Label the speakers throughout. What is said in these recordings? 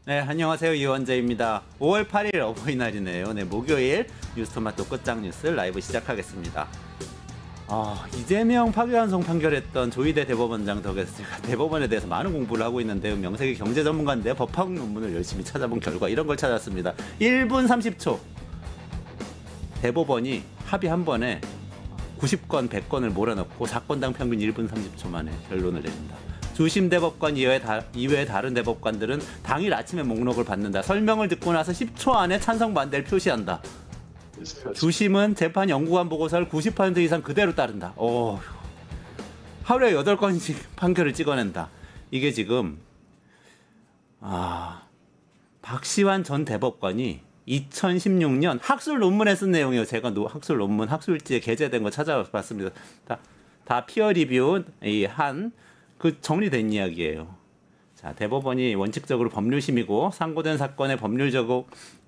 Speaker 1: 네, 안녕하세요. 이원재입니다. 5월 8일 어버이날이네요. 네, 목요일 뉴스토마토 끝장 뉴스 라이브 시작하겠습니다. 이재명 파기환송 판결했던 조희대 대법원장 덕에 제가 대법원에 대해서 많은 공부를 하고 있는데요. 명색이 경제 전문가인데 법학 논문을 열심히 찾아본 결과 이런 걸 찾았습니다. 1분 30초. 대법원이 합의 한 번에 90건, 100건을 몰아넣고 사건당 평균 1분 30초 만에 결론을 냅니다. 주심 대법관 이외의 다른 대법관들은 당일 아침에 목록을 받는다. 설명을 듣고 나서 10초 안에 찬성 반대를 표시한다. 주심은 재판 연구관 보고서를 90% 이상 그대로 따른다. 하루에 8건씩 판결을 찍어낸다. 이게 지금 박시환 전 대법관이 2016년 학술 논문에 쓴 내용이에요. 제가 학술 논문 학술지에 게재된 거 찾아봤습니다. 다 피어 리뷰 그 정리된 이야기예요. 자, 대법원이 원칙적으로 법률심이고 상고된 사건의 법률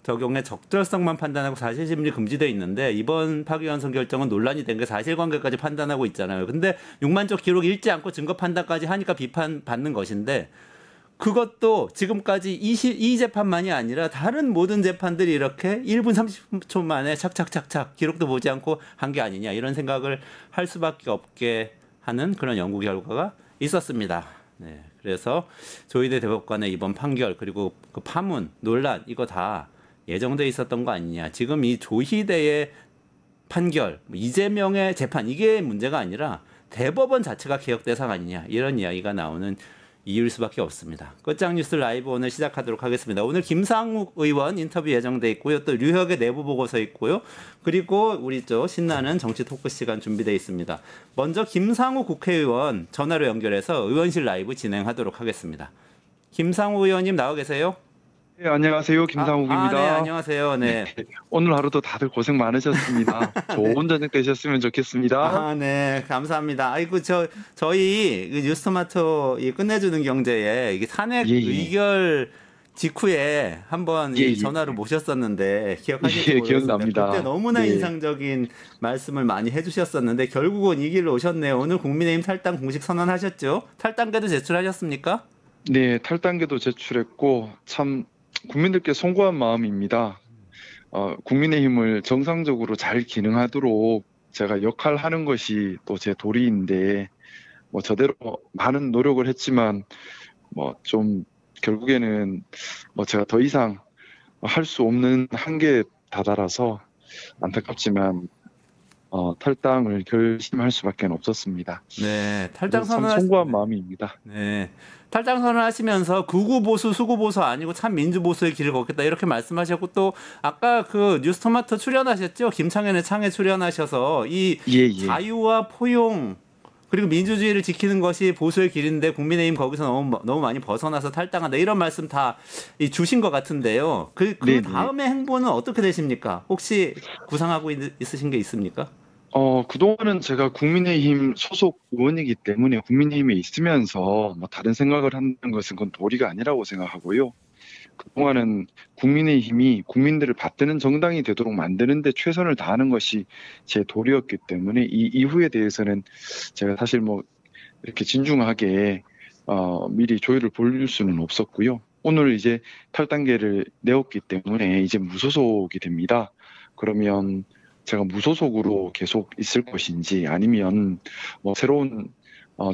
Speaker 1: 적용의 적절성만 판단하고 사실심리 금지되어 있는데 이번 파기환송 결정은 논란이 된 게 사실관계까지 판단하고 있잖아요. 근데 6만 쪽 기록 읽지 않고 증거 판단까지 하니까 비판받는 것인데 그것도 지금까지 이 재판만이 아니라 다른 모든 재판들이 이렇게 1분 30초 만에 착착착착 기록도 보지 않고 한 게 아니냐 이런 생각을 할 수밖에 없게 하는 그런 연구 결과가 있었습니다. 네, 그래서 조희대 대법관의 이번 판결 그리고 그 파문, 논란 이거 다 예정돼 있었던 거 아니냐. 지금 이 조희대의 판결, 이재명의 재판 이게 문제가 아니라 대법원 자체가 개혁 대상 아니냐 이런 이야기가 나오는 이유일 수밖에 없습니다. 끝장 뉴스 라이브 오늘 시작하도록 하겠습니다. 오늘 김상욱 의원 인터뷰 예정돼 있고요. 또 류혁의 내부 보고서 있고요. 그리고 우리 신나는 정치 토크 시간 준비되어 있습니다. 먼저 김상욱 국회의원 전화로 연결해서 의원실 라이브 진행하도록 하겠습니다. 김상욱 의원님 나와 계세요?
Speaker 2: 네, 안녕하세요. 김상욱입니다.
Speaker 1: 네, 안녕하세요. 네.
Speaker 2: 오늘 하루도 다들 고생 많으셨습니다. 좋은 저녁 되셨으면 좋겠습니다.
Speaker 1: 네, 감사합니다. 아이고, 저희 뉴스토마토 끝내주는 경제에 이게 탄핵 의결 직후에 한번 전화로 모셨었는데 기억하실지 모르겠습니다.
Speaker 2: 기억납니다.
Speaker 1: 그때 너무나 인상적인 말씀을 많이 해주셨었는데 결국은 이 길로 오셨네요. 오늘 국민의힘 탈당 공식 선언하셨죠? 탈당계도 제출하셨습니까?
Speaker 2: 네, 탈당계도 제출했고 참 국민들께 송구한 마음입니다. 국민의힘을 정상적으로 잘 기능하도록 제가 역할하는 것이 또 제 도리인데 저대로 많은 노력을 했지만 좀 결국에는 제가 더 이상 할 수 없는 한계에 다다라서 안타깝지만 탈당을 결심할 수밖에 없었습니다.
Speaker 1: 네, 탈당
Speaker 2: 선언 송구한 마음입니다.
Speaker 1: 네, 탈당 선언하시면서 극우 보수, 수구 보수 아니고 참 민주 보수의 길을 걷겠다 이렇게 말씀하셨고 또 아까 그 뉴스토마토 출연하셨죠? 김창현의 창에 출연하셔서 이 자유와 포용 그리고 민주주의를 지키는 것이 보수의 길인데 국민의힘 거기서 너무 많이 벗어나서 탈당한다 이런 말씀 다 주신 것 같은데요. 그 다음의 행보는 어떻게 되십니까? 혹시 구상하고 있으신 게 있습니까?
Speaker 2: 그동안은 제가 국민의힘 소속 의원이기 때문에 국민의힘에 있으면서 다른 생각을 하는 것은 그건 도리가 아니라고 생각하고요. 그동안은 국민의힘이 국민들을 받드는 정당이 되도록 만드는 데 최선을 다하는 것이 제 도리였기 때문에 이 이후에 대해서는 제가 사실 이렇게 진중하게 미리 조율을 볼 수는 없었고요. 오늘 이제 탈당계를 내었기 때문에 이제 무소속이 됩니다. 그러면 제가 무소속으로 계속 있을 것인지 아니면 새로운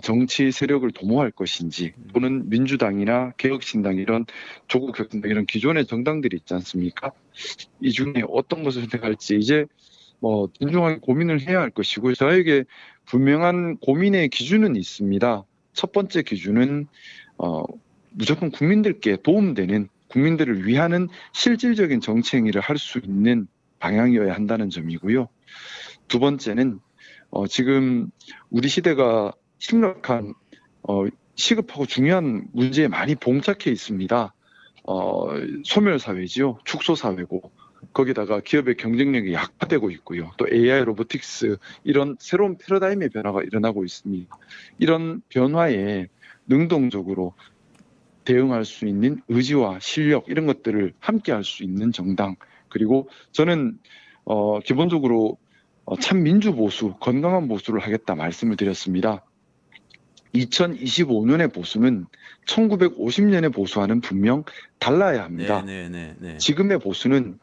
Speaker 2: 정치 세력을 도모할 것인지 또는 민주당이나 개혁신당 이런 조국 혁신당 이런 기존의 정당들이 있지 않습니까? 이 중에 어떤 것을 선택할지 이제 진중하게 고민을 해야 할 것이고 저에게 분명한 고민의 기준은 있습니다. 첫 번째 기준은 무조건 국민들께 도움되는 국민들을 위하는 실질적인 정치 행위를 할 수 있는 방향이어야 한다는 점이고요. 두 번째는 지금 우리 시대가 심각한 시급하고 중요한 문제에 많이 봉착해 있습니다. 소멸사회지요. 축소사회고 거기다가 기업의 경쟁력이 약화되고 있고요. 또 AI, 로보틱스 이런 새로운 패러다임의 변화가 일어나고 있습니다. 이런 변화에 능동적으로 대응할 수 있는 의지와 실력 이런 것들을 함께 할 수 있는 정당 그리고 저는 기본적으로 참 민주 보수, 건강한 보수를 하겠다 말씀을 드렸습니다. 2025년의 보수는 1950년의 보수와는 분명 달라야 합니다.
Speaker 1: 네.
Speaker 2: 지금의 보수는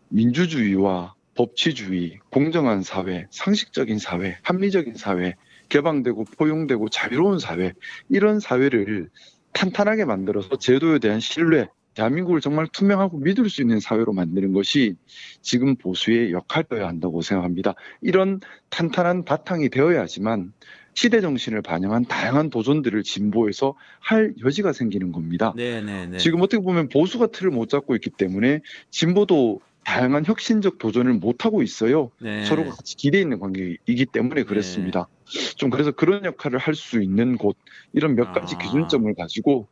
Speaker 2: 민주주의와 법치주의, 공정한 사회, 상식적인 사회, 합리적인 사회, 개방되고 포용되고 자유로운 사회, 이런 사회를 탄탄하게 만들어서 제도에 대한 신뢰, 대한민국을 정말 투명하고 믿을 수 있는 사회로 만드는 것이 지금 보수의 역할이어야 한다고 생각합니다. 이런 탄탄한 바탕이 되어야지만 시대 정신을 반영한 다양한 도전들을 진보에서 할 여지가 생기는 겁니다.
Speaker 1: 네.
Speaker 2: 지금 어떻게 보면 보수가 틀을 못 잡고 있기 때문에 진보도 다양한 혁신적 도전을 못 하고 있어요.
Speaker 1: 네.
Speaker 2: 서로가 같이 기대 있는 관계이기 때문에 그렇습니다. 좀 그래서 그런 역할을 할 수 있는 곳, 이런 몇 가지 기준점을 가지고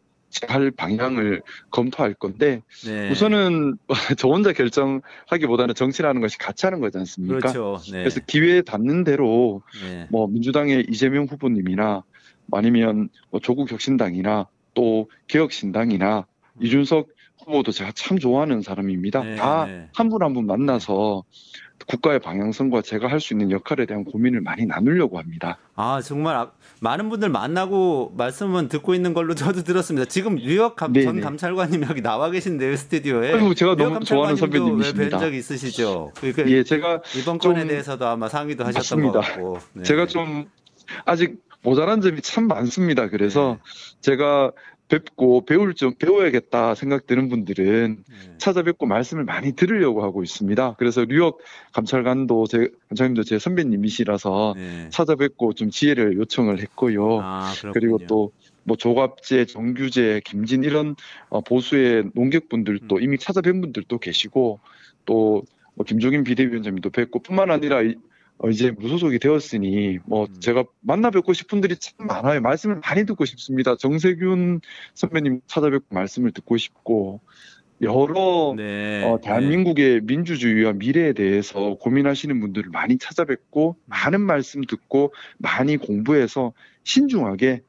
Speaker 2: 할 방향을 검토할 건데,
Speaker 1: 네.
Speaker 2: 우선은 저 혼자 결정하기보다는 정치라는 것이 같이 하는 거지 않습니까?
Speaker 1: 그렇죠. 네.
Speaker 2: 그래서 기회에 닿는 대로
Speaker 1: 네.
Speaker 2: 뭐 민주당의 이재명 후보님이나 아니면 뭐 조국 혁신당이나 또 개혁신당이나 이준석 후보도 제가 참 좋아하는 사람입니다.
Speaker 1: 네,
Speaker 2: 다
Speaker 1: 네.
Speaker 2: 한 분 한 분 만나서 국가의 방향성과 제가 할 수 있는 역할에 대한 고민을 많이 나누려고 합니다.
Speaker 1: 정말 많은 분들 만나고 말씀은 듣고 있는 걸로 저도 들었습니다. 지금 뉴욕 전 감찰관님이 여기 나와 계신데요, 스튜디오에.
Speaker 2: 아이고, 제가 너무 좋아하는 선배님이십니다.
Speaker 1: 뵌 적 있으시죠? 그러니까
Speaker 2: 예, 제가
Speaker 1: 이번 건에 대해서도 아마 상의도 하셨던
Speaker 2: 맞습니다.
Speaker 1: 것 같고. 네.
Speaker 2: 제가 좀 아직 모자란 점이 참 많습니다. 그래서 제가 뵙고 배워야겠다 생각되는 분들은 찾아뵙고 말씀을 많이 들으려고 하고 있습니다. 그래서 뉴욕 감찰관님도 제 선배님이시라서 찾아뵙고 좀 지혜를 요청을 했고요. 그리고 또 뭐 조갑재, 정규재, 김진 이런 보수의 논객분들도 이미 찾아뵌 분들도 계시고, 또 뭐 김종인 비대위원장님도 뵙고, 뿐만 아니라 이제 무소속이 되었으니 뭐 제가 만나 뵙고 싶은 분들이 참 많아요. 말씀을 많이 듣고 싶습니다. 정세균 선배님 찾아뵙고 말씀을 듣고 싶고, 여러 대한민국의 민주주의와 미래에 대해서 고민하시는 분들을 많이 찾아뵙고 많은 말씀 듣고 많이 공부해서 신중하게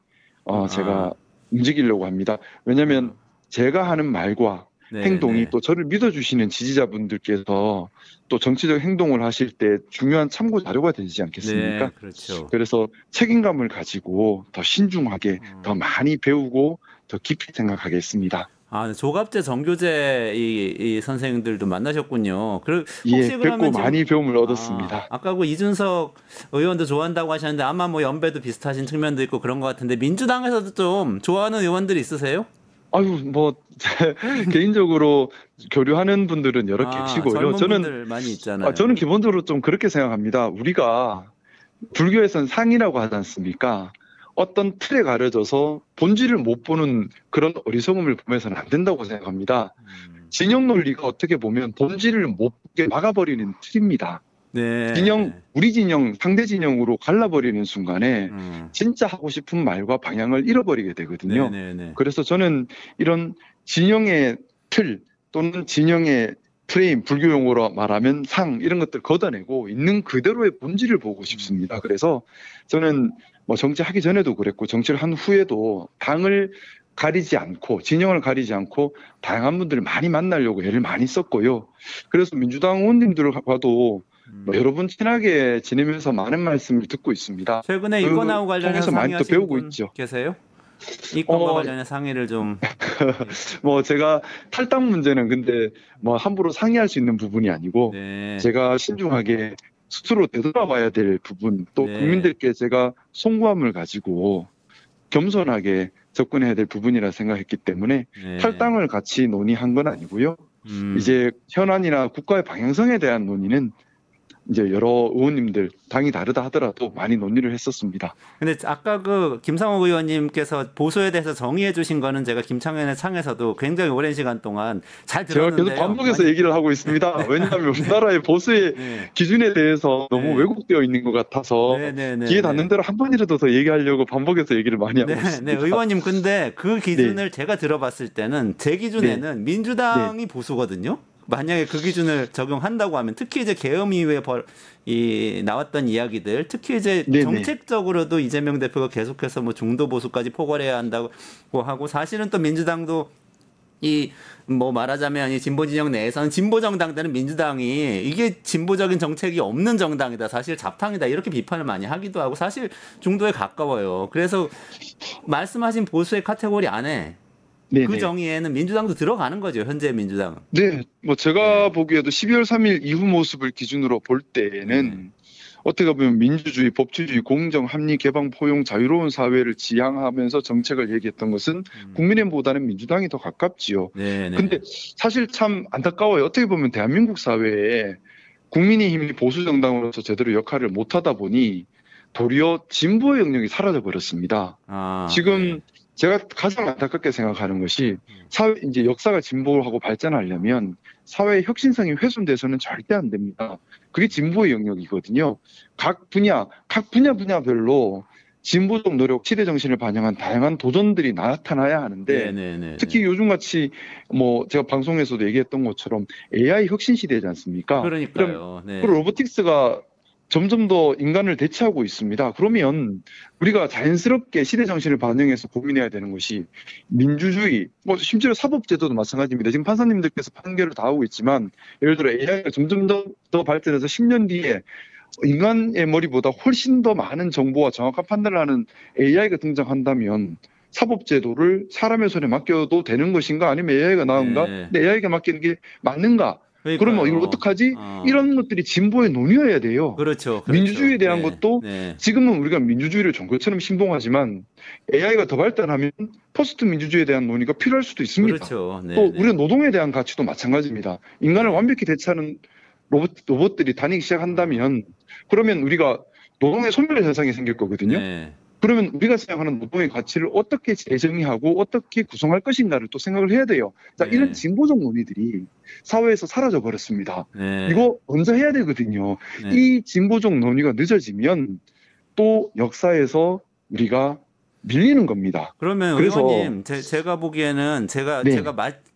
Speaker 2: 제가 움직이려고 합니다. 왜냐하면 제가 하는 말과 행동이 또 저를 믿어주시는 지지자분들께서 또 정치적 행동을 하실 때 중요한 참고 자료가 되지 않겠습니까?
Speaker 1: 네, 그렇죠.
Speaker 2: 그래서 책임감을 가지고 더 신중하게 더 많이 배우고 더 깊이 생각하겠습니다.
Speaker 1: 조갑재, 정교재 이 선생님들도 만나셨군요.
Speaker 2: 혹시 뵙고 많이 배움을 얻었습니다.
Speaker 1: 아까 그 이준석 의원도 좋아한다고 하셨는데 아마 뭐 연배도 비슷하신 측면도 있고 그런 것 같은데 민주당에서도 좀 좋아하는 의원들이 있으세요?
Speaker 2: 뭐 개인적으로 교류하는 분들은 여러 계시고요.
Speaker 1: 분들 많이 있잖아요.
Speaker 2: 저는 기본적으로 좀 그렇게 생각합니다. 우리가 불교에서는 상이라고 하지 않습니까? 어떤 틀에 가려져서 본질을 못 보는 그런 어리석음을 보면서는 안 된다고 생각합니다. 진영 논리가 어떻게 보면 본질을 못 보게 막아버리는 틀입니다. 우리 진영, 상대 진영으로 갈라버리는 순간에 진짜 하고 싶은 말과 방향을 잃어버리게 되거든요. 그래서 저는 이런 진영의 틀 또는 진영의 프레임, 불교 용어로 말하면 상, 이런 것들 걷어내고 있는 그대로의 본질을 보고 싶습니다. 그래서 저는 뭐 정치하기 전에도 그랬고 정치를 한 후에도 당을 가리지 않고 진영을 가리지 않고 다양한 분들을 많이 만나려고 애를 많이 썼고요. 그래서 민주당 의원님들과도 여러분 친하게 지내면서 많은 말씀을 듣고 있습니다.
Speaker 1: 최근에 이건하고 관련해서
Speaker 2: 많이 또
Speaker 1: 상의하신
Speaker 2: 배우고
Speaker 1: 분
Speaker 2: 있죠.
Speaker 1: 계세요? 이건과 관련해 상의를 좀
Speaker 2: 뭐 제가 탈당 문제는 근데 뭐 함부로 상의할 수 있는 부분이 아니고 제가 신중하게 스스로 되돌아봐야 될 부분, 또 국민들께 제가 송구함을 가지고 겸손하게 접근해야 될 부분이라 생각했기 때문에 탈당을 같이 논의한 건 아니고요. 이제 현안이나 국가의 방향성에 대한 논의는 이제 여러 의원님들 당이 다르다 하더라도 많이 논의를 했었습니다.
Speaker 1: 근데 아까 그 김상호 의원님께서 보수에 대해서 정의해 주신 거는 제가 김창현의 창에서도 굉장히 오랜 시간 동안 잘 들었는데요.
Speaker 2: 제가 계속 반복해서 얘기를 하고 있습니다. 왜냐하면 우리나라의 보수의 기준에 대해서 너무 왜곡되어 있는 것 같아서 기회 닿는 대로 한 번이라도 더 얘기하려고 반복해서 얘기를 많이 하고 있습니다.
Speaker 1: 의원님, 근데 그 기준을 제가 들어봤을 때는 제 기준에는 민주당이 보수거든요. 만약에 그 기준을 적용한다고 하면 특히 이제 계엄 이후에 나왔던 이야기들, 특히 이제 정책적으로도 이재명 대표가 계속해서 뭐 중도 보수까지 포괄해야 한다고 하고, 사실은 또 민주당도 이 뭐 말하자면 이 진보 진영 내에서는 진보 정당들은 민주당이 이게 진보적인 정책이 없는 정당이다, 사실 잡탕이다, 이렇게 비판을 많이 하기도 하고 사실 중도에 가까워요. 그래서 말씀하신 보수의 카테고리 안에 그
Speaker 2: 네네.
Speaker 1: 정의에는 민주당도 들어가는 거죠, 현재 민주당은.
Speaker 2: 네, 뭐 제가 보기에도 12월 3일 이후 모습을 기준으로 볼 때에는 어떻게 보면 민주주의, 법치주의, 공정, 합리, 개방, 포용, 자유로운 사회를 지향하면서 정책을 얘기했던 것은 국민의힘보다는 민주당이 더 가깝지요.
Speaker 1: 네네.
Speaker 2: 근데 사실 참 안타까워요. 어떻게 보면 대한민국 사회에 국민의힘이 보수 정당으로서 제대로 역할을 못하다 보니 도리어 진보의 영역이 사라져 버렸습니다. 지금 제가 가장 안타깝게 생각하는 것이 사회 이제 역사가 진보하고 발전하려면 사회의 혁신성이 훼손돼서는 절대 안 됩니다. 그게 진보의 영역이거든요. 각 분야별로 진보적 노력, 시대 정신을 반영한 다양한 도전들이 나타나야 하는데
Speaker 1: 네네네.
Speaker 2: 특히 요즘같이 뭐 제가 방송에서도 얘기했던 것처럼 AI 혁신 시대지 않습니까?
Speaker 1: 그러니까요. 네.
Speaker 2: 그럼 로보틱스가 점점 더 인간을 대체하고 있습니다. 그러면 우리가 자연스럽게 시대 정신을 반영해서 고민해야 되는 것이 민주주의, 뭐 심지어 사법제도도 마찬가지입니다. 지금 판사님들께서 판결을 다 하고 있지만 예를 들어 AI가 점점 더 발전해서 10년 뒤에 인간의 머리보다 훨씬 더 많은 정보와 정확한 판단을 하는 AI가 등장한다면 사법제도를 사람의 손에 맡겨도 되는 것인가, 아니면 AI가 나은가?
Speaker 1: 네.
Speaker 2: 근데 AI가 맡기는 게 맞는가?
Speaker 1: 그러니까요.
Speaker 2: 그러면 이걸 어떡하지? 이런 것들이 진보의 논의여야 돼요.
Speaker 1: 그렇죠.
Speaker 2: 민주주의에 대한 것도
Speaker 1: 네.
Speaker 2: 지금은 우리가 민주주의를 종교처럼 신봉하지만 AI가 더 발달하면 포스트 민주주의에 대한 논의가 필요할 수도 있습니다.
Speaker 1: 그렇죠. 네.
Speaker 2: 또 우리가 노동에 대한 가치도 마찬가지입니다. 인간을 완벽히 대체하는 로봇들이 다니기 시작한다면 그러면 우리가 노동의 소멸 현상이 생길 거거든요.
Speaker 1: 네.
Speaker 2: 그러면 우리가 생각하는 노동의 가치를 어떻게 재정의하고 어떻게 구성할 것인가를 또 생각을 해야 돼요. 자,
Speaker 1: 네.
Speaker 2: 이런 진보적 논의들이 사회에서 사라져 버렸습니다.
Speaker 1: 네.
Speaker 2: 이거 먼저 해야 되거든요.
Speaker 1: 네.
Speaker 2: 이 진보적 논의가 늦어지면 또 역사에서 우리가 밀리는 겁니다.
Speaker 1: 그러면
Speaker 2: 그래서
Speaker 1: 의원님, 제가 보기에는 제가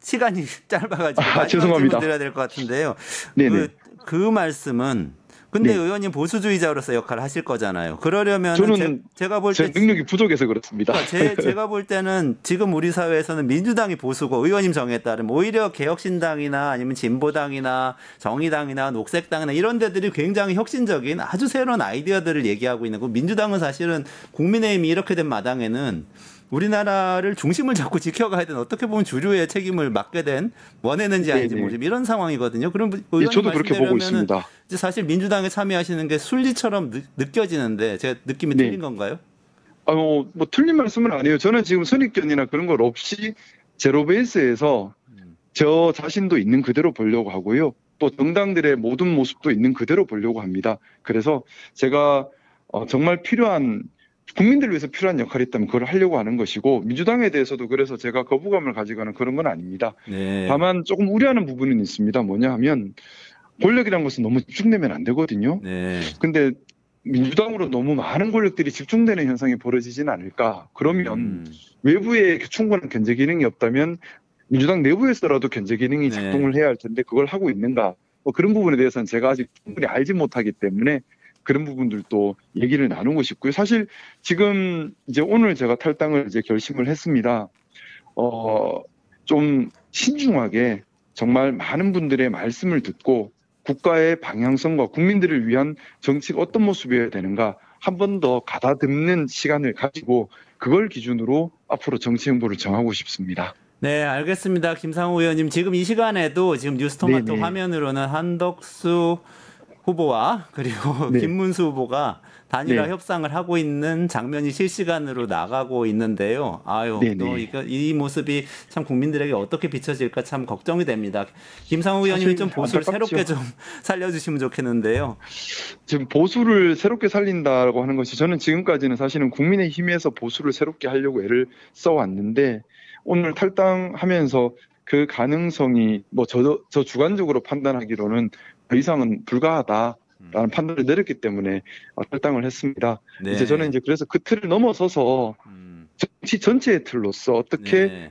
Speaker 1: 시간이 짧아가지고 마지막
Speaker 2: 죄송합니다.
Speaker 1: 질문 드려야 될 것 같은데요.
Speaker 2: 네네.
Speaker 1: 그 말씀은 근데
Speaker 2: 네.
Speaker 1: 의원님 보수주의자로서 역할을 하실 거잖아요. 그러려면
Speaker 2: 저는
Speaker 1: 제가 볼
Speaker 2: 제
Speaker 1: 때
Speaker 2: 능력이 부족해서 그렇습니다.
Speaker 1: 그러니까 제가 볼 때는 지금 우리 사회에서는 민주당이 보수고 의원님 정에 따르면 오히려 개혁신당이나 아니면 진보당이나 정의당이나 녹색당이나 이런 데들이 굉장히 혁신적인 아주 새로운 아이디어들을 얘기하고 있는 거고, 민주당은 사실은 국민의힘이 이렇게 된 마당에는 우리나라를 중심을 잡고 지켜가야 되는, 어떻게 보면 주류의 책임을 맡게 된, 원했는지 아닌지 모르지만 이런 상황이거든요. 그럼 의원님
Speaker 2: 저도 그렇게 보고 있습니다.
Speaker 1: 이제 사실 민주당에 참여하시는 게 순리처럼 느껴지는데 제가 느낌이 틀린 건가요?
Speaker 2: 뭐 틀린 말씀은 아니에요. 저는 지금 선입견이나 그런 걸 없이 제로베이스에서 저 자신도 있는 그대로 보려고 하고요. 또 정당들의 모든 모습도 있는 그대로 보려고 합니다. 그래서 제가 정말 필요한, 국민들을 위해서 필요한 역할이 있다면 그걸 하려고 하는 것이고, 민주당에 대해서도 그래서 제가 거부감을 가지거나 그런 건 아닙니다.
Speaker 1: 네.
Speaker 2: 다만 조금 우려하는 부분은 있습니다. 뭐냐 하면 권력이란 것은 너무 집중되면 안 되거든요.
Speaker 1: 네.
Speaker 2: 근데 민주당으로 너무 많은 권력들이 집중되는 현상이 벌어지진 않을까. 그러면 외부에 충분한 견제 기능이 없다면 민주당 내부에서라도 견제 기능이 작동을 해야 할 텐데 그걸 하고 있는가. 뭐 그런 부분에 대해서는 제가 아직 충분히 알지 못하기 때문에 그런 부분들도 얘기를 나누고 싶고요. 사실 지금 이제 오늘 제가 탈당을 이제 결심을 했습니다. 좀 신중하게 정말 많은 분들의 말씀을 듣고 국가의 방향성과 국민들을 위한 정치가 어떤 모습이어야 되는가 한 번 더 가다듬는 시간을 가지고 그걸 기준으로 앞으로 정치 행보를 정하고 싶습니다.
Speaker 1: 네, 알겠습니다. 김상우 의원님, 지금 이 시간에도 지금 뉴스토마토 화면으로는 한덕수 후보와 그리고 김문수 후보가 단일화 협상을 하고 있는 장면이 실시간으로 나가고 있는데요. 또 이 모습이 참 국민들에게 어떻게 비춰질까 참 걱정이 됩니다. 김상우 의원님이 좀 보수를 새롭게 좀 살려주시면 좋겠는데요.
Speaker 2: 지금 보수를 새롭게 살린다고 하는 것이, 저는 지금까지는 사실은 국민의힘에서 보수를 새롭게 하려고 애를 써왔는데 오늘 탈당하면서 그 가능성이 저 주관적으로 판단하기로는 더 이상은 불가하다라는 판단을 내렸기 때문에 탈당을 했습니다.
Speaker 1: 네.
Speaker 2: 이제 저는 그래서 그 틀을 넘어서서 정치 전체의 틀로서 어떻게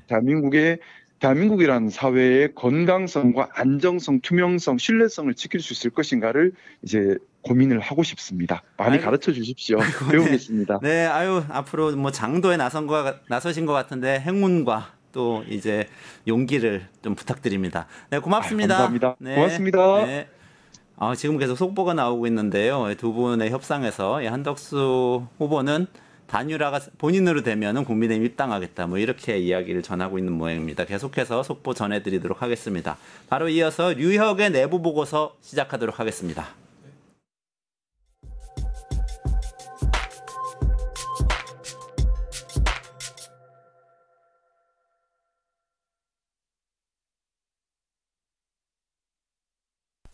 Speaker 2: 대한민국이라는 사회의 건강성과 안정성, 투명성, 신뢰성을 지킬 수 있을 것인가를 이제 고민을 하고 싶습니다. 많이 가르쳐 주십시오. 배우겠습니다.
Speaker 1: 네, 앞으로 뭐 장도에 나서신 것 같은데 행운과 또 이제 용기를 좀 부탁드립니다. 네, 고맙습니다.
Speaker 2: 감사합니다.
Speaker 1: 네,
Speaker 2: 고맙습니다.
Speaker 1: 네. 지금 계속 속보가 나오고 있는데요. 두 분의 협상에서 한덕수 후보는 단일화가 본인으로 되면은 국민의힘 입당하겠다. 뭐 이렇게 이야기를 전하고 있는 모양입니다. 계속해서 속보 전해드리도록 하겠습니다. 바로 이어서 류혁의 내부 보고서 시작하도록 하겠습니다.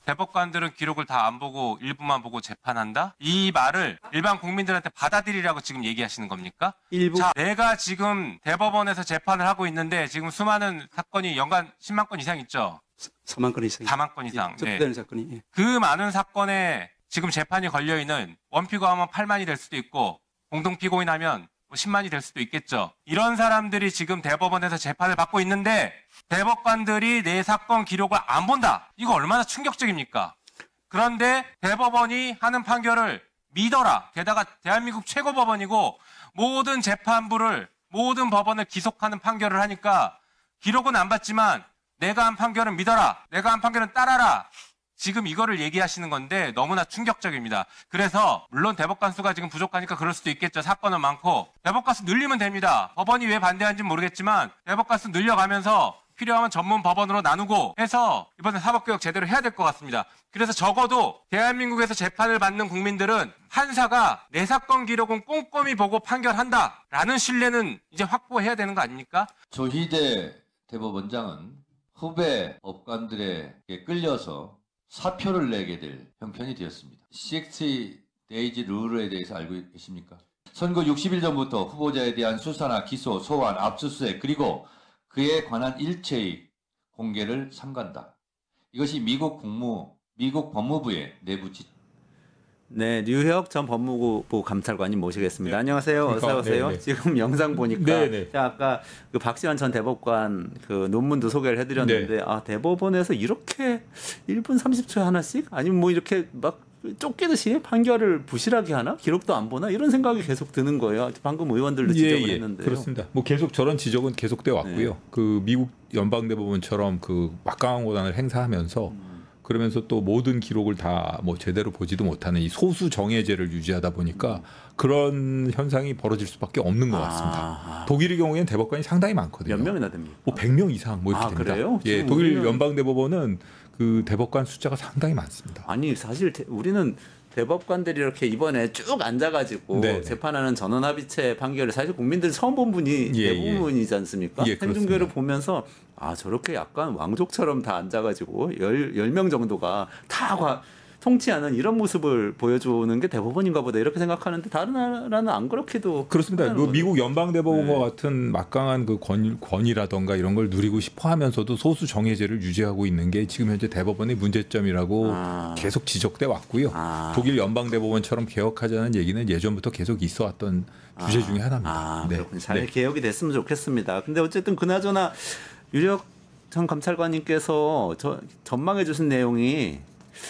Speaker 3: 대법관들은 기록을 다 안 보고 일부만 보고 재판한다? 이 말을 일반 국민들한테 받아들이라고 지금 얘기하시는 겁니까?
Speaker 1: 일부.
Speaker 3: 자, 내가 지금 대법원에서 재판을 하고 있는데 지금 수많은 사건이 연간 10만 건 이상 있죠?
Speaker 4: 4만 건 이상.
Speaker 3: 4만 건 이상.
Speaker 4: 접수되는 사건이. 예.
Speaker 3: 그 많은 사건에 지금 재판이 걸려있는 원피고 하면 8만이 될 수도 있고 공동피고인 하면 10만이 될 수도 있겠죠. 이런 사람들이 지금 대법원에서 재판을 받고 있는데 대법관들이 내 사건 기록을 안 본다. 이거 얼마나 충격적입니까? 그런데 대법원이 하는 판결을 믿어라. 게다가 대한민국 최고법원이고 모든 재판부를 모든 법원을 기속하는 판결을 하니까 기록은 안 봤지만 내가 한 판결은 믿어라. 내가 한 판결은 따라라. 지금 이거를 얘기하시는 건데 너무나 충격적입니다. 그래서 물론 대법관 수가 지금 부족하니까 그럴 수도 있겠죠. 사건은 많고 대법관 수 늘리면 됩니다. 법원이 왜 반대하는지 모르겠지만 대법관 수 늘려가면서 필요하면 전문 법원으로 나누고 해서 이번에 사법개혁 제대로 해야 될 것 같습니다. 그래서 적어도 대한민국에서 재판을 받는 국민들은 판사가 내 사건 기록은 꼼꼼히 보고 판결한다라는 신뢰는 이제 확보해야 되는 거 아닙니까?
Speaker 5: 조희대 대법원장은 후배 법관들에게 끌려서 사표를 내게 될 형편이 되었습니다. 60데이즈 룰에 대해서 알고 계십니까? 선거 60일 전부터 후보자에 대한 수사나 기소, 소환, 압수수색 그리고 그에 관한 일체의 공개를 삼간다. 이것이 미국 법무부의 내부 지침.
Speaker 1: 네, 류혁 전 법무부 감찰관님 모시겠습니다. 네. 안녕하세요. 어서 오세요.
Speaker 6: 네네.
Speaker 1: 지금 영상 보니까
Speaker 6: 네네.
Speaker 1: 제가 아까 그 박시환 전 대법관 그 논문도 소개를 해드렸는데
Speaker 6: 네.
Speaker 1: 대법원에서 이렇게 1분 30초에 하나씩 아니면 뭐 이렇게 막 쫓기듯이 판결을 부실하게 하나? 기록도 안 보나? 이런 생각이 계속 드는 거예요. 방금 의원들도 지적을 했는데요.
Speaker 6: 그렇습니다. 뭐 계속 저런 지적은 계속돼 왔고요.
Speaker 1: 네.
Speaker 6: 그 미국 연방대법원처럼 그 막강한 권한을 행사하면서 그러면서 또 모든 기록을 다 뭐 제대로 보지도 못하는 이 소수 정예제를 유지하다 보니까 그런 현상이 벌어질 수밖에 없는 것 같습니다. 독일의 경우에는 대법관이 상당히 많거든요.
Speaker 1: 몇 명이나 됩니까?
Speaker 6: 뭐 100명 이상 뭐 이렇게 됩니다.
Speaker 1: 그래요?
Speaker 6: 예, 독일 연방대법원은 그 대법관 숫자가 상당히 많습니다.
Speaker 1: 아니 사실 우리는 대법관들이 이렇게 이번에 쭉 앉아가지고
Speaker 6: 네네.
Speaker 1: 재판하는 전원합의체 판결을 사실 국민들이 처음 본 분이 대부분이지 않습니까? 행정교를 보면서 저렇게 약간 왕족처럼 다 앉아가지고 10명 정도가 다 통치하는 이런 모습을 보여주는 게 대법원인가 보다 이렇게 생각하는데 다른 나라는 안 그렇게도
Speaker 6: 그렇습니다. 뭐 미국 연방대법원과 같은 막강한 그 권위라던가 이런 걸 누리고 싶어 하면서도 소수 정예제를 유지하고 있는 게 지금 현재 대법원의 문제점이라고 계속 지적돼 왔고요. 독일 연방대법원처럼 개혁하자는 얘기는 예전부터 계속 있어왔던 주제 중에 하나입니다. 네.
Speaker 1: 그렇군요. 잘 개혁이 됐으면 좋겠습니다. 근데 어쨌든 그나저나 유력 전 감찰관님께서 전망해 주신 내용이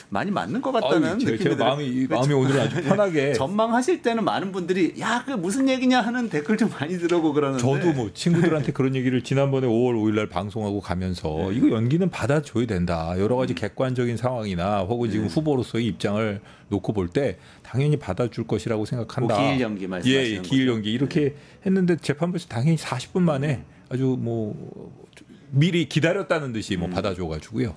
Speaker 1: 많이 맞는 것 같다는 느낌이
Speaker 6: 들어요. 마음이 오늘 아주 편하게
Speaker 1: 전망하실 때는 많은 분들이 그 무슨 얘기냐 하는 댓글 좀 많이 들어오고 그러는데
Speaker 6: 저도 뭐 친구들한테 그런 얘기를 지난번에 5월 5일 날 방송하고 가면서 이거 연기는 받아줘야 된다. 여러 가지 객관적인 상황이나 혹은 지금 후보로서의 입장을 놓고 볼 때 당연히 받아줄 것이라고 생각한다.
Speaker 1: 기일 연기 말씀하시는 거죠?
Speaker 6: 기일 연기 이렇게 했는데 재판부에서 당연히 40분 만에 아주 뭐 미리 기다렸다는 듯이 뭐 받아줘가지고요.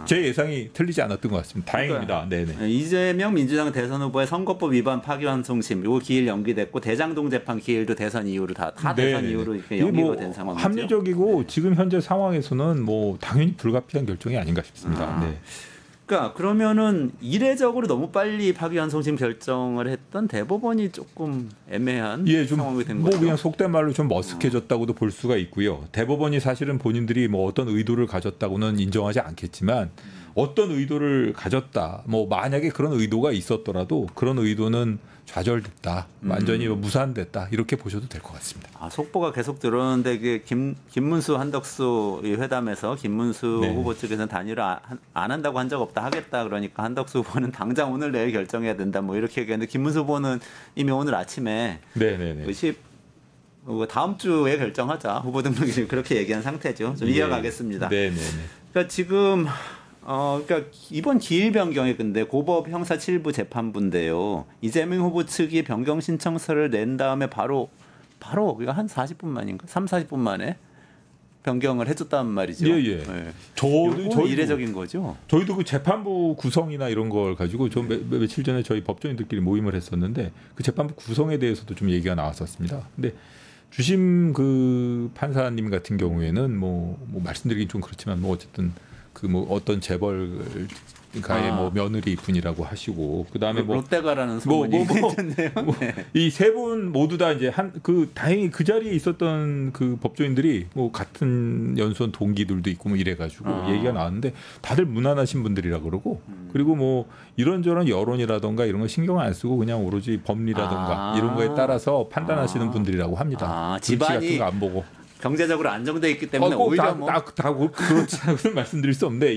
Speaker 6: 제 예상이 틀리지 않았던 것 같습니다. 다행입니다. 네네.
Speaker 1: 이재명 민주당 대선 후보의 선거법 위반 파기환송심 이거 기일 연기됐고 대장동 재판 기일도 대선 이후로 다 대선 이후로 이렇게 연기가 된 상황이죠.
Speaker 6: 합리적이고 지금 현재 상황에서는 뭐 당연히 불가피한 결정이 아닌가 싶습니다. 네.
Speaker 1: 그러니까 그러면은 이례적으로 너무 빨리 파기환송심 결정을 했던 대법원이 조금 애매한 상황이 된 거죠.
Speaker 6: 뭐 그냥 속된 말로 좀 머쓱해졌다고도 볼 수가 있고요. 대법원이 사실은 본인들이 뭐 어떤 의도를 가졌다고는 인정하지 않겠지만 어떤 의도를 가졌다. 뭐 만약에 그런 의도가 있었더라도 그런 의도는 좌절됐다. 완전히 무산됐다. 이렇게 보셔도 될 것 같습니다.
Speaker 1: 속보가 계속 들어오는데 그 김문수 한덕수 회담에서 김문수 후보 측에서는 단일화 안 한다고 한 적 없다 하겠다. 그러니까 한덕수 후보는 당장 오늘 내일 결정해야 된다. 뭐 이렇게 얘기했는데 김문수 후보는 이미 오늘 아침에 다음 주에 결정하자. 후보 등록이 지금 그렇게 얘기한 상태죠. 좀 이어가겠습니다.
Speaker 6: 네네네.
Speaker 1: 그러니까 지금 그러니까 이번 기일 변경이 근데 고법 형사 7부 재판부인데요. 이재명 후보 측이 변경 신청서를 낸 다음에 바로 그러니까 한 40분 만인가? 3-40분 만에 변경을 해줬단 말이죠.
Speaker 6: 예.
Speaker 1: 네.
Speaker 6: 저희도
Speaker 1: 이례적인 거죠.
Speaker 6: 저희도 그 재판부 구성이나 이런 걸 가지고 저 며칠 전에 저희 법조인들끼리 모임을 했었는데 그 재판부 구성에 대해서도 좀 얘기가 나왔었습니다. 근데 주심 그 판사님 같은 경우에는 뭐 말씀드리긴 좀 그렇지만 뭐 어쨌든 그 뭐 어떤 재벌가의 뭐 며느리 분이라고 하시고 그다음에 뭐
Speaker 1: 롯데가라는 소문이 있는데요.
Speaker 6: 이 세 분 모두 다 이제 다행히 그 자리에 있었던 그 법조인들이 뭐 같은 연수원 동기들도 있고 뭐 이래가지고 얘기가 나왔는데 다들 무난하신 분들이라 그러고 그리고 뭐 이런저런 여론이라던가 이런 거 신경 안 쓰고 그냥 오로지 법리라던가 이런 거에 따라서 판단하시는 분들이라고 합니다.
Speaker 1: 집안이
Speaker 6: 같은 거 안 보고.
Speaker 1: 경제적으로 안정돼 있기 때문에 오히려
Speaker 6: 그렇지 않고는 말씀드릴 수 없는데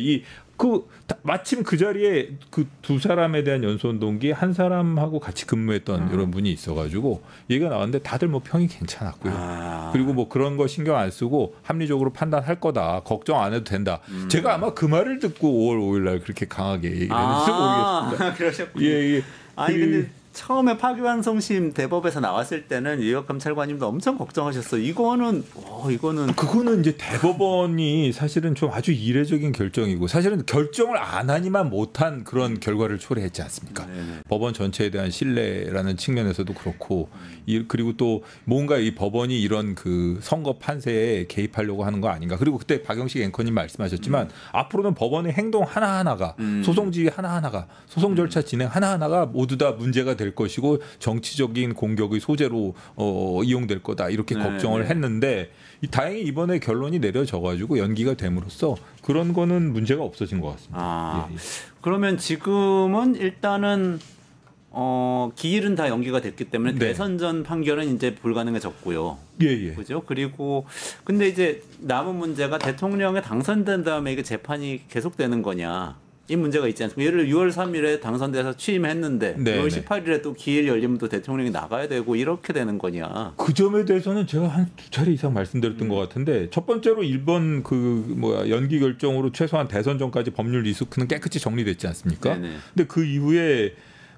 Speaker 6: 마침 그 자리에 그 두 사람에 대한 연수원 동기 한 사람하고 같이 근무했던 이런 분이 있어가지고 얘기가 나왔는데 다들 뭐 평이 괜찮았고요. 그리고 뭐 그런 거 신경 안 쓰고 합리적으로 판단할 거다. 걱정 안 해도 된다. 제가 아마 그 말을 듣고 5월 5일 날 그렇게 강하게 얘기를 했는지 모르겠습니다.
Speaker 1: 그러셨군요.
Speaker 6: 예.
Speaker 1: 아니 근데 처음에 파기환송심 대법에서 나왔을 때는 유혁 검찰관님도 엄청 걱정하셨어요. 그거는
Speaker 6: 이제 대법원이 사실은 좀 아주 이례적인 결정이고 사실은 결정을 안 하니만 못한 그런 결과를 초래했지 않습니까?
Speaker 1: 네네.
Speaker 6: 법원 전체에 대한 신뢰라는 측면에서도 그렇고 그리고 또 뭔가 이 법원이 이런 그 선거 판세에 개입하려고 하는 거 아닌가? 그리고 그때 박영식 앵커님 말씀하셨지만 앞으로는 법원의 행동 하나하나가 소송 지휘 하나하나가 소송 절차 진행 하나하나가 모두 다 문제가 될 것이고 정치적인 공격의 소재로 이용될 거다 이렇게 걱정을 했는데 다행히 이번에 결론이 내려져가지고 연기가 됨으로써 그런 거는 문제가 없어진 것 같습니다.
Speaker 1: 그러면 지금은 일단은 기일은 다 연기가 됐기 때문에 대선 전 판결은 이제 불가능해졌고요. 그죠? 그리고 근데 이제 남은 문제가 대통령에 당선된 다음에 이게 재판이 계속되는 거냐. 이 문제가 있지 않습니까? 예를 들어 6월 3일에 당선돼서 취임했는데 6월 18일에 또 기일 열리면 또 대통령이 나가야 되고 이렇게 되는 거냐?
Speaker 6: 그 점에 대해서는 제가 한 2차례 이상 말씀드렸던 것 같은데 첫 번째로 일본 연기 결정으로 최소한 대선 전까지 법률 리스크는 깨끗이 정리됐지 않습니까? 근데 그 이후에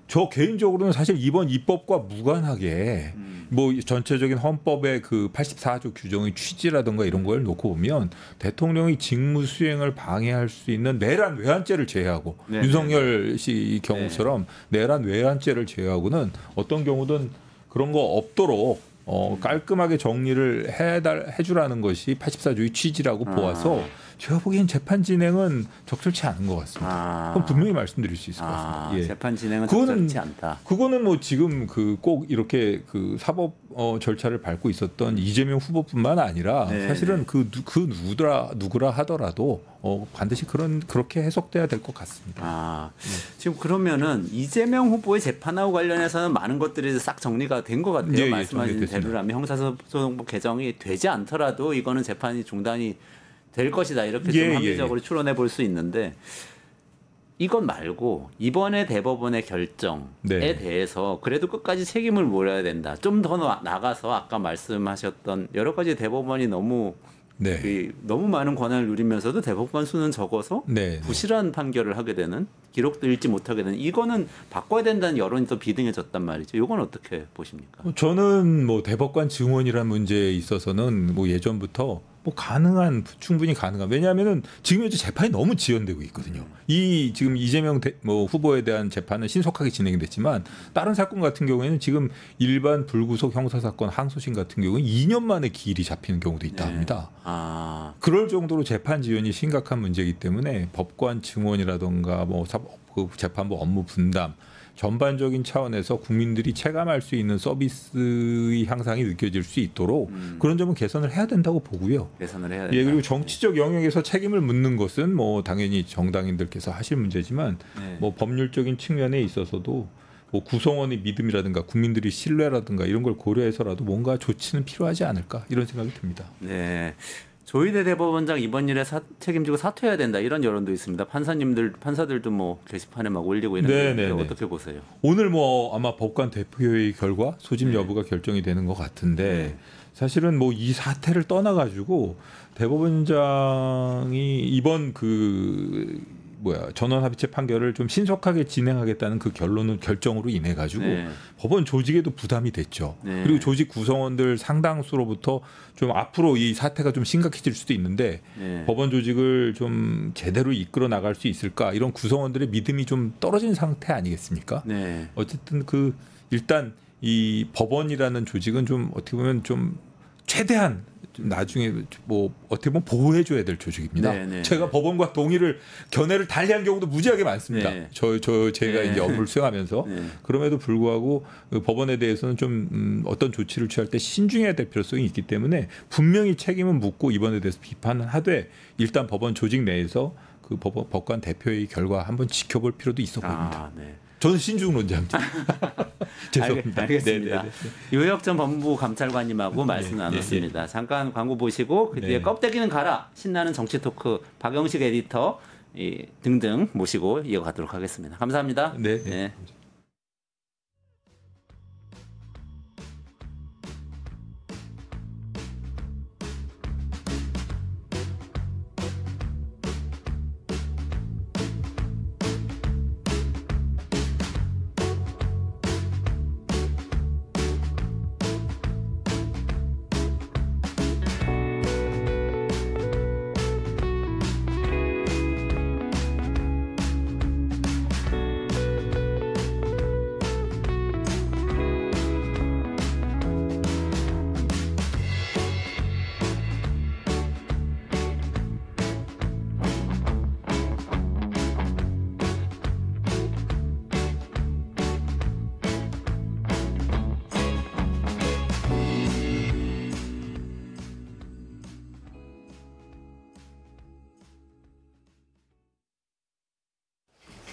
Speaker 6: 저 개인적으로는 사실 이번 입법과 무관하게 뭐 전체적인 헌법의 그 84조 규정의 취지라든가 이런 걸 놓고 보면 대통령이 직무 수행을 방해할 수 있는 내란 외환죄를 제외하고 윤석열 씨 경우처럼 내란 외환죄를 제외하고는 어떤 경우든 그런 거 없도록 깔끔하게 정리를 해주라는 것이 84조의 취지라고 보아서 제가 보기엔 재판 진행은 적절치 않은 것 같습니다. 그건 분명히 말씀드릴 수 있을 것 같습니다.
Speaker 1: 재판 진행은 적절치 않다.
Speaker 6: 그거는 뭐 지금 꼭 이렇게 그 사법 절차를 밟고 있었던 이재명 후보뿐만 아니라 사실은 그 누구라 하더라도 반드시 그렇게 해석돼야 될 것 같습니다.
Speaker 1: 지금 그러면은 이재명 후보의 재판하고 관련해서는 많은 것들이 싹 정리가 된 것 같아요. 말씀하신 대로라면 형사소송법 개정이 되지 않더라도 이거는 재판이 중단이 될 것이다 이렇게 좀 합리적으로 추론해 볼 수 있는데 이것 말고 이번에 대법원의 결정에 대해서 그래도 끝까지 책임을 물어야 된다. 좀 더 나가서 아까 말씀하셨던 여러 가지 대법원이 너무 많은 권한을 누리면서도 대법관 수는 적어서 부실한 판결을 하게 되는 기록도 읽지 못하게 되는 이거는 바꿔야 된다는 여론이 또 비등해졌단 말이죠. 이건 어떻게 보십니까?
Speaker 6: 저는 뭐 대법관 증원이라는 문제에 있어서는 뭐 예전부터 뭐 충분히 가능한. 왜냐하면은 지금 현재 재판이 너무 지연되고 있거든요. 지금 이재명 후보에 대한 재판은 신속하게 진행이 됐지만 다른 사건 같은 경우에는 지금 일반 불구속 형사 사건 항소심 같은 경우는 2년 만에 기일이 잡히는 경우도 있다 합니다. 그럴 정도로 재판 지연이 심각한 문제이기 때문에 법관 증원이라든가 재판부 업무 분담 전반적인 차원에서 국민들이 체감할 수 있는 서비스의 향상이 느껴질 수 있도록 그런 점은 개선을 해야 된다고 보고요.
Speaker 1: 개선을 해야 된다.
Speaker 6: 그리고 정치적 영역에서 책임을 묻는 것은 뭐 당연히 정당인들께서 하실 문제지만 뭐 법률적인 측면에 있어서도 뭐 구성원의 믿음이라든가 국민들의 신뢰라든가 이런 걸 고려해서라도 뭔가 조치는 필요하지 않을까 이런 생각이 듭니다.
Speaker 1: 조희대 대법원장 이번 일에 책임지고 사퇴해야 된다 이런 여론도 있습니다. 판사들도 뭐 게시판에 막 올리고 있는데 어떻게 보세요?
Speaker 6: 오늘 뭐 아마 법관 대표회의 결과 소집 여부가 결정이 되는 것 같은데 사실은 뭐 이 사태를 떠나가지고 대법원장이 이번 전원합의체 판결을 좀 신속하게 진행하겠다는 그 결정으로 인해 가지고 법원 조직에도 부담이 됐죠. 그리고 조직 구성원들 상당수로부터 좀 앞으로 이 사태가 좀 심각해질 수도 있는데 법원 조직을 좀 제대로 이끌어 나갈 수 있을까 이런 구성원들의 믿음이 좀 떨어진 상태 아니겠습니까? 어쨌든 일단 이 법원이라는 조직은 좀 어떻게 보면 좀 최대한 나중에 뭐 어떻게 보면 보호해줘야 될 조직입니다. 제가 법원과 견해를 달리한 경우도 무지하게 많습니다. 제가 이제 업무를 수행하면서 그럼에도 불구하고 그 법원에 대해서는 좀 어떤 조치를 취할 때 신중해야 될 필요성이 있기 때문에 분명히 책임은 묻고 이번에 대해서 비판은 하되 일단 법원 조직 내에서 그 법관 대표의 결과 한번 지켜볼 필요도 있어 보입니다. 저는 신중론자입니다. 죄송합니다.
Speaker 1: 알겠습니다. 유혁 전 법무부 감찰관님하고 말씀 나눴습니다. 잠깐 광고 보시고 그 뒤에 껍데기는 가라 신나는 정치 토크 박영식 에디터 등등 모시고 이어가도록 하겠습니다. 감사합니다. 네.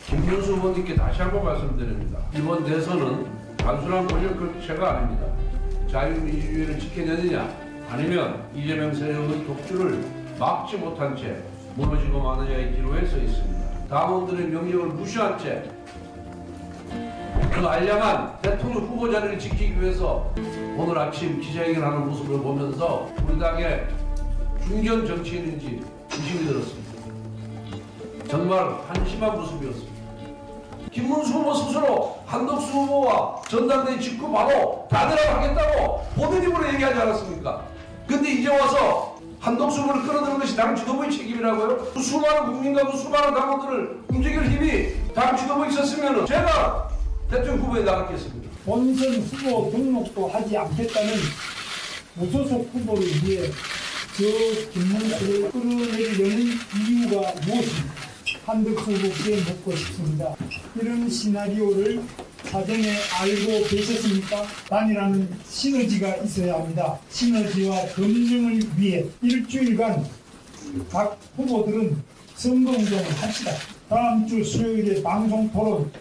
Speaker 7: 김문수 의원님께 다시 한번 말씀드립니다. 이번 대선은 단순한 권력 격차가 아닙니다. 자유민주주의를 지켜내느냐 아니면 이재명 세력의 독주를 막지 못한 채 무너지고 마느냐의 기로에 서 있습니다. 당원들의 명령을 무시한 채 그 알량한 대통령 후보 자리를 지키기 위해서 오늘 아침 기자회견하는 모습을 보면서 우리 당의 중견 정치인인지 의심이 들었습니다. 정말 한심한 모습이었습니다. 김문수 후보 스스로 한덕수 후보와 전당대회 직후 바로 단일화하겠다고 본인 입으로 얘기하지 않았습니까? 근데 이제 와서 한덕수 후보를 끌어들이는 것이 당 지도부의 책임이라고요? 수많은 국민과 수많은 당원들을 움직일 힘이 당 지도부에 있었으면 제가 대통령 후보에 나갔겠습니다.
Speaker 8: 본선 후보 등록도 하지 않겠다는 무소속 후보를 위해 저 김문수를 끌어내리려는 이유가 무엇입니까? 한덕수 후보께 묻고 싶습니다. 이런 시나리오를 사전에 알고 계셨습니까? 단일화는 시너지가 있어야 합니다. 시너지와 검증을 위해 일주일간 각 후보들은 선거운동을 합시다. 다음 주 수요일에 방송 토론,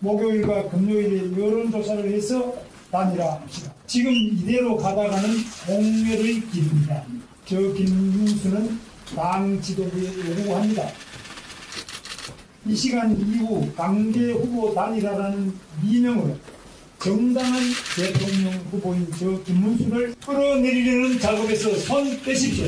Speaker 8: 목요일과 금요일에 여론조사를 해서 단일화합시다. 지금 이대로 가다가는 공멸의 길입니다. 저 김문수는 당 지도부에 요구합니다. 이 시간 이후 강제 후보 단일화라는 미명으로 정당한 대통령 후보인 저 김문수를 끌어내리려는 작업에서 손 떼십시오.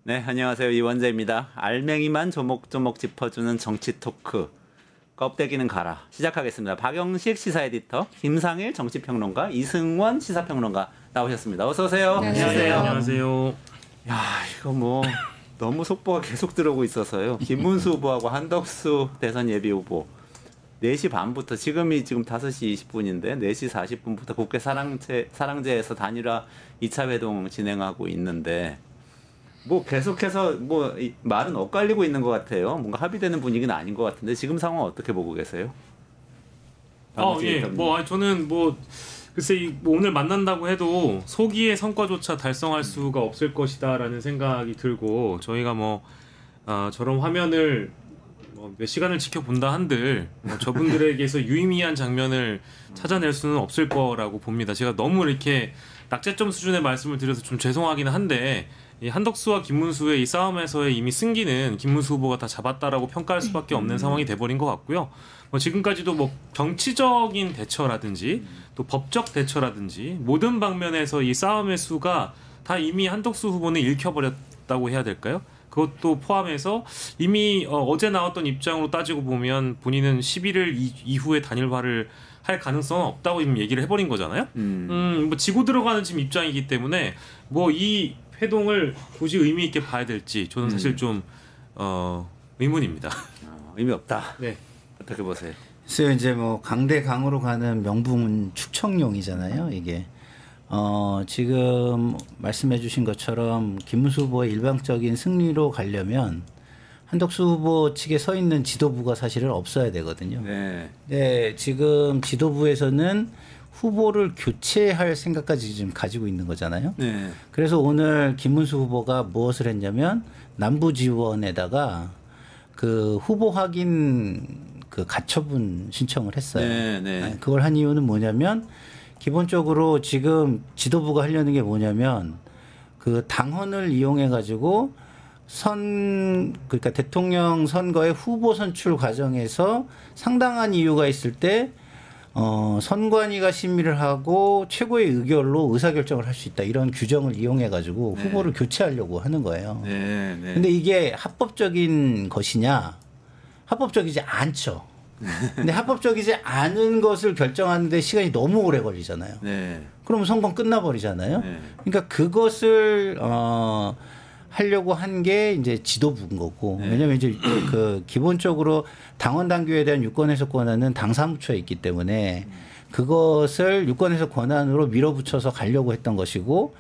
Speaker 1: 네, 안녕하세요. 이원재입니다. 알맹이만 조목조목 짚어주는 정치 토크. 껍데기는 가라. 시작하겠습니다. 박영식 시사 에디터, 김상일 정치평론가, 이승원 시사평론가 나오셨습니다. 어서 오세요.
Speaker 9: 안녕하세요.
Speaker 1: 안녕하세요. 야, 이거 뭐 너무 속보가 계속 들어오고 있어서요. 김문수 후보하고 한덕수 대선 예비 후보 4시 반부터 지금 5시 20분인데 4시 40분부터 국회 사랑제에서 단일화 2차 회동 진행하고 있는데 뭐 계속해서 뭐 말은 엇갈리고 있는 것 같아요. 뭔가 합의되는 분위기는 아닌 것 같은데 지금 상황 어떻게 보고 계세요?
Speaker 9: 저는 글쎄 오늘 만난다고 해도 소기의 성과조차 달성할 수가 없을 것이다라는 생각이 들고 저희가 저런 화면을 몇 시간을 지켜본다 한들 저분들에게서 유의미한 장면을 찾아낼 수는 없을 거라고 봅니다. 제가 너무 이렇게 낙제점 수준의 말씀을 드려서 좀 죄송하긴 한데 이 한덕수와 김문수의 이 싸움에서의 이미 승기는 김문수 후보가 다 잡았다라고 평가할 수밖에 없는 상황이 돼버린 것 같고요. 뭐 지금까지도 뭐 정치적인 대처라든지 또 법적 대처라든지 모든 방면에서 이 싸움의 수가 다 이미 한덕수 후보는 읽혀버렸다고 해야 될까요? 그것도 포함해서 이미 어제 나왔던 입장으로 따지고 보면 본인은 11일 이후에 단일화를 할 가능성은 없다고 지금 얘기를 해버린 거잖아요. 뭐 지고 들어가는 지금 입장이기 때문에 뭐 이 회동을 굳이 의미 있게 봐야 될지 저는 사실 좀 의문입니다.
Speaker 1: 의미 없다.
Speaker 9: 네.
Speaker 1: 어떻게 보세요?
Speaker 10: 그래서 이제 뭐 강대강으로 가는 명분 축척용이잖아요. 이게 지금 말씀해주신 것처럼 김문수 후보의 일방적인 승리로 가려면 한덕수 후보 측에 서 있는 지도부가 사실은 없어야 되거든요.
Speaker 1: 네.
Speaker 10: 네, 지금 지도부에서는 후보를 교체할 생각까지 지금 가지고 있는 거잖아요.
Speaker 1: 네.
Speaker 10: 그래서 오늘 김문수 후보가 무엇을 했냐면 남부 지원에다가 그 후보 확인 그 가처분 신청을 했어요.
Speaker 1: 네, 네.
Speaker 10: 그걸 한 이유는 뭐냐면 기본적으로 지금 지도부가 하려는 게 뭐냐면 그 당헌을 이용해 가지고 그러니까 대통령 선거의 후보 선출 과정에서 상당한 이유가 있을 때 선관위가 심의를 하고 최고의 의결로 의사결정을 할 수 있다. 이런 규정을 이용해 가지고 후보를 교체하려고 하는 거예요.
Speaker 1: 네, 네.
Speaker 10: 근데 이게 합법적인 것이냐? 합법적이지 않죠. 근데 합법적이지 않은 것을 결정하는데 시간이 너무 오래 걸리잖아요.
Speaker 1: 네.
Speaker 10: 그러면 선거 끝나버리잖아요.
Speaker 1: 네.
Speaker 10: 그러니까 그것을 하려고 한 게 이제 지도부인 거고.
Speaker 1: 네.
Speaker 10: 왜냐하면 이제 그 기본적으로 당원 당규에 대한 유권 해석 권한은 당 사무처에 있기 때문에 그것을 유권 해석 권한으로 밀어붙여서 가려고 했던 것이고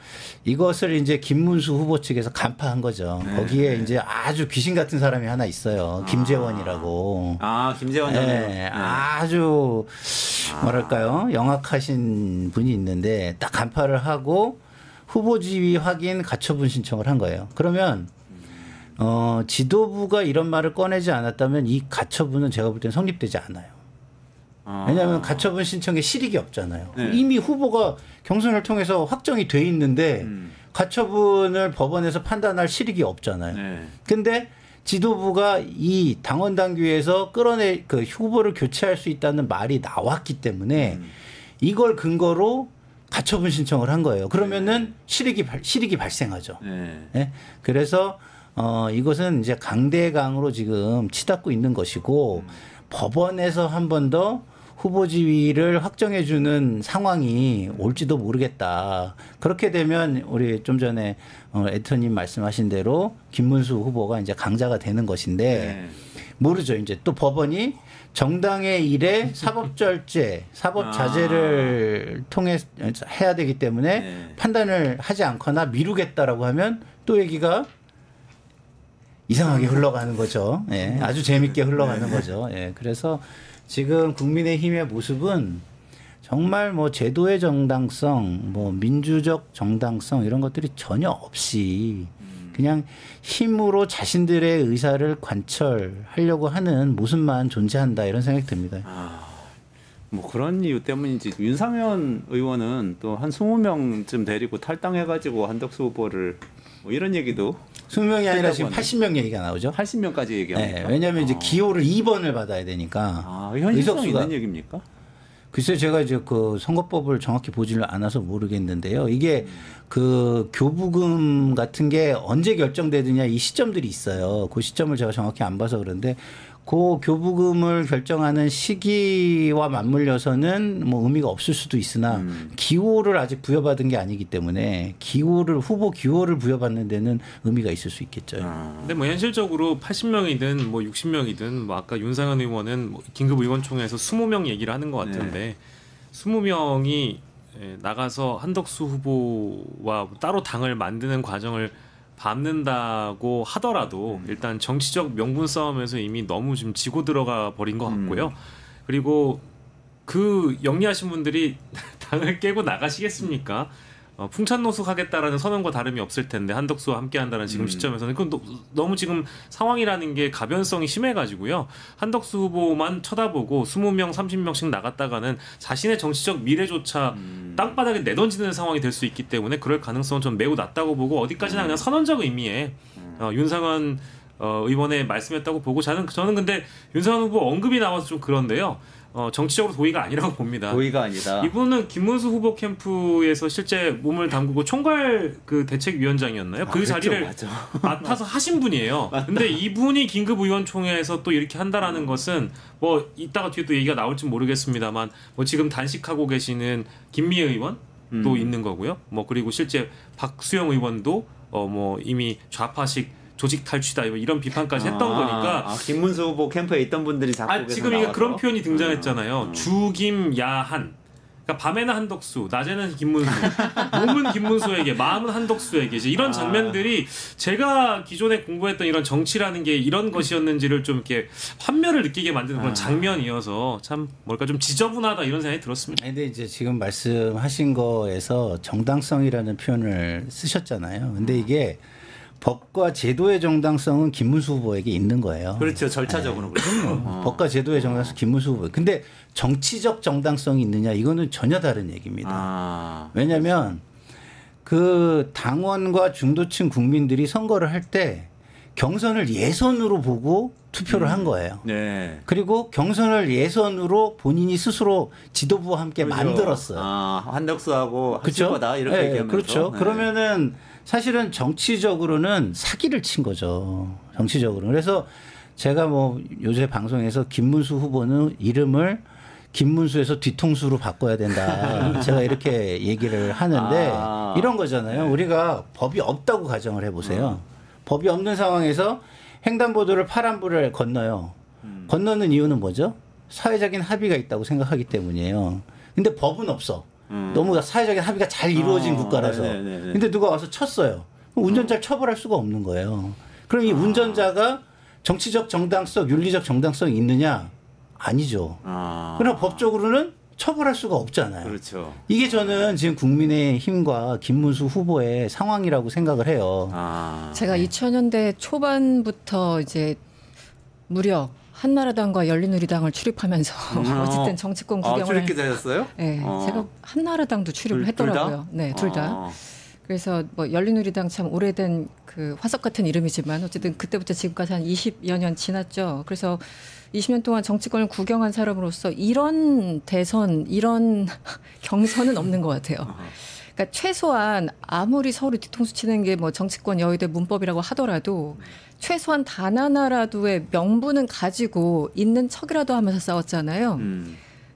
Speaker 10: 이것을 이제 김문수 후보 측에서 간파한 거죠.
Speaker 1: 네.
Speaker 10: 거기에 이제 아주 귀신 같은 사람이 하나 있어요. 김재원이라고.
Speaker 1: 김재원 전
Speaker 10: 네, 아주 뭐랄까요 영악하신 분이 있는데 딱 간파를 하고 후보 지위 확인 가처분 신청을 한 거예요. 그러면 지도부가 이런 말을 꺼내지 않았다면 이 가처분은 제가 볼 때는 성립되지 않아요. 왜냐하면 가처분 신청에 실익이 없잖아요.
Speaker 1: 네.
Speaker 10: 이미 후보가 경선을 통해서 확정이 돼 있는데 가처분을 법원에서 판단할 실익이 없잖아요.
Speaker 1: 네.
Speaker 10: 근데 지도부가 이 당원 당규에서 그 후보를 교체할 수 있다는 말이 나왔기 때문에 이걸 근거로 가처분 신청을 한 거예요. 그러면은 실익이 발생하죠.
Speaker 1: 네.
Speaker 10: 네? 그래서 이것은 이제 강대강으로 지금 치닫고 있는 것이고 법원에서 한 번 더 후보 지위를 확정해 주는 상황이 올지도 모르겠다. 그렇게 되면 우리 좀 전에 에디터님 말씀하신 대로 김문수 후보가 이제 강자가 되는 것인데
Speaker 1: 네.
Speaker 10: 모르죠. 이제 또 법원이 정당의 일에 사법절제, 사법자제를 통해 해야 되기 때문에
Speaker 1: 네.
Speaker 10: 판단을 하지 않거나 미루겠다라고 하면 또 얘기가 이상하게 흘러가는 거죠. 예, 아주 재밌게 흘러가는 거죠. 예, 그래서 지금 국민의힘의 모습은 정말 뭐 제도의 정당성, 뭐 민주적 정당성 이런 것들이 전혀 없이 그냥 힘으로 자신들의 의사를 관철하려고 하는 모습만 존재한다 이런 생각이 듭니다.
Speaker 1: 뭐 그런 이유 때문인지 윤상현 의원은 또 한 20명쯤 데리고 탈당해가지고 한덕수 후보를 뭐 이런 얘기도
Speaker 10: 20명이 아니라 지금 80명 얘기가 나오죠.
Speaker 1: 80명까지 얘기합니다.
Speaker 10: 네, 왜냐하면 이제 기호를 2번을 받아야 되니까.
Speaker 1: 현실성 있는 얘기입니까?
Speaker 10: 글쎄요, 제가 이제 그 선거법을 정확히 보지를 않아서 모르겠는데요. 이게 그 교부금 같은 게 언제 결정되느냐 이 시점들이 있어요. 그 시점을 제가 정확히 안 봐서 그런데 그 교부금을 결정하는 시기와 맞물려서는 뭐 의미가 없을 수도 있으나 기호를 아직 부여받은 게 아니기 때문에 후보 기호를 부여받는 데는 의미가 있을 수 있겠죠.
Speaker 9: 근데 뭐 현실적으로 80명이든 뭐 60명이든 뭐 아까 윤상현 의원은 뭐 긴급 의원총회에서 20명 얘기를 하는 것 같은데 20명이 나가서 한덕수 후보와 따로 당을 만드는 과정을 밟는다고 하더라도 일단 정치적 명분 싸움에서 이미 너무 좀 지고 들어가 버린 것 같고요. 그리고 그 영리하신 분들이 당을 깨고 나가시겠습니까? 풍찬노숙하겠다라는 선언과 다름이 없을 텐데 한덕수와 함께한다는 지금 시점에서는 그건 너무 지금 상황이라는 게 가변성이 심해가지고요. 한덕수 후보만 쳐다보고 20명, 30명씩 나갔다가는 자신의 정치적 미래조차 땅바닥에 내던지는 상황이 될 수 있기 때문에 그럴 가능성은 좀 매우 낮다고 보고 어디까지나 그냥 선언적 의미의 윤상현 의원의 말씀이었다고 보고 저는 근데 윤상현 후보 언급이 나와서 좀 그런데요. 정치적으로 도의가 아니라고 봅니다.
Speaker 1: 도의가 아니다.
Speaker 9: 이분은 김문수 후보 캠프에서 실제 몸을 담그고 총괄 그 대책위원장이었나요? 그 자리를
Speaker 1: 맞아.
Speaker 9: 맡아서 하신 분이에요. 근데 이분이 긴급의원총회에서 또 이렇게 한다라는 것은 뭐 이따가 뒤에 또 얘기가 나올지 모르겠습니다만 뭐 지금 단식하고 계시는 김미애 의원도 있는 거고요. 뭐 그리고 실제 박수영 의원도 뭐 이미 좌파식 조직 탈취다 이런 비판까지 했던 거니까
Speaker 1: 김문수 후보 캠프에 있던 분들이 자꾸
Speaker 9: 지금 이게 그런 표현이 등장했잖아요. 주김 야한. 그러니까 밤에는 한덕수, 낮에는 김문수, 몸은 김문수에게, 마음은 한덕수에게 이제 이런 장면들이 제가 기존에 공부했던 이런 정치라는 게 이런 것이었는지를 좀 이렇게 환멸을 느끼게 만드는 그런 장면이어서 참 뭘까 좀 지저분하다 이런 생각이 들었습니다.
Speaker 10: 근데 이제 지금 말씀하신 거에서 정당성이라는 표현을 쓰셨잖아요. 근데 이게 법과 제도의 정당성은 김문수 후보에게 있는 거예요.
Speaker 1: 그렇죠. 절차적으로.
Speaker 10: 그럼요. 법과 제도의 정당성 김문수 후보. 근데 정치적 정당성이 있느냐 이거는 전혀 다른 얘기입니다. 왜냐하면 그 당원과 중도층 국민들이 선거를 할 때 경선을 예선으로 보고 투표를 한 거예요.
Speaker 1: 네.
Speaker 10: 그리고 경선을 예선으로 본인이 스스로 지도부와 함께 만들었어요.
Speaker 1: 한덕수하고 하실 거다 이렇게 얘기하면서.
Speaker 10: 그렇죠. 그러면은 사실은 정치적으로는 사기를 친 거죠. 정치적으로. 그래서 제가 뭐 요새 방송에서 김문수 후보는 이름을 김문수에서 뒤통수로 바꿔야 된다. 제가 이렇게 얘기를 하는데 이런 거잖아요. 우리가 법이 없다고 가정을 해보세요. 법이 없는 상황에서 횡단보도를 파란불을 건너요. 건너는 이유는 뭐죠? 사회적인 합의가 있다고 생각하기 때문이에요. 근데 법은 없어. 너무 사회적인 합의가 잘 이루어진 국가라서. 근데 누가 와서 쳤어요. 운전자를 처벌할 수가 없는 거예요. 그럼 이 운전자가 정치적 정당성, 윤리적 정당성이 있느냐? 아니죠. 그러나 법적으로는 처벌할 수가 없잖아요.
Speaker 1: 그렇죠.
Speaker 10: 이게 저는 지금 국민의힘과 김문수 후보의 상황이라고 생각을 해요.
Speaker 11: 제가 2000년대 초반부터 이제 무려 한나라당과 열린우리당을 출입하면서 어쨌든 정치권 구경을
Speaker 1: 출입기자였어요?
Speaker 11: 네, 제가 한나라당도 출입을 했더라고요. 네, 둘 다. 그래서 뭐 열린우리당 참 오래된 그 화석 같은 이름이지만 어쨌든 그때부터 지금까지 한 20여 년 지났죠. 그래서 20년 동안 정치권을 구경한 사람으로서 이런 대선, 이런 경선은 없는 것 같아요. 그러니까 최소한 아무리 서로 뒤통수 치는 게 뭐 정치권 여의도 문법이라고 하더라도 최소한 단 하나라도의 명분은 가지고 있는 척이라도 하면서 싸웠잖아요.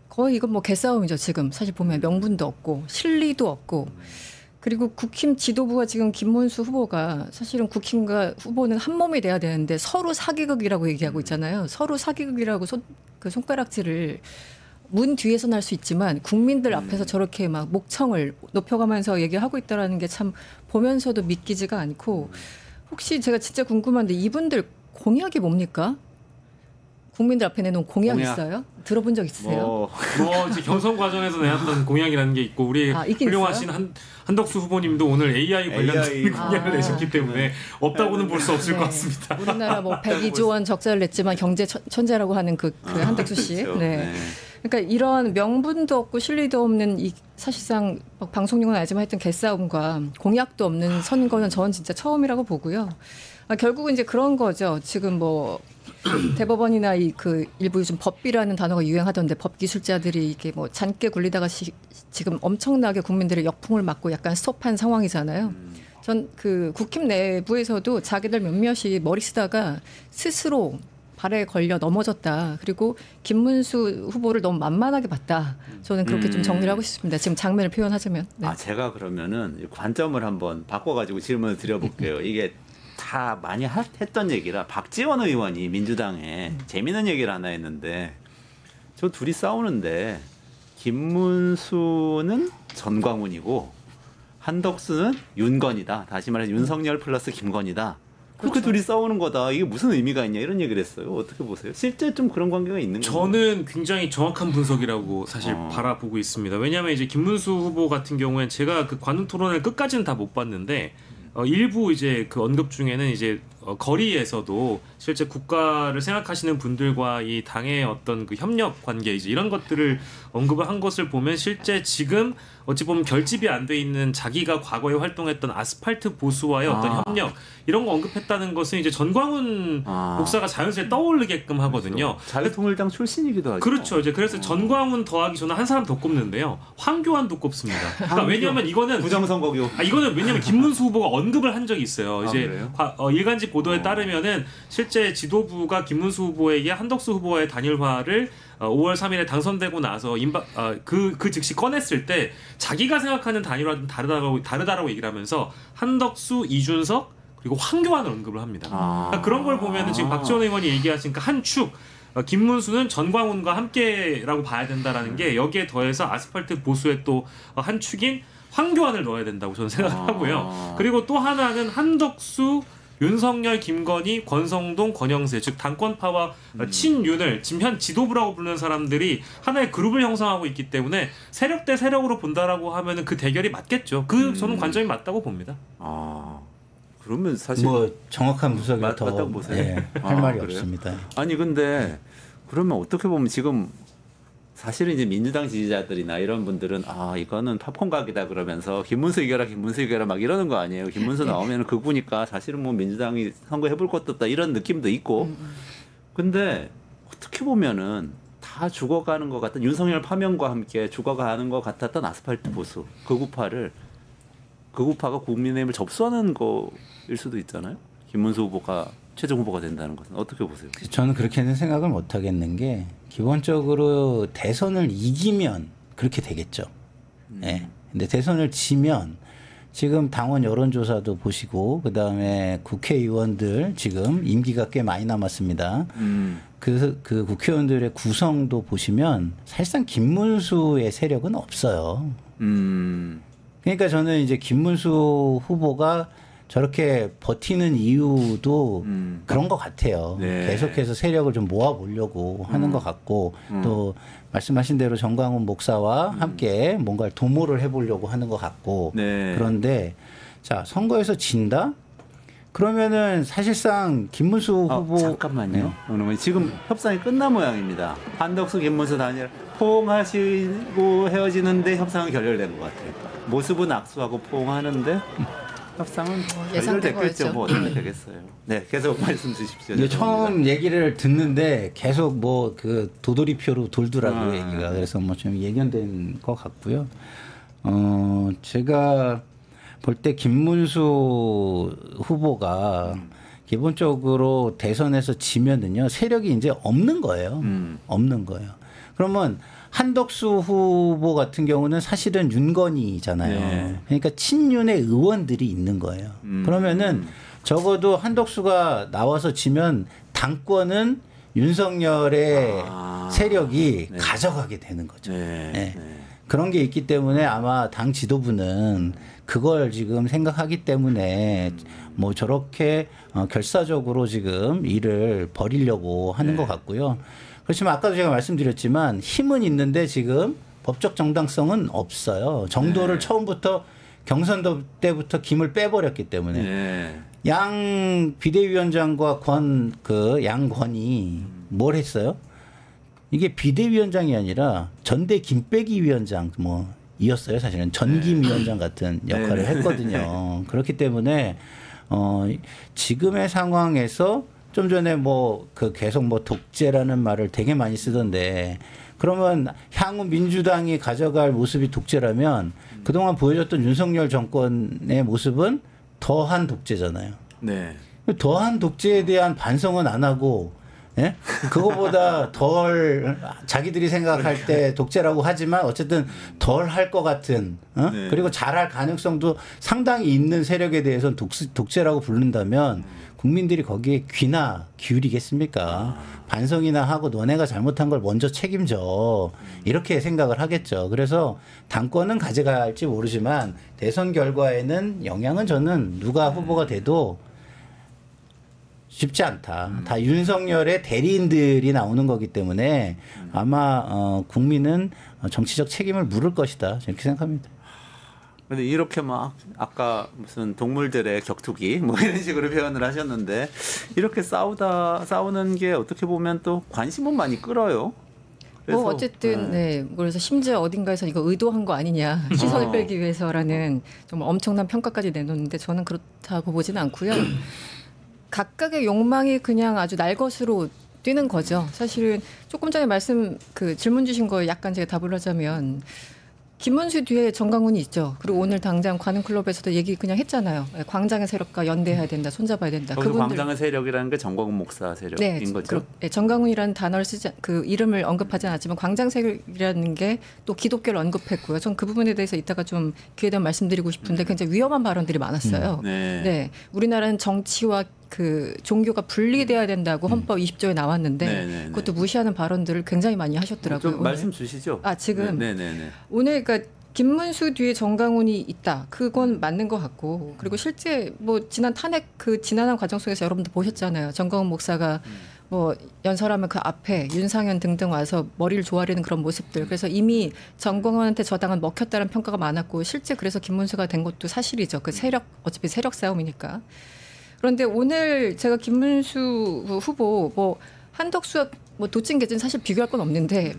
Speaker 11: 거의 이건 뭐 개싸움이죠. 지금 사실 보면 명분도 없고 실리도 없고. 그리고 국힘 지도부가 지금 김문수 후보가 사실은 국힘과 후보는 한 몸이 돼야 되는데 서로 사기극이라고 얘기하고 있잖아요. 서로 사기극이라고 그 손가락질을 문 뒤에서는 할 수 있지만 국민들 앞에서 저렇게 막 목청을 높여가면서 얘기하고 있다라는 게 참 보면서도 믿기지가 않고 혹시 제가 진짜 궁금한데 이분들 공약이 뭡니까? 국민들 앞에 내놓은 공약 있어요? 들어본 적 있으세요?
Speaker 9: 뭐 이제 경선 과정에서 내놨던 공약이라는 게 있고 우리 훌륭하신 한덕수 후보님도 오늘 AI 관련된 공약을 내셨기 때문에 없다고는 볼 수 없을 것 같습니다.
Speaker 11: 우리나라 뭐 102조 원 적자를 냈지만 경제 천재라고 하는 그 한덕수 씨.
Speaker 1: 그렇죠.
Speaker 11: 네. 그러니까 이런 명분도 없고 실리도 없는 이 사실상 방송용은 알지만 하여튼 개싸움과 공약도 없는 선거는 저는 진짜 처음이라고 보고요. 결국은 이제 그런 거죠. 지금 뭐 대법원이나 그 일부 요즘 법비라는 단어가 유행하던데 법 기술자들이 이게 뭐 잔깨 굴리다가 지금 엄청나게 국민들의 역풍을 맞고 약간 스톱한 상황이잖아요. 전 그 국힘 내부에서도 자기들 몇몇이 머리 쓰다가 스스로 발에 걸려 넘어졌다. 그리고 김문수 후보를 너무 만만하게 봤다. 저는 그렇게 좀 정리를 하고 싶습니다. 지금 장면을 표현하자면. 네.
Speaker 1: 제가 그러면은 관점을 한번 바꿔가지고 질문을 드려볼게요. 이게 다 많이 했던 얘기라 박지원 의원이 민주당에 재미있는 얘기를 하나 했는데 저 둘이 싸우는데 김문수는 전광훈이고 한덕수는 윤건이다. 다시 말해서 윤석열 플러스 김건희다. 그렇게 둘이 싸우는 거다. 이게 무슨 의미가 있냐 이런 얘기를 했어요. 어떻게 보세요? 실제 좀 그런 관계가 있는 거예요?
Speaker 9: 저는 굉장히 정확한 분석이라고 사실 바라보고 있습니다. 왜냐하면 이제 김문수 후보 같은 경우엔 제가 그 관훈 토론을 끝까지는 다 못 봤는데 일부 이제 그 언급 중에는 이제 거리에서도 실제 국가를 생각하시는 분들과 이 당의 어떤 그 협력 관계 이제 이런 것들을 언급을 한 것을 보면 실제 지금 어찌 보면 결집이 안 돼 있는 자기가 과거에 활동했던 아스팔트 보수와의 어떤 협력 이런 거 언급했다는 것은 이제 전광훈 목사가 자연스레 떠오르게끔 하거든요.
Speaker 1: 그렇죠. 자유통일당 출신이기도 하죠.
Speaker 9: 그렇죠. 이제 그래서 전광훈 더하기 저는 한 사람 더 꼽는데요. 황교안도 꼽습니다. 그러니까 왜냐하면 이거는
Speaker 1: 부정선거교.
Speaker 9: 이거는 왜냐하면 김문수 후보가 언급을 한 적이 있어요. 이제 일간지 보도에 따르면은 실제 지도부가 김문수 후보에게 한덕수 후보와의 단일화를 5월 3일에 당선되고 나서 그 즉시 꺼냈을 때 자기가 생각하는 단일화는 다르다라고 얘기를 하면서 한덕수, 이준석 그리고 황교안을 언급을 합니다. 그러니까 그런 걸 보면은 지금 박지원 의원이 얘기하신 그 한 축 김문수는 전광훈과 함께라고 봐야 된다라는 게 여기에 더해서 아스팔트 보수의 또 한 축인 황교안을 넣어야 된다고 저는 생각하고요. 그리고 또 하나는 한덕수, 윤석열, 김건희, 권성동, 권영세 즉 당권파와 친윤을 지금 현 지도부라고 부르는 사람들이 하나의 그룹을 형성하고 있기 때문에 세력 대 세력으로 본다라고 하면은 그 대결이 맞겠죠. 저는 관점이 맞다고 봅니다.
Speaker 1: 그러면 사실
Speaker 10: 뭐 정확한 분석이 더
Speaker 1: 맞다고 보세요.
Speaker 10: 네, 할 말이
Speaker 1: 그래요?
Speaker 10: 없습니다.
Speaker 1: 아니 근데 그러면 어떻게 보면 지금 사실은 이제 민주당 지지자들이나 이런 분들은 이거는 팝콘 각이다 그러면서 김문수 이겨라 막 이러는 거 아니에요. 김문수 나오면 극우니까 사실은 뭐 민주당이 선거해볼 것도 없다 이런 느낌도 있고. 근데 어떻게 보면은 다 죽어가는 것 같은 윤석열 파면과 함께 죽어가는 것 같았던 아스팔트 보수 극우파가 국민의힘을 접수하는 거일 수도 있잖아요. 김문수 후보가 최종 후보가 된다는 것은 어떻게 보세요?
Speaker 10: 저는 그렇게는 생각을 못 하겠는 게 기본적으로 대선을 이기면 그렇게 되겠죠. 네. 근데 대선을 지면 지금 당원 여론조사도 보시고 그다음에 국회의원들 지금 임기가 꽤 많이 남았습니다. 그 국회의원들의 구성도 보시면 사실상 김문수의 세력은 없어요. 그러니까 저는 이제 김문수 후보가 저렇게 버티는 이유도 그런 것 같아요.
Speaker 1: 네.
Speaker 10: 계속해서 세력을 좀 모아보려고 하는 것 같고 또 말씀하신 대로 정광훈 목사와 함께 뭔가를 도모를 해보려고 하는 것 같고 그런데 자 선거에서 진다? 그러면은 사실상 김문수 후보
Speaker 1: 잠깐만요. 그러면 지금 협상이 끝난 모양입니다. 한덕수 김문수 단일 포옹하시고 헤어지는데 협상은 결렬된 것 같아요. 모습은 악수하고 포옹하는데 협상은 결렬됐겠죠. 뭐 어떻게 되겠어요. 네, 계속 말씀 주십시오.
Speaker 10: 처음 얘기를 듣는데 계속 뭐 그 도돌이표로 돌더라고요 얘기가. 그래서 뭐 좀 예견된 것 같고요. 제가 볼 때 김문수 후보가 기본적으로 대선에서 지면은요 세력이 이제 없는 거예요. 없는 거예요. 그러면 한덕수 후보 같은 경우는 사실은 윤건이잖아요.
Speaker 1: 네.
Speaker 10: 그러니까 친윤의 의원들이 있는 거예요. 그러면은 적어도 한덕수가 나와서 지면 당권은 윤석열의 세력이 가져가게 되는 거죠. 네. 그런 게 있기 때문에 아마 당 지도부는 그걸 지금 생각하기 때문에 뭐 저렇게 결사적으로 지금 일을 벌이려고 하는 것 같고요. 그렇지만 아까도 제가 말씀드렸지만 힘은 있는데 지금 법적 정당성은 없어요. 정도를 처음부터 경선 때부터 김을 빼버렸기 때문에 양 비대위원장과 양권이 뭘 했어요? 이게 비대위원장이 아니라 전대 김빼기 위원장 이었어요. 사실은 전김 위원장 같은 역할을 했거든요. 그렇기 때문에 지금의 상황에서 좀 전에 계속 독재라는 말을 되게 많이 쓰던데 그러면 향후 민주당이 가져갈 모습이 독재라면 그동안 보여줬던 윤석열 정권의 모습은 더한 독재잖아요.
Speaker 1: 네.
Speaker 10: 더한 독재에 대한 반성은 안 하고 그거보다 덜 자기들이 생각할 때 독재라고 하지만 어쨌든 덜 할 것 같은 그리고 잘할 가능성도 상당히 있는 세력에 대해서는 독재라고 부른다면 국민들이 거기에 귀나 기울이겠습니까? 반성이나 하고 너네가 잘못한 걸 먼저 책임져 이렇게 생각을 하겠죠. 그래서 당권은 가져갈지 모르지만 대선 결과에는 영향은 저는 누가 후보가 돼도 쉽지 않다. 다 윤석열의 대리인들이 나오는 거기 때문에 아마 국민은 정치적 책임을 물을 것이다. 이렇게 생각합니다.
Speaker 1: 근데 이렇게 막 아까 무슨 동물들의 격투기 뭐 이런 식으로 표현을 하셨는데 이렇게 싸우는 게 어떻게 보면 또 관심은 많이 끌어요.
Speaker 11: 뭐 어쨌든 네. 그래서 심지어 어딘가에서 이거 의도한 거 아니냐 시선을 끌기 위해서라는 정말 엄청난 평가까지 내놓는데 저는 그렇다고 보지는 않고요. 각각의 욕망이 그냥 아주 날것으로 뛰는 거죠. 사실은 조금 전에 질문 주신 거에 약간 제가 답을 하자면 김문수 뒤에 정강훈이 있죠. 그리고 오늘 당장 관훈클럽에서도 얘기 그냥 했잖아요. 광장의 세력과 연대해야 된다, 손잡아야 된다.
Speaker 1: 그분들 광장의 세력이라는 게 정광훈 목사 세력인
Speaker 11: 네,
Speaker 1: 거죠.
Speaker 11: 네, 정강훈이라는 단어를 그 이름을 언급하지 않았지만 광장 세력이라는 게 또 기독교를 언급했고요. 전 그 부분에 대해서 이따가 좀 기회 되면 말씀드리고 싶은데 굉장히 위험한 발언들이 많았어요. 네, 우리나라는 정치와 그 종교가 분리돼야 된다고 헌법 20조에 나왔는데 그것도 무시하는 발언들을 굉장히 많이 하셨더라고요.
Speaker 1: 좀
Speaker 11: 오늘.
Speaker 1: 말씀 주시죠.
Speaker 11: 지금 오늘 그러니까 김문수 뒤에 정강훈이 있다. 그건 맞는 것 같고 그리고 실제 뭐 지난 탄핵 그 지난한 과정 속에서 여러분들 보셨잖아요. 정강훈 목사가 뭐 연설하면 그 앞에 윤상현 등등 와서 머리를 조아리는 그런 모습들. 그래서 이미 정강훈한테 저 당은 먹혔다는 평가가 많았고 실제 그래서 김문수가 된 것도 사실이죠. 그 어차피 세력 싸움이니까. 그런데 오늘 제가 김문수 후보 뭐 한덕수와 뭐 도찐개찐 사실 비교할 건 없는데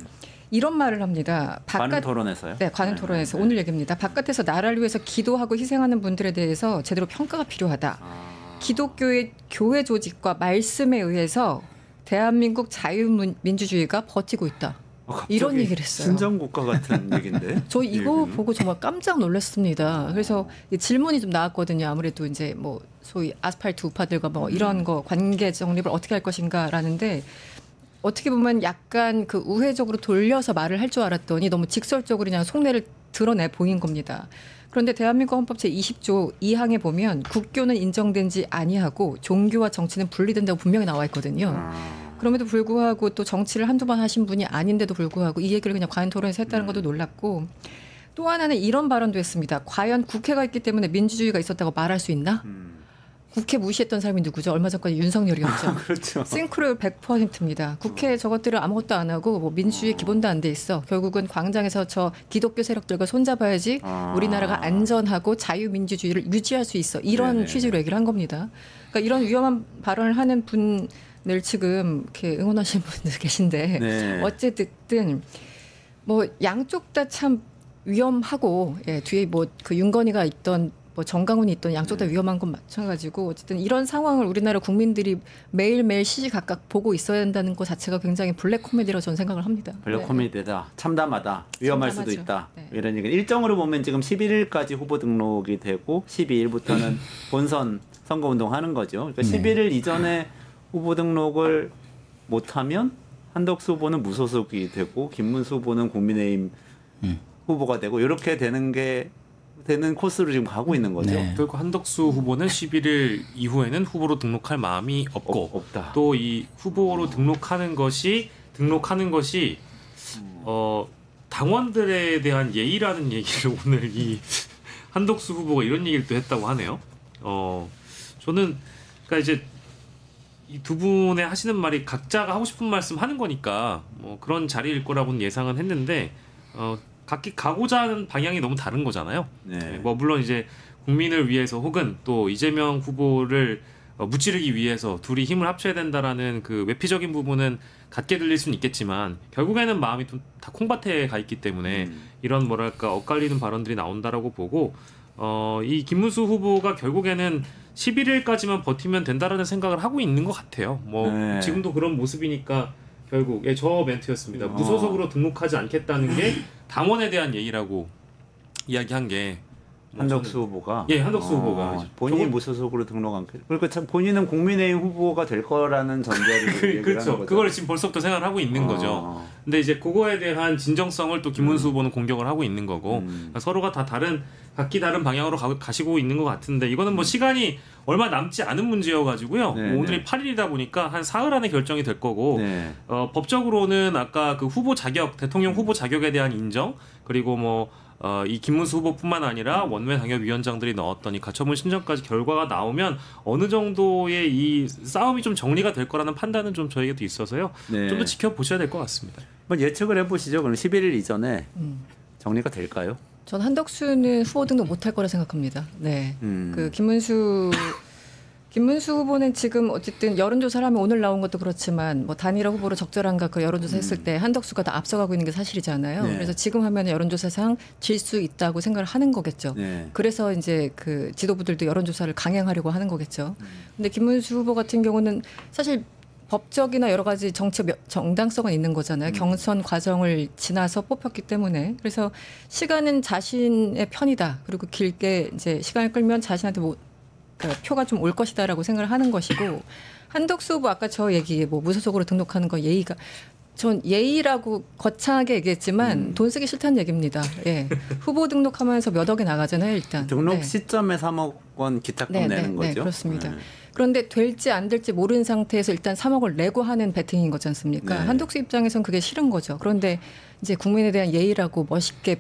Speaker 11: 이런 말을 합니다.
Speaker 1: 관훈 토론에서요?
Speaker 11: 네, 관훈 토론에서 오늘 얘기입니다. 바깥에서 나라를 위해서 기도하고 희생하는 분들에 대해서 제대로 평가가 필요하다. 기독교의 교회 조직과 말씀에 의해서 대한민국 자유민주주의가 버티고 있다. 이런 얘기를 했어요.
Speaker 1: 신정국가 같은 얘기인데.
Speaker 11: 저 이거 보고 정말 깜짝 놀랐습니다. 그래서 질문이 좀 나왔거든요. 아무래도 이제 뭐 소위 아스팔트 우파들과 뭐 이런 거 관계 정립을 어떻게 할 것인가라는데 어떻게 보면 약간 그 우회적으로 돌려서 말을 할 줄 알았더니 너무 직설적으로 그냥 속내를 드러내 보인 겁니다. 그런데 대한민국 헌법 제20조 2항에 보면 국교는 인정된지 아니하고 종교와 정치는 분리된다고 분명히 나와 있거든요. 그럼에도 불구하고 또 정치를 한두 번 하신 분이 아닌데도 불구하고 이 얘기를 그냥 관훈 토론에서 했다는 것도 놀랍고 또 하나는 이런 발언도 했습니다. 과연 국회가 있기 때문에 민주주의가 있었다고 말할 수 있나? 국회 무시했던 사람이 누구죠? 얼마 전까지 윤석열이었죠.
Speaker 1: 그렇죠.
Speaker 11: 싱크로율 100%입니다. 국회 저것들을 아무것도 안 하고 뭐 민주주의 기본도 안 돼 있어. 결국은 광장에서 저 기독교 세력들과 손잡아야지 우리나라가 안전하고 자유민주주의를 유지할 수 있어. 이런 취지로 얘기를 한 겁니다. 그러니까 이런 위험한 발언을 하는 분을 지금 이렇게 응원하시는 분들 계신데 어쨌든 뭐 양쪽 다 참 위험하고 뒤에 뭐 그 윤건희가 있던 뭐 정강훈이 있던 양쪽 다 위험한 건 마찬가지고 어쨌든 이런 상황을 우리나라 국민들이 매일매일 시시각각 보고 있어야 된다는 것 자체가 굉장히 블랙 코미디라고 저는 생각을 합니다.
Speaker 1: 블랙 코미디다. 참담하다. 위험할
Speaker 11: 참담하죠.
Speaker 1: 수도 있다. 이런 얘기. 일정으로 보면 지금 11일까지 후보 등록이 되고 12일부터는 본선 선거운동 하는 거죠. 그러니까 11일 이전에 후보 등록을 못하면 한덕수 후보는 무소속이 되고 김문수 후보는 국민의힘 후보가 되고 이렇게 되는 코스로 지금 가고 있는 거죠.
Speaker 9: 결국 한덕수 후보는 11일 이후에는 후보로 등록할 마음이 없다. 또 이 후보로 등록하는 것이 당원들에 대한 예의라는 얘기를 오늘 이 한덕수 후보가 이런 얘기를 또 했다고 하네요. 저는 그러니까 이제 이 두 분의 하시는 말이 각자가 하고 싶은 말씀 하는 거니까 뭐 그런 자리일 거라고는 예상은 했는데 각기 가고자 하는 방향이 너무 다른 거잖아요. 뭐 물론 이제 국민을 위해서 혹은 또 이재명 후보를 무찌르기 위해서 둘이 힘을 합쳐야 된다라는 그 외피적인 부분은 같게 들릴 수는 있겠지만 결국에는 마음이 좀 다 콩밭에 가 있기 때문에 이런 뭐랄까 엇갈리는 발언들이 나온다라고 보고 이 김문수 후보가 결국에는 11일까지만 버티면 된다라는 생각을 하고 있는 것 같아요. 뭐 지금도 그런 모습이니까 결국 저 멘트였습니다. 무소속으로 등록하지 않겠다는 게 당원에 대한 예의라고 이야기한 게
Speaker 1: 한덕수 후보가
Speaker 9: 한덕수 후보가
Speaker 1: 본인이 무소속으로 등록한 그러니까 참 본인은 국민의힘 후보가 될 거라는 전제를 얘기를 하는 거죠.
Speaker 9: 그걸 지금 벌써부터 생각을 하고 있는 거죠. 근데 이제 그거에 대한 진정성을 또 김문수 후보는 공격을 하고 있는 거고 그러니까 서로가 다 각기 다른 방향으로 가시고 있는 것 같은데 이거는 뭐 시간이 얼마 남지 않은 문제여가지고요. 오늘이 8일이다 보니까 한 사흘 안에 결정이 될 거고 법적으로는 아까 그 후보 자격, 대통령 후보 자격에 대한 인정 그리고 뭐 이 김문수 후보뿐만 아니라 원외 당협위원장들이 넣었던 이 가처분 신청까지 결과가 나오면 어느 정도의 이 싸움이 좀 정리가 될 거라는 판단은 좀 저희에게도 있어서요.
Speaker 1: 네.
Speaker 9: 좀 더 지켜보셔야 될 것 같습니다.
Speaker 1: 한번 예측을 해보시죠. 그럼 11일 이전에 정리가 될까요?
Speaker 11: 전 한덕수는 후보 등록 못할 거라 생각합니다. 네, 그 김문수 후보는 지금 어쨌든 여론조사를 하면 오늘 나온 것도 그렇지만 뭐 단일화 후보로 적절한가 그 여론조사 했을 때 한덕수가 다 앞서가고 있는 게 사실이잖아요.
Speaker 1: 네.
Speaker 11: 그래서 지금 하면 여론조사상 질 수 있다고 생각을 하는 거겠죠.
Speaker 1: 네.
Speaker 11: 그래서 이제 그 지도부들도 여론조사를 강행하려고 하는 거겠죠. 근데 김문수 후보 같은 경우는 사실 법적이나 여러 가지 정책 정당성은 있는 거잖아요. 경선 과정을 지나서 뽑혔기 때문에. 그래서 시간은 자신의 편이다. 그리고 길게 이제 시간을 끌면 자신한테 그러니까 표가 좀 올 것이다라고 생각을 하는 것이고, 한덕수 후보 아까 저 얘기 뭐 무소속으로 등록하는 거 예의가, 전 예의라고 거창하게 얘기했지만 돈 쓰기 싫다는 얘기입니다. 예. 후보 등록하면서 몇 억이 나가잖아요, 일단.
Speaker 1: 등록
Speaker 11: 네.
Speaker 1: 시점에 3억 원 기탁금 내는 거죠?
Speaker 11: 네, 그렇습니다. 그런데 될지 안 될지 모르는 상태에서 일단 3억을 내고 하는 배팅인 거지 않습니까?
Speaker 1: 네.
Speaker 11: 한덕수 입장에선 그게 싫은 거죠. 그런데 이제 국민에 대한 예의라고 멋있게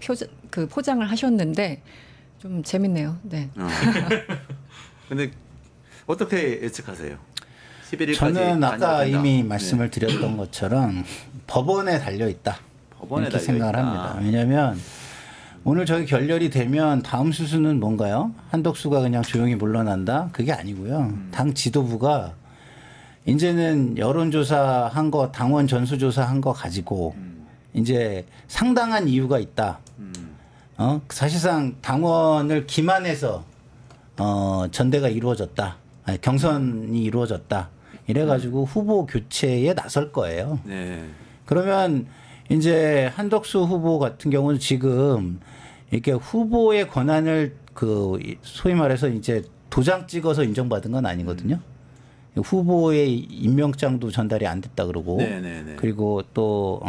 Speaker 11: 포장을 하셨는데 좀 재밌네요. 네.
Speaker 1: 근데 어떻게 예측하세요? 11일까지
Speaker 10: 저는 아까 이미 말씀을 드렸던 것처럼 법원에 달려 있다.
Speaker 1: 법원에
Speaker 10: 이렇게
Speaker 1: 달려
Speaker 10: 생각을
Speaker 1: 있다.
Speaker 10: 합니다. 왜냐하면 오늘 저희 결렬이 되면 다음 수순은 뭔가요? 한덕수가 그냥 조용히 물러난다? 그게 아니고요. 당 지도부가 이제는 여론조사 한 거, 당원 전수조사 한 거 가지고 이제 상당한 이유가 있다. 사실상 당원을 기만해서 전대가 이루어졌다. 아니, 경선이 이루어졌다. 이래가지고 후보 교체에 나설 거예요.
Speaker 1: 네.
Speaker 10: 그러면 이제 한덕수 후보 같은 경우는 지금 이렇게 후보의 권한을 그 소위 말해서 이제 도장 찍어서 인정받은 건 아니거든요. 후보의 임명장도 전달이 안 됐다 그러고,
Speaker 1: 네네네.
Speaker 10: 그리고 또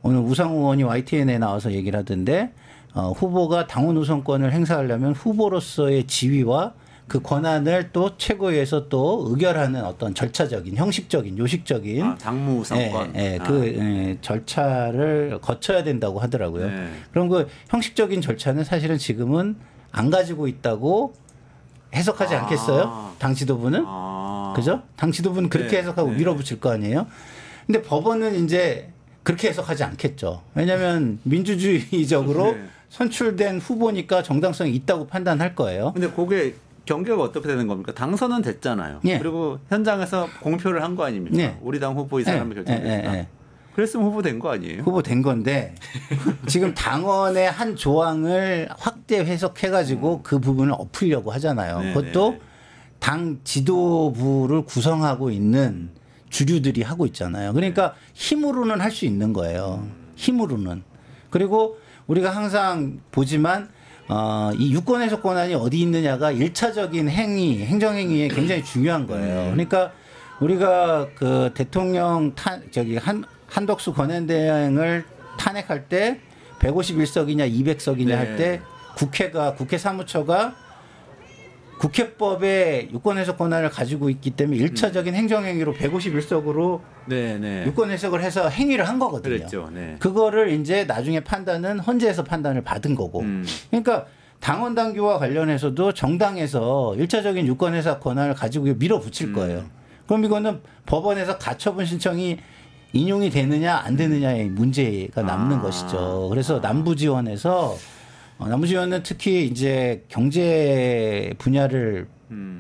Speaker 10: 오늘 우상호 의원이 YTN에 나와서 얘기를 하던데 후보가 당원 우선권을 행사하려면 후보로서의 지위와 그 권한을 또 최고위에서 또 의결하는 어떤 절차적인, 형식적인, 요식적인
Speaker 1: 당무 우선권,
Speaker 10: 절차를 거쳐야 된다고 하더라고요.
Speaker 1: 네.
Speaker 10: 그럼 그 형식적인 절차는 사실은 지금은 안 가지고 있다고 해석하지 않겠어요? 당 지도부는? 그죠? 당 지도부는 그렇게 해석하고 밀어붙일 거 아니에요? 근데 법원은 이제 그렇게 해석하지 않겠죠. 왜냐하면 민주주의적으로 선출된 후보니까 정당성이 있다고 판단할 거예요.
Speaker 1: 근데 그게 경계가 어떻게 되는 겁니까? 당선은 됐잖아요.
Speaker 10: 예.
Speaker 1: 그리고 현장에서 공표를 한 거 아닙니까?
Speaker 10: 예.
Speaker 1: 우리 당 후보 이 사람이 결정됐다. 그랬으면 후보 된 거 아니에요?
Speaker 10: 후보 된 건데 지금 당원의 한 조항을 확대 해석해가지고 그 부분을 엎으려고 하잖아요.
Speaker 1: 네네.
Speaker 10: 그것도 당 지도부를 구성하고 있는 주류들이 하고 있잖아요. 그러니까 힘으로는 할 수 있는 거예요. 힘으로는. 그리고 우리가 항상 보지만 이 유권 해석 권한이 어디 있느냐가 1차적인 행위, 행정행위에 굉장히 중요한 거예요. 그러니까 우리가 그 대통령 한덕수 권한대행을 탄핵할 때 151석이냐 200석이냐 할 때 국회 사무처가 국회법에 유권 해석 권한을 가지고 있기 때문에 1차적인 행정행위로 151석으로 유권 해석을 해서 행위를 한 거거든요.
Speaker 1: 그랬죠. 네.
Speaker 10: 그거를 이제 나중에 판단은 헌재에서 판단을 받은 거고. 그러니까 당원 당규와 관련해서도 정당에서 1차적인 유권 해석 권한을 가지고 밀어붙일 거예요. 그럼 이거는 법원에서 가처분 신청이 인용이 되느냐 안 되느냐의 문제가 남는 것이죠. 그래서 남부지원에서 남부지원은 특히 이제 경제 분야를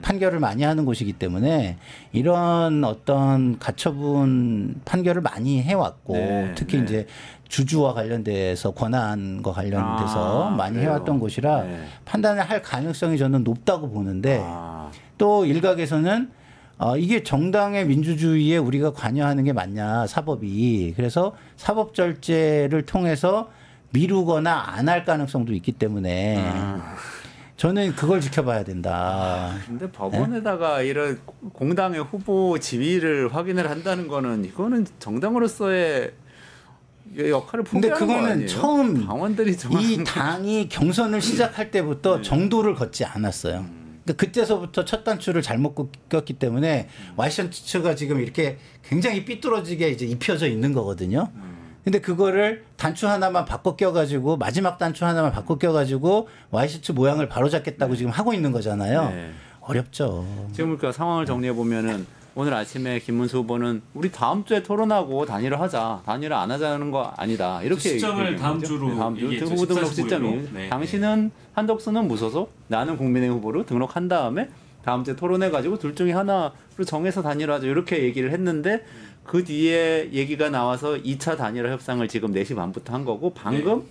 Speaker 10: 판결을 많이 하는 곳이기 때문에 이런 어떤 가처분 판결을 많이 해왔고 특히 이제 주주와 관련돼서 권한과 관련돼서 많이
Speaker 1: 그래요?
Speaker 10: 해왔던 곳이라 판단을 할 가능성이 저는 높다고 보는데 또 일각에서는 이게 정당의 민주주의에 우리가 관여하는 게 맞냐 사법이. 그래서 사법절제를 통해서 미루거나 안 할 가능성도 있기 때문에 저는 그걸 지켜봐야 된다.
Speaker 1: 근데 법원에다가 이런 공당의 후보 지위를 확인을 한다는 거는 이거는 정당으로서의 역할을
Speaker 10: 근데
Speaker 1: 포기하는 거
Speaker 10: 그거는
Speaker 1: 아니에요?
Speaker 10: 처음
Speaker 1: 당원들이
Speaker 10: 이 당이 경선을 시작할 때부터 정도를 걷지 않았어요. 그러니까 그때서부터 첫 단추를 잘못 꼈기 때문에 와이션츠가 지금 이렇게 굉장히 삐뚤어지게 이제 입혀져 있는 거거든요. 근데 그거를 단추 하나만 바꿔 껴가지고 마지막 단추 하나만 바꿔 껴가지고 와이셔츠 모양을 바로잡겠다고 지금 하고 있는 거잖아요.
Speaker 1: 네.
Speaker 10: 어렵죠.
Speaker 1: 지금 그러니까 상황을 정리해 보면은 오늘 아침에 김문수 후보는 우리 다음 주에 토론하고 단일화 하자. 단일화 안 하자는 거 아니다. 이렇게
Speaker 9: 시점을 다음 주로
Speaker 1: 후보 등록 시점이
Speaker 9: 네.
Speaker 1: 당신은 한덕수는 무소속, 나는 국민의힘 후보로 등록한 다음에 다음 주에 토론해 가지고 둘 중에 하나로 정해서 단일화하자. 이렇게 얘기를 했는데 그 뒤에 얘기가 나와서 2차 단일화 협상을 지금 4시 반부터 한 거고 방금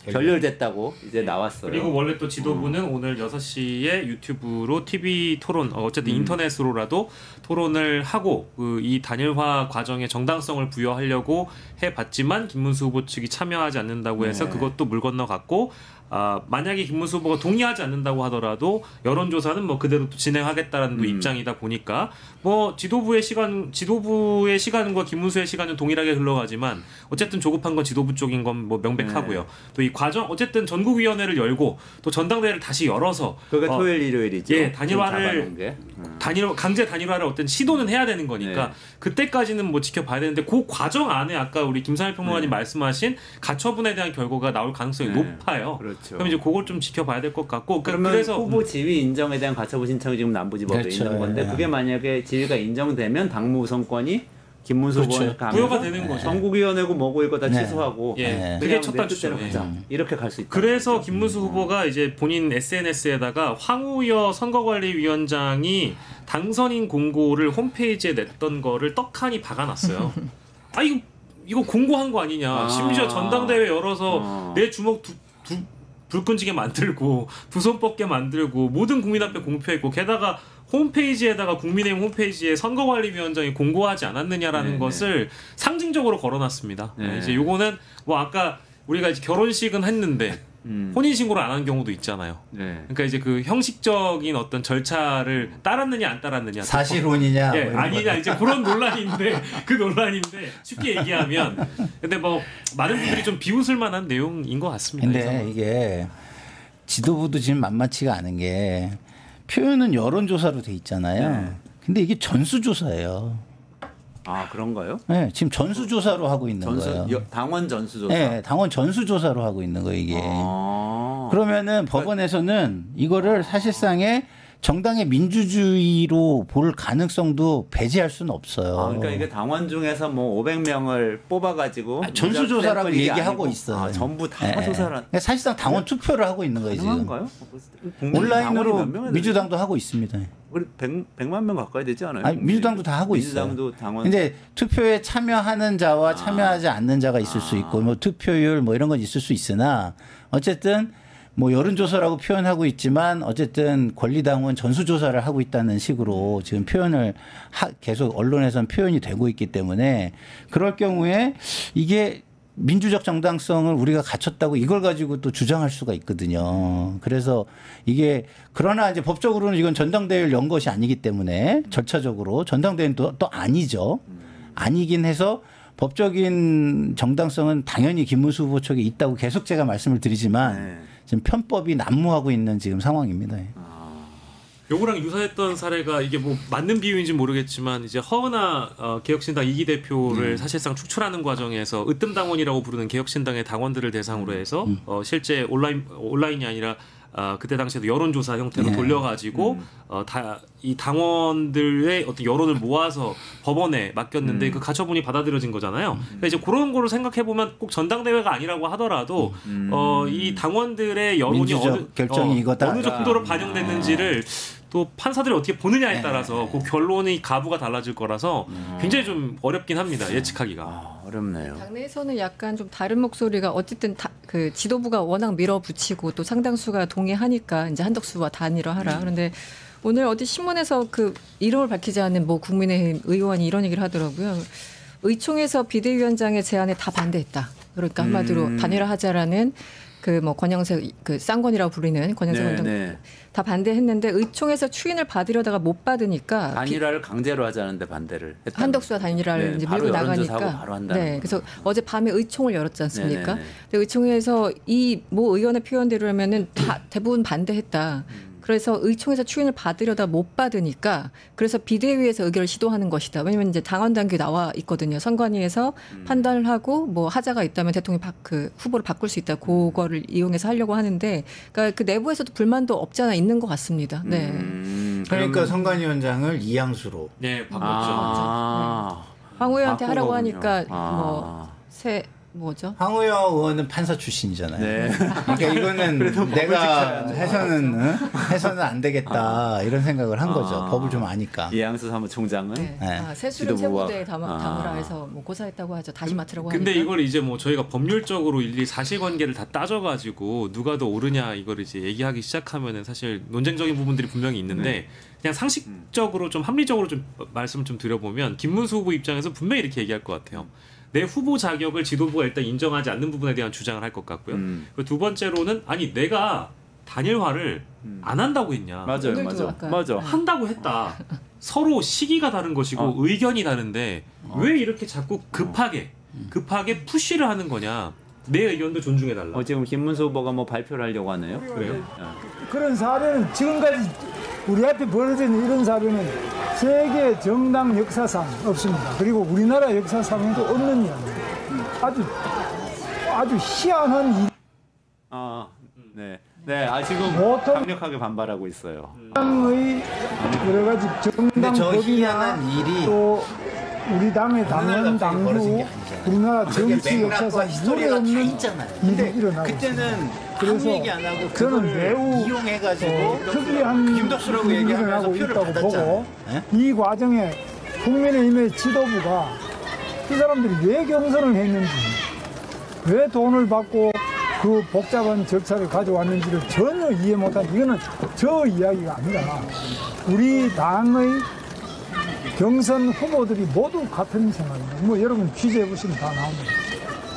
Speaker 1: 결렬됐다고 이제 나왔어요.
Speaker 9: 그리고 원래 또 지도부는 오늘 6시에 유튜브로 TV 토론 어쨌든 인터넷으로라도 토론을 하고 이 단일화 과정의 정당성을 부여하려고 해봤지만 김문수 후보 측이 참여하지 않는다고 해서 그것도 물 건너갔고 만약에 김문수 후보가 동의하지 않는다고 하더라도 여론조사는 뭐 그대로 또 진행하겠다라는 입장이다 보니까 뭐 지도부의 시간과 김문수의 시간은 동일하게 흘러가지만 어쨌든 조급한 건 지도부 쪽인 건 뭐 명백하고요. 또 이 과정 어쨌든 전국위원회를 열고 또 전당대회를 다시 열어서
Speaker 1: 그게 토요일 일요일이죠.
Speaker 9: 예, 강제 단일화를 어떤 시도는 해야 되는 거니까 그때까지는 뭐 지켜봐야 되는데 그 과정 안에 아까 우리 김상일 평론가님 말씀하신 가처분에 대한 결과가 나올 가능성이 높아요.
Speaker 1: 그렇죠.
Speaker 9: 그럼 이제 그걸 좀 지켜봐야 될 것 같고
Speaker 1: 그러면
Speaker 9: 그래서
Speaker 1: 후보 지위 인정에 대한 가처분 신청이 지금 남부지법에
Speaker 10: 그렇죠.
Speaker 1: 있는 건데 그게 만약에 지위가 인정되면 당무 우선권이 김문수 후보한테 가면서
Speaker 9: 부여가 되는 거죠.
Speaker 1: 전국위원회고 뭐고 이거 다 취소하고
Speaker 9: 그게 첫 단추죠.
Speaker 1: 이렇게 갈 수 있다.
Speaker 9: 그래서 김문수 후보가 이제 본인 SNS에다가 황우여 선거관리위원장이 당선인 공고를 홈페이지에 냈던 거를 떡하니 박아놨어요. 아 이거 공고한 거 아니냐. 심지어 전당대회 열어서 내 주먹 불 끈지게 만들고 두 손 뻗게 만들고 모든 국민 앞에 공표했고 게다가 홈페이지에다가 국민의힘 홈페이지에 선거관리위원장이 공고하지 않았느냐라는 것을 상징적으로 걸어놨습니다. 이제 요거는 뭐 아까 우리가 이제 결혼식은 했는데 혼인신고를 안 한 경우도 있잖아요. 그러니까 이제 그 형식적인 어떤 절차를 따랐느냐 안 따랐느냐
Speaker 10: 사실혼이냐
Speaker 9: 아니냐 이제 그런 논란인데 쉽게 얘기하면 근데 뭐 많은 분들이 좀 비웃을 만한 내용인 것 같습니다.
Speaker 10: 근데 이게 지도부도 지금 만만치가 않은 게 표현은 여론조사로 돼 있잖아요. 근데 이게 전수조사예요.
Speaker 1: 아 그런가요?
Speaker 10: 네, 지금 전수조사로 하고 있는 거예요.
Speaker 1: 당원 전수조사.
Speaker 10: 네, 당원 전수조사로 하고 있는 거예요 이게. 그러면은 법원에서는 이거를 사실상의 정당의 민주주의로 볼 가능성도 배제할 수는 없어요.
Speaker 1: 그러니까 이게 당원 중에서 뭐 500명을 뽑아가지고
Speaker 10: 전수조사라고 얘기하고 있어요.
Speaker 1: 전부 다 조사를.
Speaker 10: 그러니까 사실상 당원 투표를 하고 있는 거예요 지금. 온라인으로 민주당도 하고 있습니다.
Speaker 1: 우리 100만 명 가까이 되지 않아요?
Speaker 10: 아니, 민주당도 다 하고
Speaker 1: 민주당도
Speaker 10: 있어요.
Speaker 1: 당원.
Speaker 10: 근데 투표에 참여하는 자와 참여하지 않는 자가 있을 수 있고 뭐 투표율 뭐 이런 건 있을 수 있으나 어쨌든 뭐 여론조사라고 표현하고 있지만 어쨌든 권리당원 전수조사를 하고 있다는 식으로 지금 표현을 계속 언론에서는 표현이 되고 있기 때문에 그럴 경우에 이게 민주적 정당성을 우리가 갖췄다고 이걸 가지고 또 주장할 수가 있거든요. 그래서 이게 그러나 이제 법적으로는 이건 전당대회를 연 것이 아니기 때문에 절차적으로 전당대회는 또 아니죠. 아니긴 해서 법적인 정당성은 당연히 김문수 후보 쪽에 있다고 계속 제가 말씀을 드리지만 지금 편법이 난무하고 있는 지금 상황입니다.
Speaker 9: 요거랑 유사했던 사례가 이게 뭐 맞는 비유인지 모르겠지만 이제 허은하 개혁신당 2기 대표를 사실상 축출하는 과정에서 으뜸당원이라고 부르는 개혁신당의 당원들을 대상으로 해서 실제 온라인이 아니라 그때 당시에도 여론조사 형태로 돌려가지고 이 당원들의 어떤 여론을 모아서 법원에 맡겼는데 그 가처분이 받아들여진 거잖아요. 그러니까 이제 그런 거를 생각해 보면 꼭 전당대회가 아니라고 하더라도 이 당원들의 여론이
Speaker 10: 결정이 이거다.
Speaker 9: 어느 정도로 반영됐는지를 또 판사들이 어떻게 보느냐에 따라서 그 결론의 가부가 달라질 거라서 굉장히 좀 어렵긴 합니다. 예측하기가.
Speaker 1: 어렵네요.
Speaker 11: 당내에서는 약간 좀 다른 목소리가 어쨌든 그 지도부가 워낙 밀어붙이고 또 상당수가 동의하니까 이제 한덕수와 단일화하라. 그런데 오늘 어디 신문에서 그 이름을 밝히지 않은 뭐 국민의힘 의원이 이런 얘기를 하더라고요. 의총에서 비대위원장의 제안에 다 반대했다. 그러니까 한마디로 단일화하자라는 그 뭐 권영세 그 쌍권이라고 부르는 권영세 원장 다 반대했는데 의총에서 추인을 받으려다가 못 받으니까
Speaker 1: 단일화를 강제로 하자는데 반대를 했다.
Speaker 11: 한덕수와 단일화를 이제 밀고 나가니까. 그래서 어제 밤에 의총을 열었지 않습니까? 근데 의총에서 이 모 의원의 표현대로라면은 다 대부분 반대했다. 그래서 의총에서 추인을 받으려다 못 받으니까 그래서 비대위에서 의결을 시도하는 것이다. 왜냐하면 이제 당원 당규 나와 있거든요. 선관위에서 판단을 하고 뭐 하자가 있다면 대통령이 그 후보를 바꿀 수 있다. 그거를 이용해서 하려고 하는데, 그러니까 그 내부에서도 불만도 없지 않아 있는 것 같습니다. 네.
Speaker 10: 그러니까 선관위원장을 이양수로.
Speaker 9: 네, 바꿨죠.
Speaker 11: 황 의원한테 하라고
Speaker 1: 바꾼
Speaker 11: 하니까
Speaker 1: 거군요.
Speaker 11: 뭐죠?
Speaker 10: 황우영 의원은 판사 출신이잖아요.
Speaker 1: 네.
Speaker 10: 그러니까 이거는 내가 해서는 안 되겠다 이런 생각을 한 거죠. 법을 좀 아니까.
Speaker 1: 이양수 사무총장은
Speaker 11: 세수를 세무대에 담으라 해서 뭐 고사했다고 하죠. 다시 맡으라고 하니까.
Speaker 9: 근데 이걸 이제 뭐 저희가 법률적으로 일일이 사실관계를 다 따져가지고 누가 더 옳으냐 이걸 이제 얘기하기 시작하면은 사실 논쟁적인 부분들이 분명히 있는데 그냥 상식적으로 좀 합리적으로 좀 말씀을 좀 드려보면 김문수 후보 입장에서 분명히 이렇게 얘기할 것 같아요. 내 후보 자격을 지도부가 일단 인정하지 않는 부분에 대한 주장을 할 것 같고요. 두 번째로는 아니 내가 단일화를 안 한다고 했냐.
Speaker 1: 맞아.
Speaker 9: 한다고 했다. 서로 시기가 다른 것이고 의견이 다른데 왜 이렇게 자꾸 급하게 푸시를 하는 거냐. 내 의견도 존중해달라.
Speaker 1: 지금 김문수 후보가 뭐 발표를 하려고 하네요.
Speaker 9: 그래요?
Speaker 8: 그런 사례는 지금까지 우리 앞에 벌어진 이런 사례는 세계 정당 역사상 없습니다. 그리고 우리나라 역사상에도 없는 일입니다. 아주 희한한 일.
Speaker 1: 지금 강력하게 반발하고 있어요.
Speaker 8: 당의 여러 가지 정당 법이나 또 우리 당의 당원 당규 우리나라 정치 역사상 누구에 없는 일이 일어나고
Speaker 10: 그때는
Speaker 8: 그래서
Speaker 10: 얘기 안 하고
Speaker 8: 저는 매우
Speaker 10: 이용해가지고
Speaker 8: 특이한
Speaker 10: 김덕수라고
Speaker 8: 일이 일어나고 있다고 보고 이 과정에 국민의힘의 지도부가 이 사람들이 왜 경선을 했는지 왜 돈을 받고 그 복잡한 절차를 가져왔는지를 전혀 이해 못한, 이거는 저 이야기가 아니라 우리 당의 경선 후보들이 모두 같은 생각입니다. 뭐 여러분 취재해 보시면 다 나옵니다.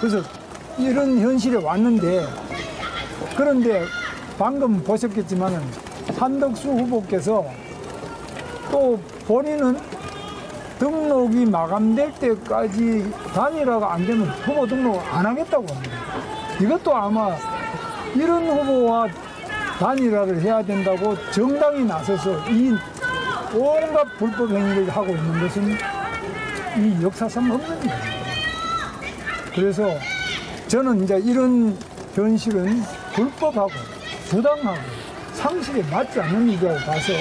Speaker 8: 그래서 이런 현실에 왔는데, 그런데 방금 보셨겠지만은 한덕수 후보께서 또 본인은 등록이 마감될 때까지 단일화가 안 되면 후보 등록을 안 하겠다고 합니다. 이것도 아마 이런 후보와 단일화를 해야 된다고 정당이 나서서 이 온갖 불법 행위를 하고 있는 것은 이 역사상 없는 일입니다. 그래서 저는 이제 이런 현실은 불법하고 부당하고 상식에 맞지 않는 일이라고 봐서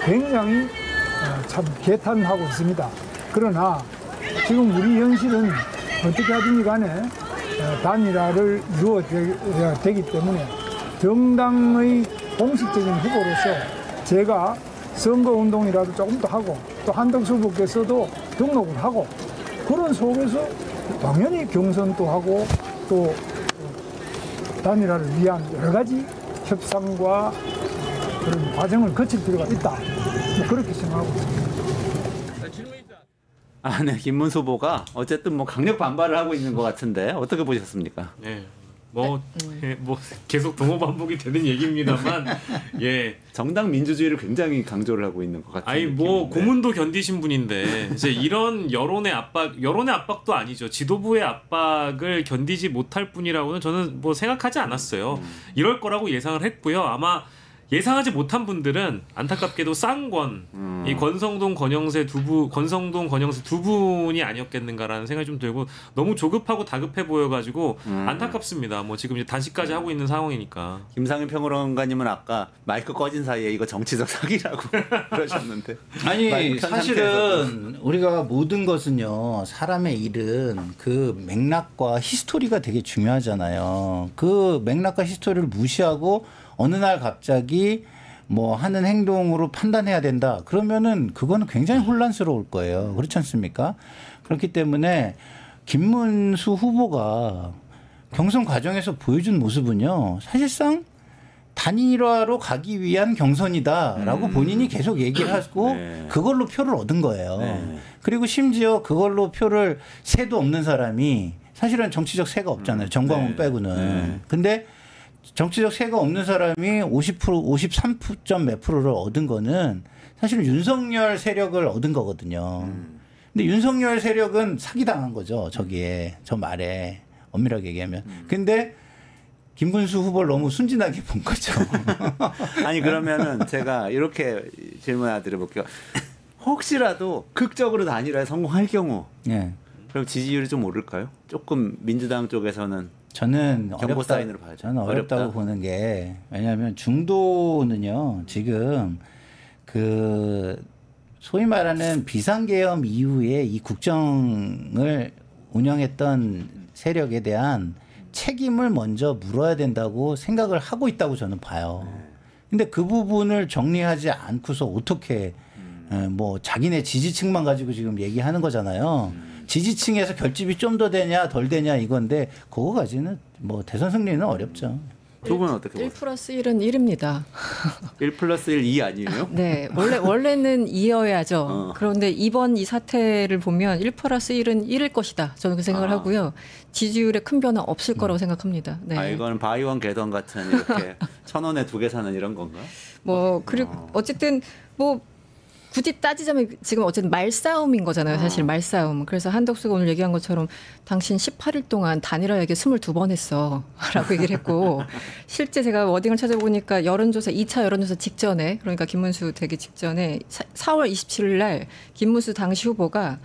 Speaker 8: 굉장히 참 개탄하고 있습니다. 그러나 지금 우리 현실은 어떻게 하든지 간에 단일화를 이루어야 되기 때문에 정당의 공식적인 후보로서 제가 선거운동이라도 조금 더 하고 또 한덕수 후보께서도 등록을 하고 그런 속에서 당연히 경선도 하고 또 단일화를 위한 여러 가지 협상과 그런 과정을 거칠 필요가 있다. 뭐 그렇게 생각하고 있습니다.
Speaker 1: 네, 김문수 후보가 어쨌든 뭐 강력 반발을 하고 있는 것 같은데 어떻게 보셨습니까?
Speaker 9: 네, 뭐 계속 동호 반복이 되는 얘기입니다만,
Speaker 1: 정당 민주주의를 굉장히 강조를 하고 있는 것 같아요.
Speaker 9: 아니 뭐 고문도 견디신 분인데 이제 이런 여론의 압박도 아니죠. 지도부의 압박을 견디지 못할 뿐이라고는 저는 뭐 생각하지 않았어요. 이럴 거라고 예상을 했고요. 아마 예상하지 못한 분들은 안타깝게도 쌍권, 이 권성동 권영세 두 분이 아니었겠는가라는 생각이 좀 들고 너무 조급하고 다급해 보여가지고 안타깝습니다. 뭐 지금 이제 단식까지 하고 있는 상황이니까.
Speaker 1: 김상윤 평론가님은 아까 마이크 꺼진 사이에 이거 정치적 사기라고 그러셨는데.
Speaker 10: 아니 사실은 우리가 모든 것은요, 사람의 일은 그 맥락과 히스토리가 되게 중요하잖아요. 그 맥락과 히스토리를 무시하고 어느 날 갑자기 뭐 하는 행동으로 판단해야 된다. 그러면은 그거는 굉장히 혼란스러울 거예요. 그렇지 않습니까? 그렇기 때문에 김문수 후보가 경선 과정에서 보여준 모습은요, 사실상 단일화로 가기 위한 경선이다라고 본인이 계속 얘기를 하고 그걸로 표를 얻은 거예요. 그리고 심지어 그걸로 표를 새도 없는 사람이 사실은 정치적 새가 없잖아요. 정광훈 빼고는. 근데 정치적 새가 없는 사람이 50%, 53점 몇 프로를 얻은 거는 사실은 윤석열 세력을 얻은 거거든요. 근데 윤석열 세력은 사기당한 거죠. 저기에, 저 말에. 엄밀하게 얘기하면. 근데 김문수 후보를 너무 순진하게 본 거죠.
Speaker 1: 아니 그러면은 제가 이렇게 질문 하나 드려볼게요. 혹시라도 극적으로 단일화에 성공할 경우
Speaker 10: 예.
Speaker 1: 그럼 지지율이 좀 오를까요? 조금 민주당 쪽에서는
Speaker 10: 저는
Speaker 1: 경고 사인으로 봐야죠.
Speaker 10: 저는 어렵다고 보는 게 왜냐하면 중도는요 지금 그 소위 말하는 비상계엄 이후에 이 국정을 운영했던 세력에 대한 책임을 먼저 물어야 된다고 생각을 하고 있다고 저는 봐요. 근데 그 부분을 정리하지 않고서 어떻게 뭐 자기네 지지층만 가지고 지금 얘기하는 거잖아요. 지지층에서 결집이 좀 더 되냐 덜 되냐 이건데 그거 가지고는 뭐 대선 승리는 어렵죠.
Speaker 1: 두 분은 어떻게
Speaker 11: 1 플러스 1은 1입니다.
Speaker 1: 1 플러스 1, 2 아니에요?
Speaker 11: 네. 원래는 2여야죠. 그런데 이번 이 사태를 보면 1 플러스 1은 1일 것이다. 저는 그 생각을 하고요. 지지율에 큰 변화 없을 거라고 생각합니다. 네.
Speaker 1: 아, 이건 바이원 개던 같은 이렇게 1,000원에 2개 사는 이런 건가요?
Speaker 11: 뭐 그리고 어쨌든 뭐 굳이 따지자면 지금 어쨌든 말싸움인 거잖아요. 사실 말싸움. 그래서 한덕수가 오늘 얘기한 것처럼 당신 18일 동안 단일화 얘기 22번 했어 라고 얘기를 했고 실제 제가 워딩을 찾아보니까 여론조사 2차 여론조사 직전에 그러니까 김문수 되기 직전에 4월 27일 날 김문수 당시 후보가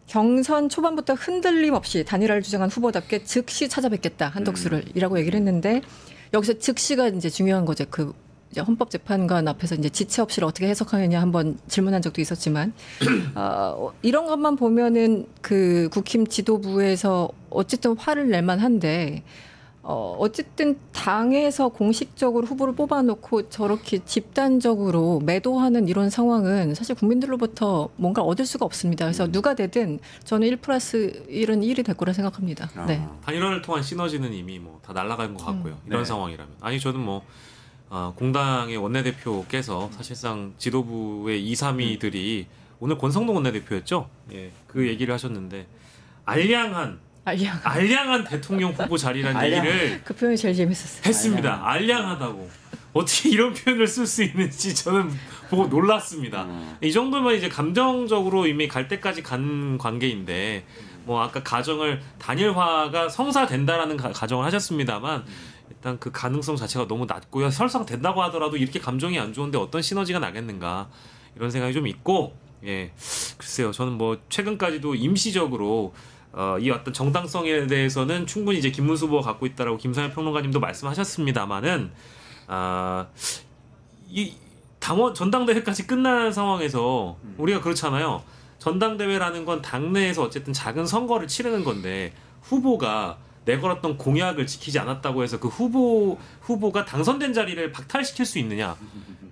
Speaker 11: 경선 초반부터 흔들림 없이 단일화를 주장한 후보답게 즉시 찾아뵙겠다 한덕수를 이라고 얘기를 했는데 여기서 즉시가 이제 중요한 거죠. 그 이제 헌법재판관 앞에서 이제 지체 없이를 어떻게 해석하느냐 한번 질문한 적도 있었지만 이런 것만 보면은 그 국힘 지도부에서 어쨌든 화를 낼 만한데 어쨌든 당에서 공식적으로 후보를 뽑아놓고 저렇게 집단적으로 매도하는 이런 상황은 사실 국민들로부터 뭔가 얻을 수가 없습니다. 그래서 누가 되든 저는 1 플러스 1은 1이 될 거라 생각합니다. 네.
Speaker 9: 단일화를 통한 시너지는 이미 뭐 다 날아간 것 같고요. 이런
Speaker 1: 네.
Speaker 9: 상황이라면. 아니 저는 뭐 공당의 원내대표께서 사실상 지도부의 2, 3위들이 오늘 권성동 원내대표였죠. 예, 그 얘기를 하셨는데 알량한 대통령 후보 자리라는 얘기를
Speaker 11: 그 표현이 제일 재밌었어요.
Speaker 9: 했습니다. 알량하다고. 어떻게 이런 표현을 쓸 수 있는지 저는 보고 놀랐습니다. 이 정도면 이제 감정적으로 이미 갈 때까지 간 관계인데 뭐 아까 가정을 단일화가 성사된다라는 가정을 하셨습니다만 일단 그 가능성 자체가 너무 낮고요. 설상 된다고 하더라도 이렇게 감정이 안 좋은데 어떤 시너지가 나겠는가 이런 생각이 좀 있고 예 글쎄요 저는 뭐 최근까지도 임시적으로 이 어떤 정당성에 대해서는 충분히 이제 김문수 후보가 갖고 있다라고 김상현 평론가님도 말씀하셨습니다만은 이 당원 전당대회까지 끝난 상황에서 우리가 그렇잖아요. 전당대회라는 건 당내에서 어쨌든 작은 선거를 치르는 건데 후보가 내걸었던 공약을 지키지 않았다고 해서 그 후보가 당선된 자리를 박탈시킬 수 있느냐?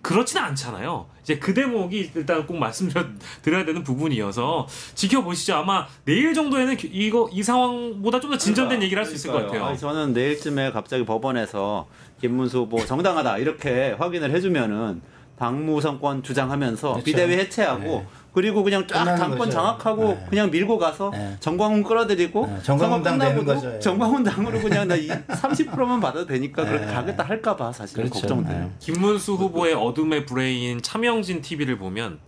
Speaker 9: 그렇지는 않잖아요. 이제 그 대목이 일단 꼭 말씀드려야 되는 부분이어서 지켜보시죠. 아마 내일 정도에는 이 상황보다 좀 더 진전된 얘기를 할 수 있을 것 같아요.
Speaker 1: 아니, 저는 내일쯤에 갑자기 법원에서 김문수 후보 정당하다 이렇게 확인을 해주면은 당무선권 주장하면서
Speaker 10: 그렇죠.
Speaker 1: 비대위 해체하고
Speaker 10: 네.
Speaker 1: 그리고 그냥 쫙 당권
Speaker 10: 거죠.
Speaker 1: 장악하고
Speaker 10: 네.
Speaker 1: 그냥 밀고 가서
Speaker 10: 네.
Speaker 1: 정광훈 끌어들이고
Speaker 10: 정광훈당 되는 거죠.
Speaker 1: 정광훈 당으로 그냥 나 30%만 받아도 되니까 그렇게 가겠다 할까봐 사실
Speaker 10: 그렇죠.
Speaker 1: 걱정돼요.
Speaker 9: 김문수 후보의 어둠의 브레인 차명진 TV를 보면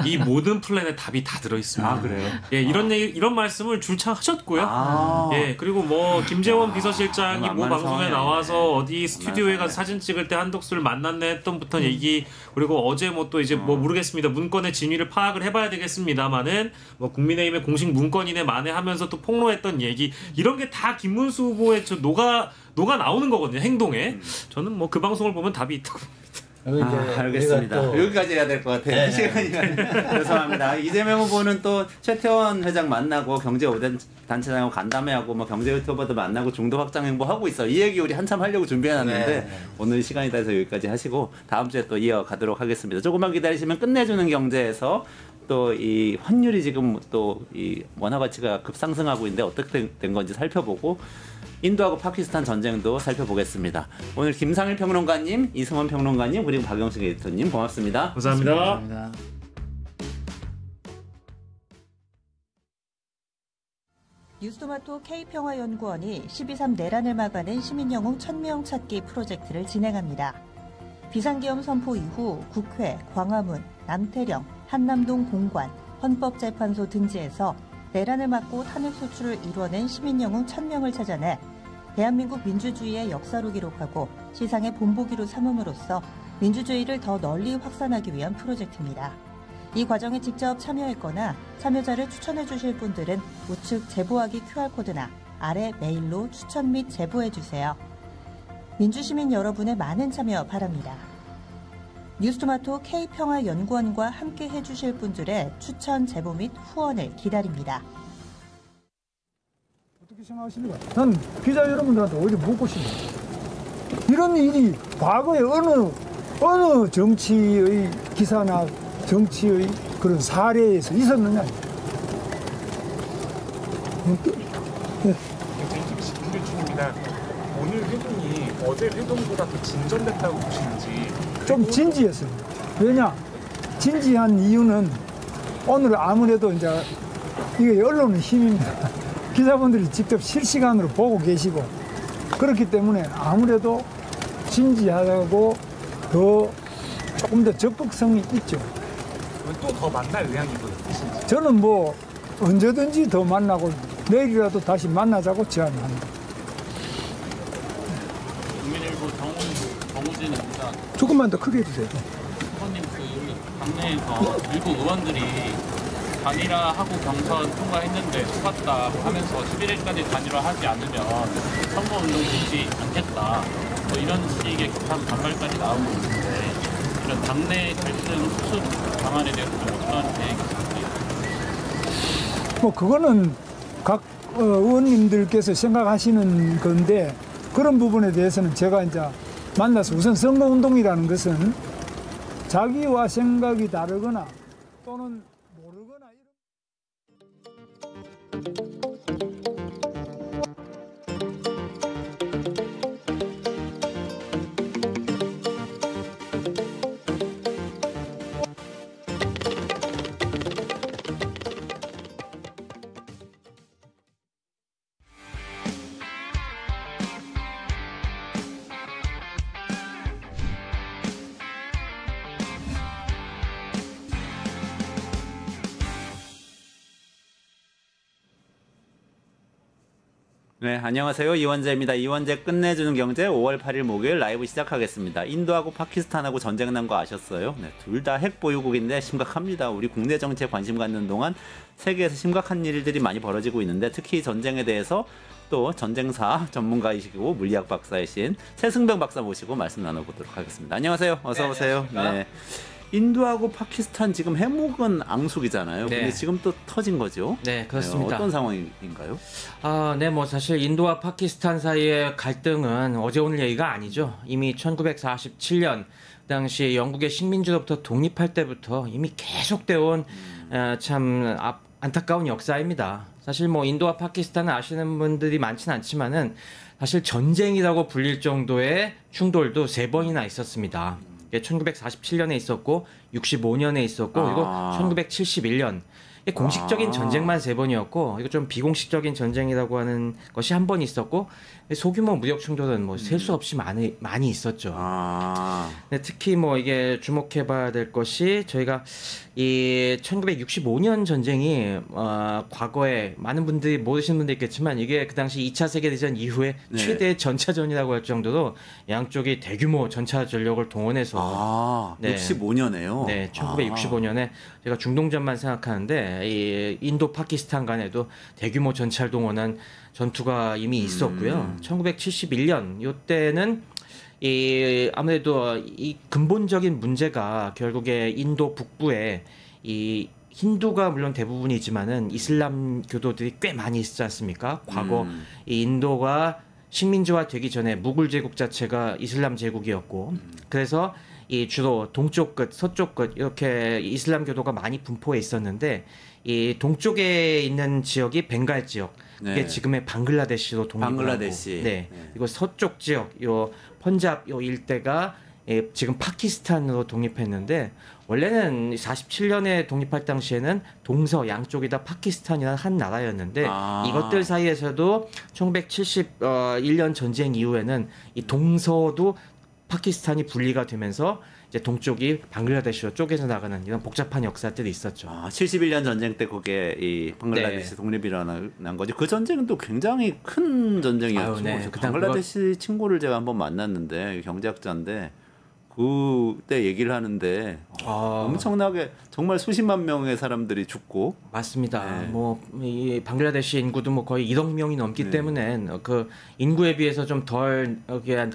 Speaker 9: 이 모든 플랜에 답이 다 들어 있습니다.
Speaker 1: 아 그래요?
Speaker 9: 예, 이런 말씀을 줄창 하셨고요. 예, 그리고 뭐 김재원 비서실장이 모 방송에 나와서 어디 스튜디오에 가서 사진 찍을 때 한덕수를 만났네 했던부터 얘기 그리고 어제 뭐 또 이제 뭐 모르겠습니다. 문건의 진위를 파악을 해봐야 되겠습니다만은 뭐 국민의힘의 공식 문건이네 만에하면서 또 폭로했던 얘기 이런 게 다 김문수 후보의 녹아 나오는 거거든요. 행동에 저는 뭐 그 방송을 보면 답이 있다고 봅니다.
Speaker 1: 알겠습니다. 여기까지 해야 될 것 같아요.
Speaker 10: 네.
Speaker 1: 시간이 죄송합니다. 이재명 후보는 또 최태원 회장 만나고 경제 5대 단체장하고 간담회하고 뭐 경제 유튜버도 만나고 중도 확장 행보 하고 있어. 이 얘기 우리 한참 하려고 준비해놨는데 오늘 시간이 다 해서 여기까지 하시고 다음 주에 또 이어가도록 하겠습니다. 조금만 기다리시면 끝내주는 경제에서 또 이 환율이 지금 또 이 원화 가치가 급상승하고 있는데 어떻게 된 건지 살펴보고 인도하고 파키스탄 전쟁도 살펴보겠습니다. 오늘 김상일 평론가님, 이승원 평론가님 그리고 박영식 에디터님 고맙습니다.
Speaker 9: 감사합니다.
Speaker 10: 감사합니다.
Speaker 12: 뉴스토마토 K평화연구원이 12.3 내란을 막아낸 시민영웅 1000명 찾기 프로젝트를 진행합니다. 비상계엄 선포 이후 국회, 광화문, 남태령, 한남동 공관, 헌법재판소 등지에서 내란을 막고 탄핵 소추를 이뤄낸 시민영웅 1000명을 찾아내 대한민국 민주주의의 역사로 기록하고 시상의 본보기로 삼음으로써 민주주의를 더 널리 확산하기 위한 프로젝트입니다. 이 과정에 직접 참여했거나 참여자를 추천해 주실 분들은 우측 제보하기 QR코드나 아래 메일로 추천 및 제보해 주세요. 민주시민 여러분의 많은 참여 바랍니다. 뉴스토마토 K평화연구원과 함께 해주실 분들의 추천 제보 및 후원을 기다립니다.
Speaker 8: 어떻게 생각하십니까? 난 기자 여러분들한테 오히려 묻고 싶습니다. 이런 일이 과거에 어느 정치의 기사나 정치의 그런 사례에서 있었느냐?
Speaker 13: 오늘 회동이 어제 회동보다 더 진전됐다고 보시는지.
Speaker 8: 좀 진지했어요. 왜냐? 진지한 이유는 오늘 아무래도 이제 이게 언론의 힘입니다. 기자분들이 직접 실시간으로 보고 계시고 그렇기 때문에 아무래도 진지하고 조금 더 적극성이 있죠.
Speaker 13: 또 더 만날 의향이 있으신지?
Speaker 8: 저는 뭐 언제든지 더 만나고 내일이라도 다시 만나자고 제안합니다.
Speaker 14: 국민일보 정우진입니다.
Speaker 8: 조금만 더 크게 해주세요.
Speaker 14: 후보님 당내에서 일부 의원들이 단일화하고 경선 통과했는데 속았다 하면서 11일까지 단일화하지 않으면 선거운동 되지 않겠다. 뭐 이런 식의 격한 반발까지 나오고 있는데 이런 당내 갈등 수습 방안에 대해서 좀 어떤 계획이신지?
Speaker 8: 뭐 그거는 각 의원님들께서 생각하시는 건데 그런 부분에 대해서는 제가 이제 만나서 우선 선거운동이라는 것은 자기와 생각이 다르거나 또는 모르거나
Speaker 1: 네, 안녕하세요. 이원재입니다. 이원재 끝내주는 경제 5월 8일 목요일 라이브 시작하겠습니다. 인도하고 파키스탄하고 전쟁 난 거 아셨어요? 네, 둘 다 핵 보유국인데 심각합니다. 우리 국내 정치에 관심 갖는 동안 세계에서 심각한 일들이 많이 벌어지고 있는데 특히 전쟁에 대해서 또 전쟁사 전문가이시고 물리학 박사이신 최승병 박사 모시고 말씀 나눠보도록 하겠습니다. 안녕하세요. 어서 오세요. 네. 인도하고 파키스탄 지금 해묵은 앙숙이잖아요.
Speaker 15: 네.
Speaker 1: 근데 지금 또 터진 거죠?
Speaker 15: 네, 그렇습니다.
Speaker 1: 네, 어떤 상황인가요?
Speaker 15: 네, 뭐 사실 인도와 파키스탄 사이의 갈등은 어제 오늘 얘기가 아니죠. 이미 1947년 당시 영국의 식민지로부터 독립할 때부터 이미 계속되어 온 참 안타까운 역사입니다. 사실 뭐 인도와 파키스탄을 아시는 분들이 많지는 않지만은 사실 전쟁이라고 불릴 정도의 충돌도 3번이나 있었습니다. 1947년에 있었고 65년에 있었고 그리고 1971년 공식적인 전쟁만 3번이었고 이거 좀 비공식적인 전쟁이라고 하는 것이 한 번 있었고 소규모 무력 충돌은 뭐 셀 수 없이 많이 있었죠. 근데 특히 뭐 이게 주목해봐야 될 것이 저희가 이 1965년 전쟁이 과거에 많은 분들이 모르시는 분도 있겠지만 이게 그 당시 2차 세계대전 이후에 최대 전차전이라고 할 정도로 양쪽이 대규모 전차 전력을 동원해서
Speaker 1: 65년에요.
Speaker 15: 네, 1965년에 제가 중동전만 생각하는데 이 인도 파키스탄 간에도 대규모 전차를 동원한 전투가 이미 있었고요. 1971년 이때는 아무래도 이 근본적인 문제가 결국에 인도 북부에 이 힌두가 물론 대부분이지만은 이슬람 교도들이 꽤 많이 있지 않습니까? 과거 이 인도가 식민지화 되기 전에 무굴 제국 자체가 이슬람 제국이었고 그래서 이 주로 동쪽 끝, 서쪽 끝 이렇게 이슬람 교도가 많이 분포해 있었는데 이 동쪽에 있는 지역이 벵갈 지역, 이게 지금의 방글라데시로 독립을 하고, 그리고 서쪽 지역, 요 펀잡 요 일대가 지금 파키스탄으로 독립했는데 원래는 47년에 독립할 당시에는 동서 양쪽이 다 파키스탄이라는 한 나라였는데 이것들 사이에서도 1971년 전쟁 이후에는 이 동서도 파키스탄이 분리가 되면서 이제 동쪽이 방글라데시로 쪼개져 나가는 이런 복잡한 역사들이 있었죠.
Speaker 1: 71년 전쟁 때 그게 이 방글라데시
Speaker 15: 네.
Speaker 1: 독립이 일어난 거죠. 그 전쟁은 또 굉장히 큰 전쟁이었죠.
Speaker 15: 네.
Speaker 1: 방글라데시 친구를 제가 한번 만났는데 경제학자인데 그때 얘기를 하는데 엄청나게 정말 수십만 명의 사람들이 죽고
Speaker 15: 맞습니다. 뭐 이 방글라데시 인구도 뭐 거의 1억 명이 넘기 때문에 그 인구에 비해서 좀 덜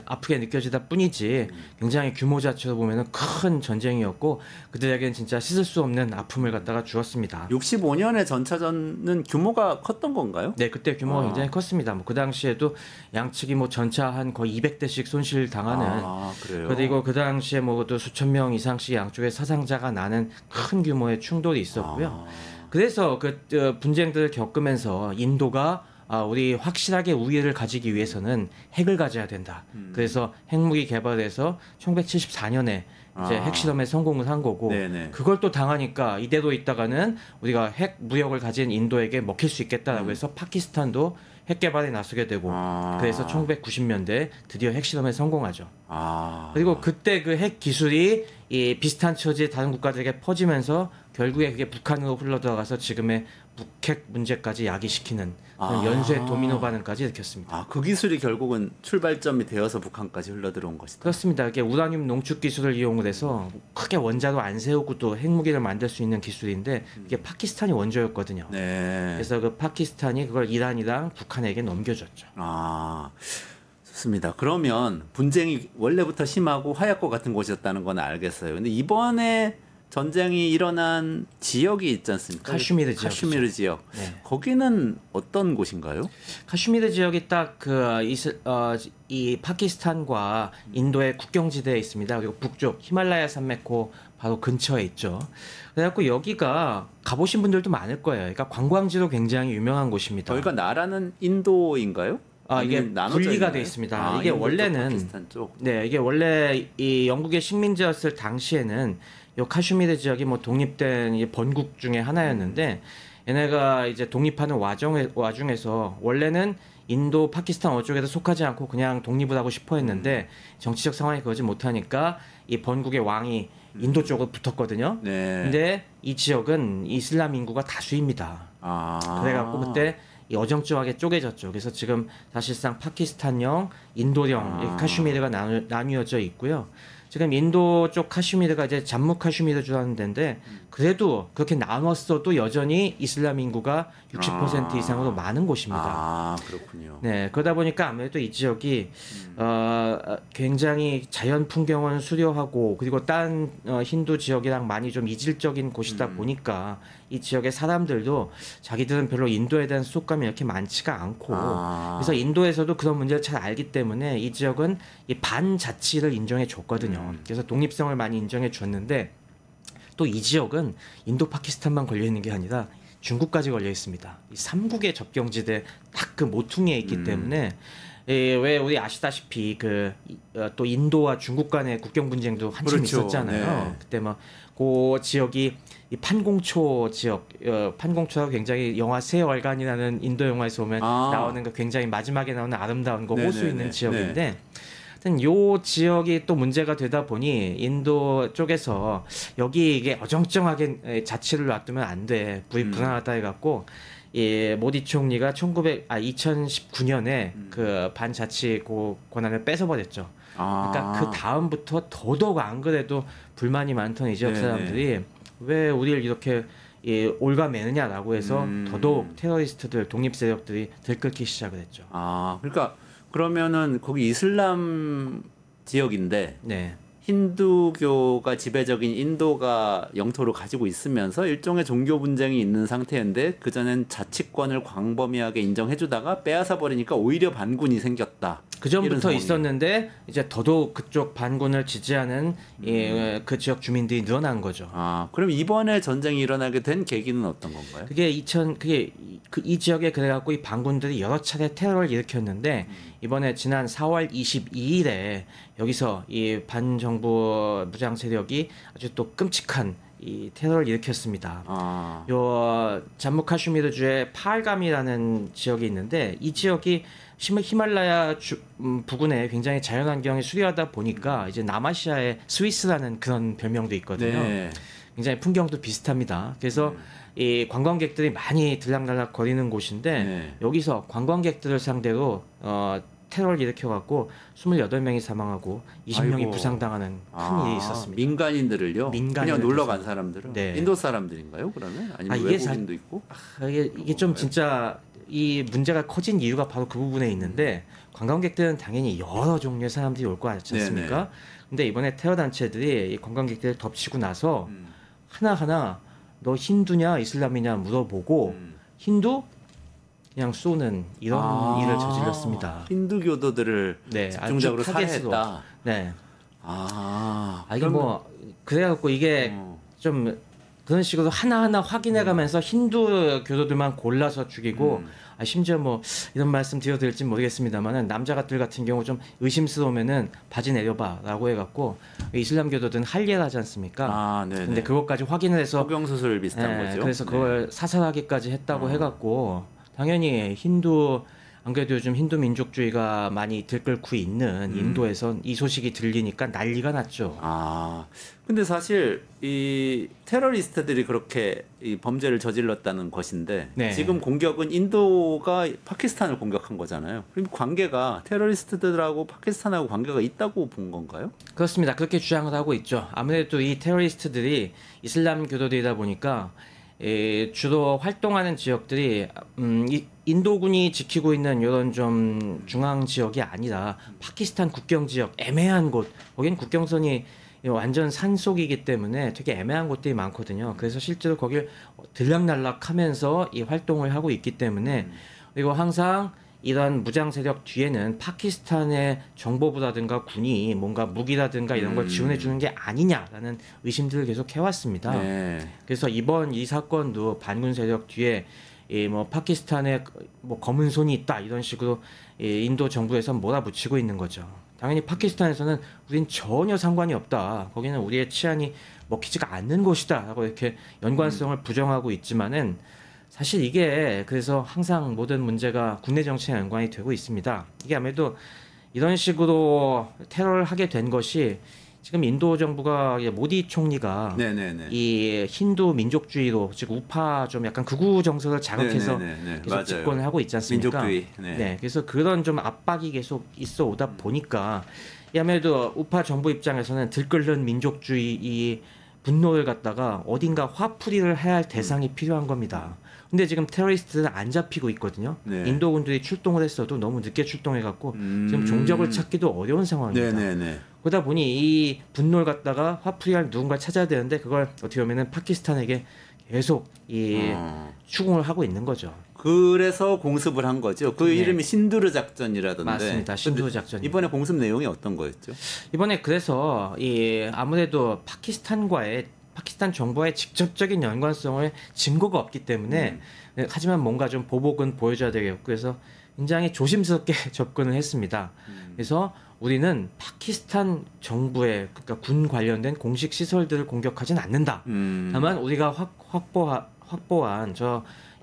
Speaker 15: 아프게 느껴지다 뿐이지 굉장히 규모 자체로 보면은 큰 전쟁이었고 그들에게는 진짜 씻을 수 없는 아픔을 갖다가 주었습니다.
Speaker 1: 65년의 전차전은 규모가 컸던 건가요?
Speaker 15: 네, 그때 규모가 굉장히 컸습니다. 뭐 그 당시에도 양측이 뭐 전차 한 거의 200대씩 손실 당하는
Speaker 1: 그래요?
Speaker 15: 그리고 그 당시에 뭐 또 수천 명 이상씩 양쪽에 사상자가 나는 큰 규모의 충돌이 있었고요. 그래서 그 분쟁들을 겪으면서 인도가 우리 확실하게 우위를 가지기 위해서는 핵을 가져야 된다. 그래서 핵무기 개발해서 1974년에 이제 핵실험에 성공을 한 거고 그걸 또 당하니까 이대로 있다가는 우리가 핵 무역을 가진 인도에게 먹힐 수 있겠다라고 해서 파키스탄도 핵 개발에 나서게 되고 그래서 1990년대 드디어 핵실험에 성공하죠. 그리고 그때 그 핵 기술이 이 비슷한 처지의 다른 국가들에게 퍼지면서 결국에 그게 북한으로 흘러들어가서 지금의 북핵 문제까지 야기시키는 연쇄 도미노 반응까지 일으켰습니다.
Speaker 1: 그 기술이 결국은 출발점이 되어서 북한까지 흘러들어온 것이다.
Speaker 15: 그렇습니다. 이게 우라늄 농축 기술을 이용을 해서 크게 원자로 안 세우고 또 핵무기를 만들 수 있는 기술인데 이게 파키스탄이 원조였거든요. 그래서 그 파키스탄이 그걸 이란이랑 북한에게 넘겨줬죠.
Speaker 1: 좋습니다. 그러면 분쟁이 원래부터 심하고 화약고 같은 곳이었다는 건 알겠어요. 근데 이번에 전쟁이 일어난 지역이 있지 않습니까?
Speaker 15: 카슈미르 지역.
Speaker 1: 카슈미르 지역. 거기는 어떤 곳인가요?
Speaker 15: 카슈미르 지역이 딱 이 파키스탄과 인도의 국경지대에 있습니다. 그리고 북쪽 히말라야 산맥호 바로 근처에 있죠. 그래갖고 여기가 가보신 분들도 많을 거예요. 그러니까 관광지로 굉장히 유명한 곳입니다.
Speaker 1: 거기가 나라는 인도인가요?
Speaker 15: 이게 분리가 돼 있습니다. 이게 원래는 이게 원래 이 영국의 식민지였을 당시에는 이 카슈미르 지역이 뭐 독립된 이 번국 중에 하나였는데 얘네가 이제 독립하는 와중에서 원래는 인도, 파키스탄 어쪽에도 속하지 않고 그냥 독립을 하고 싶어 했는데 정치적 상황이 그러지 못하니까 이 번국의 왕이 인도 쪽으로 붙었거든요. 근데 이 지역은 이슬람 인구가 다수입니다. 그래갖고 그때 이 어정쩡하게 쪼개졌죠. 그래서 지금 사실상 파키스탄령, 인도령 카슈미르가 나뉘어져 있고요. 지금 인도 쪽 카슈미르가 이제 잠무 카슈미르 주라는 데인데 그래도 그렇게 나눴어도 여전히 이슬람 인구가 60% 이상으로 많은 곳입니다.
Speaker 1: 그렇군요.
Speaker 15: 네, 그러다 보니까 아무래도 이 지역이 굉장히 자연 풍경은 수려하고 그리고 딴 힌두 지역이랑 많이 좀 이질적인 곳이다 보니까 이 지역의 사람들도 자기들은 별로 인도에 대한 소속감이 이렇게 많지가 않고 그래서 인도에서도 그런 문제를 잘 알기 때문에 이 지역은 이 반자치를 인정해 줬거든요. 그래서 독립성을 많이 인정해 줬는데 또 이 지역은 인도 파키스탄만 걸려 있는 게 아니라 중국까지 걸려 있습니다. 이 삼국의 접경지대 딱 그 모퉁이에 있기 때문에 왜 우리 아시다시피 또 인도와 중국 간의 국경 분쟁도 한참 있었잖아요. 그때 뭐 그 지역이 이 판공초 지역, 판공초가 굉장히 영화 새 얼간이라는 인도 영화에서 보면 나오는 거 굉장히 마지막에 나오는 아름다운 거 호수 있는 지역인데. 하여튼 요 지역이 또 문제가 되다 보니 인도 쪽에서 여기 이게 어정쩡하게 자치를 놔두면 안 돼. 불안하다 해갖고 이 모디 총리가 2019년에 그 반자치 권한을 뺏어버렸죠. 그러니까 그 다음부터 더더욱 안 그래도 불만이 많던 이 지역 사람들이 왜 우리를 이렇게 올가매느냐라고 해서 더더욱 테러리스트들, 독립 세력들이 들끓기 시작을 했죠.
Speaker 1: 그러니까 그러면은 거기 이슬람 지역인데 힌두교가 지배적인 인도가 영토를 가지고 있으면서 일종의 종교 분쟁이 있는 상태인데 그전엔 자치권을 광범위하게 인정해주다가 빼앗아 버리니까 오히려 반군이 생겼다.
Speaker 15: 그 전부터 있었는데 이제 더더욱 그쪽 반군을 지지하는 그 지역 주민들이 늘어난 거죠.
Speaker 1: 그럼 이번에 전쟁이 일어나게 된 계기는 어떤 건가요?
Speaker 15: 이 지역에 그래갖고 이 반군들이 여러 차례 테러를 일으켰는데 이번에 지난 4월 22일에 여기서 이 반정부 무장 세력이 아주 또 끔찍한 이 테러를 일으켰습니다. 요 잠무 카슈미르주의 파알감이라는 지역이 있는데 이 지역이 히말라야 부근에 굉장히 자연환경이 수려하다 보니까 이제 남아시아의 스위스라는 그런 별명도 있거든요.
Speaker 1: 네.
Speaker 15: 굉장히 풍경도 비슷합니다. 그래서 이 관광객들이 많이 들락날락 거리는 곳인데 여기서 관광객들을 상대로 테러를 일으켜갖고 28명이 사망하고 20명이
Speaker 1: 아이고.
Speaker 15: 부상당하는 큰 일이 있었습니다.
Speaker 1: 민간인들을요? 그냥 놀러 간 사람들은?
Speaker 15: 네.
Speaker 1: 인도 사람들인가요? 그러면? 아니면
Speaker 15: 이게
Speaker 1: 외국인도 있고?
Speaker 15: 이게 좀 진짜 이 문제가 커진 이유가 바로 그 부분에 있는데 관광객들은 당연히 여러 종류의 사람들이 올 거 같지 않습니까?
Speaker 1: 네네.
Speaker 15: 근데 이번에 테러 단체들이 이 관광객들을 덮치고 나서 하나하나 너 힌두냐 이슬람이냐 물어보고 힌두 그냥 쏘는 이런 일을 저질렀습니다.
Speaker 1: 힌두교도들을 집중적으로
Speaker 15: 아주 타겟으로.
Speaker 1: 살해했다.
Speaker 15: 네. 이게
Speaker 1: 그러면-
Speaker 15: 뭐 그래갖고 이게 좀 그런 식으로 하나하나 확인해가면서 힌두 교도들만 골라서 죽이고 심지어 뭐 이런 말씀 드려드릴지 모르겠습니다만은 남자들 같은 경우 좀 의심스러우면은 바지 내려봐라고 해갖고 이슬람 교도들은 할례를 하지 않습니까?
Speaker 1: 네네.
Speaker 15: 근데 그것까지 확인을 해서
Speaker 1: 성경수술 비슷한 거죠.
Speaker 15: 그래서 그걸 사살하기까지 했다고 해갖고 당연히 힌두 안 그래도 요즘 힌두 민족주의가 많이 들끓고 있는 인도에선 이 소식이 들리니까 난리가 났죠.
Speaker 1: 근데 사실 이 테러리스트들이 그렇게 이 범죄를 저질렀다는 것인데
Speaker 15: 네.
Speaker 1: 지금 공격은 인도가 파키스탄을 공격한 거잖아요. 그럼 관계가 테러리스트들하고 파키스탄하고 관계가 있다고 본 건가요?
Speaker 15: 그렇습니다. 그렇게 주장을 하고 있죠. 아무래도 이 테러리스트들이 이슬람 교도들이다 보니까 주로 활동하는 지역들이 인도군이 지키고 있는 이런 좀 중앙 지역이 아니라 파키스탄 국경 지역 애매한 곳, 거긴 국경선이 완전 산속이기 때문에 되게 애매한 곳들이 많거든요. 그래서 실제로 거길 들락날락하면서 이 활동을 하고 있기 때문에 그리고 항상 이런 무장 세력 뒤에는 파키스탄의 정보부라든가 군이 뭔가 무기라든가 이런 걸 지원해 주는 게 아니냐라는 의심들을 계속 해왔습니다. 그래서 이번 이 사건도 반군 세력 뒤에 뭐 파키스탄에 뭐 검은 손이 있다 이런 식으로 인도 정부에서 몰아붙이고 있는 거죠. 당연히 파키스탄에서는 우린 전혀 상관이 없다. 거기는 우리의 치안이 먹히지가 않는 곳이다라고 이렇게 연관성을 부정하고 있지만은 사실 이게 그래서 항상 모든 문제가 국내 정치에 연관이 되고 있습니다. 이게 아무래도 이런 식으로 테러를 하게 된 것이 지금 인도 정부가 모디 총리가 이 힌두 민족주의로 즉 우파 좀 약간 극우 정서를 자극해서 계속
Speaker 1: 맞아요.
Speaker 15: 집권을 하고 있지 않습니까?
Speaker 1: 민족주의.
Speaker 15: 그래서 그런 좀 압박이 계속 있어 오다 보니까 아무래도 우파 정부 입장에서는 들끓는 민족주의 이 분노를 갖다가 어딘가 화풀이를 해야 할 대상이 필요한 겁니다. 근데 지금 테러리스트들은 안 잡히고 있거든요. 인도군들이 출동을 했어도 너무 늦게 출동해갖고 지금 종적을 찾기도 어려운 상황입니다. 그러다 보니 이 분노를 갖다가 화풀이할 누군가를 찾아야 되는데 그걸 어떻게 보면은 파키스탄에게 계속 이 추궁을 하고 있는 거죠.
Speaker 1: 그래서 공습을 한 거죠. 그 이름이 신두르 작전이라던데.
Speaker 15: 맞습니다. 신두르 작전.
Speaker 1: 이번에 공습 내용이 어떤 거였죠?
Speaker 15: 이번에 그래서 아무래도 파키스탄 정부와의 직접적인 연관성을 증거가 없기 때문에 하지만 뭔가 좀 보복은 보여줘야 되겠고 그래서 굉장히 조심스럽게 접근을 했습니다. 그래서 우리는 파키스탄 정부의 그러니까 군 관련된 공식 시설들을 공격하진 않는다. 다만 우리가 확보한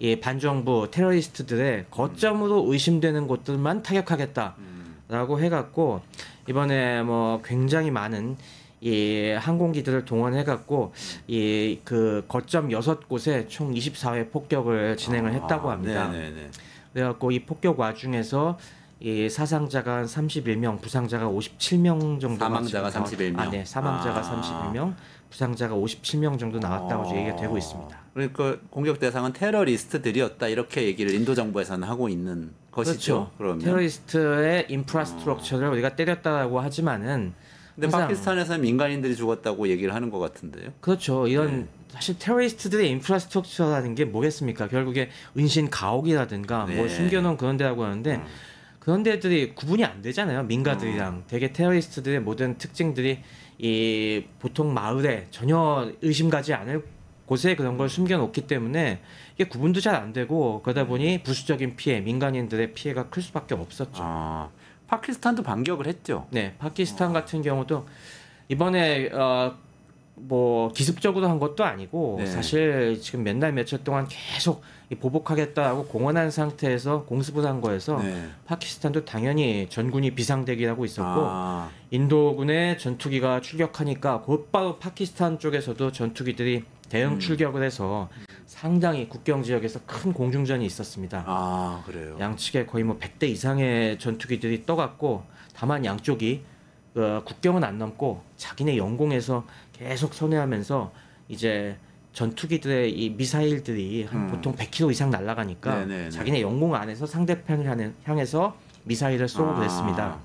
Speaker 15: 이 반정부 테러리스트들의 거점으로 의심되는 곳들만 타격하겠다라고 해갖고 이번에 뭐 굉장히 많은 이 항공기들을 동원해갖고 이 그 거점 6곳에 총 24회 폭격을 진행을 했다고 합니다. 그래갖고 이 폭격 와중에서 이 사상자가 31명, 부상자가 57명 정도.
Speaker 1: 사망자가 31명.
Speaker 15: 사망자가 31명, 부상자가 57명 정도 나왔다고 얘기가 되고 있습니다.
Speaker 1: 그러니까 공격 대상은 테러리스트들이었다 이렇게 얘기를 인도 정부에서는 하고 있는 것이죠.
Speaker 15: 그렇죠.
Speaker 1: 그러면
Speaker 15: 테러리스트의 인프라스트럭처를 우리가 때렸다고 하지만은
Speaker 1: 근데 파키스탄에서는 민간인들이 죽었다고 얘기를 하는 것 같은데요.
Speaker 15: 그렇죠. 이런 사실 테러리스트들의 인프라스트럭처라는 게 뭐겠습니까? 결국에 은신 가옥이라든가 뭐 숨겨놓은 그런 데라고 하는데 그런 데들이 구분이 안 되잖아요. 민가들이랑 되게 테러리스트들의 모든 특징들이 이 보통 마을에 전혀 의심 가지 않을 곳에 그런 걸 숨겨놓기 때문에 이게 구분도 잘 안 되고 그러다 보니 부수적인 피해, 민간인들의 피해가 클 수밖에 없었죠.
Speaker 1: 파키스탄도 반격을 했죠.
Speaker 15: 네, 파키스탄 같은 경우도 이번에 뭐 기습적으로 한 것도 아니고
Speaker 1: 네.
Speaker 15: 사실 지금 몇 날 며칠 동안 계속 보복하겠다고 공언한 상태에서 공습을 한 거여서
Speaker 1: 네.
Speaker 15: 파키스탄도 당연히 전군이 비상대기라고 있었고 인도군의 전투기가 출격하니까 곧바로 파키스탄 쪽에서도 전투기들이 대응 출격을 해서 상당히 국경 지역에서 큰 공중전이 있었습니다.
Speaker 1: 아, 그래요.
Speaker 15: 양측에 거의 뭐 100대 이상의 전투기들이 떠갔고 다만 양쪽이 국경은 안 넘고 자기네 영공에서 계속 선회하면서 이제 전투기들의 이 미사일들이 한 보통 100km 이상 날아가니까
Speaker 1: 네네네.
Speaker 15: 자기네 영공 안에서 상대편을 향해서 미사일을 쏘고 그랬습니다.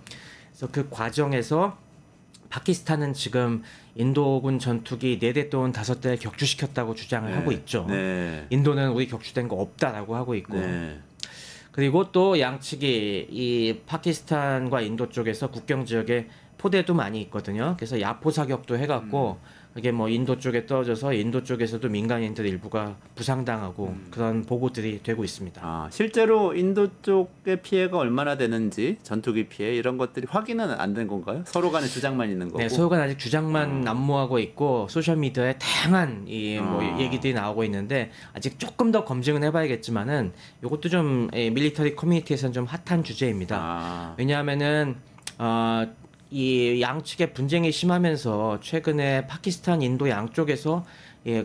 Speaker 15: 그래서 그 과정에서 파키스탄은 지금 인도군 전투기 4대 또는 5대 격추시켰다고 주장을 하고 있죠.
Speaker 1: 네.
Speaker 15: 인도는 우리 격추된 거 없다라고 하고 있고
Speaker 1: 네.
Speaker 15: 그리고 또 양측이 이 파키스탄과 인도 쪽에서 국경 지역에 포대도 많이 있거든요. 그래서 야포 사격도 해갖고 이게 뭐 인도 쪽에 떨어져서 인도 쪽에서도 민간인들 일부가 부상당하고 그런 보고들이 되고 있습니다.
Speaker 1: 아, 실제로 인도 쪽의 피해가 얼마나 되는지 전투기 피해 이런 것들이 확인은 안 된 건가요? 서로 간의 주장만 있는 거고.
Speaker 15: 네, 서로 간 아직 주장만 난무하고 있고 소셜 미디어에 다양한 이 뭐 얘기들이 나오고 있는데 아직 조금 더 검증은 해봐야겠지만은 이것도 좀 밀리터리 커뮤니티에서는 좀 핫한 주제입니다. 왜냐하면은 이 양측의 분쟁이 심하면서 최근에 파키스탄, 인도 양쪽에서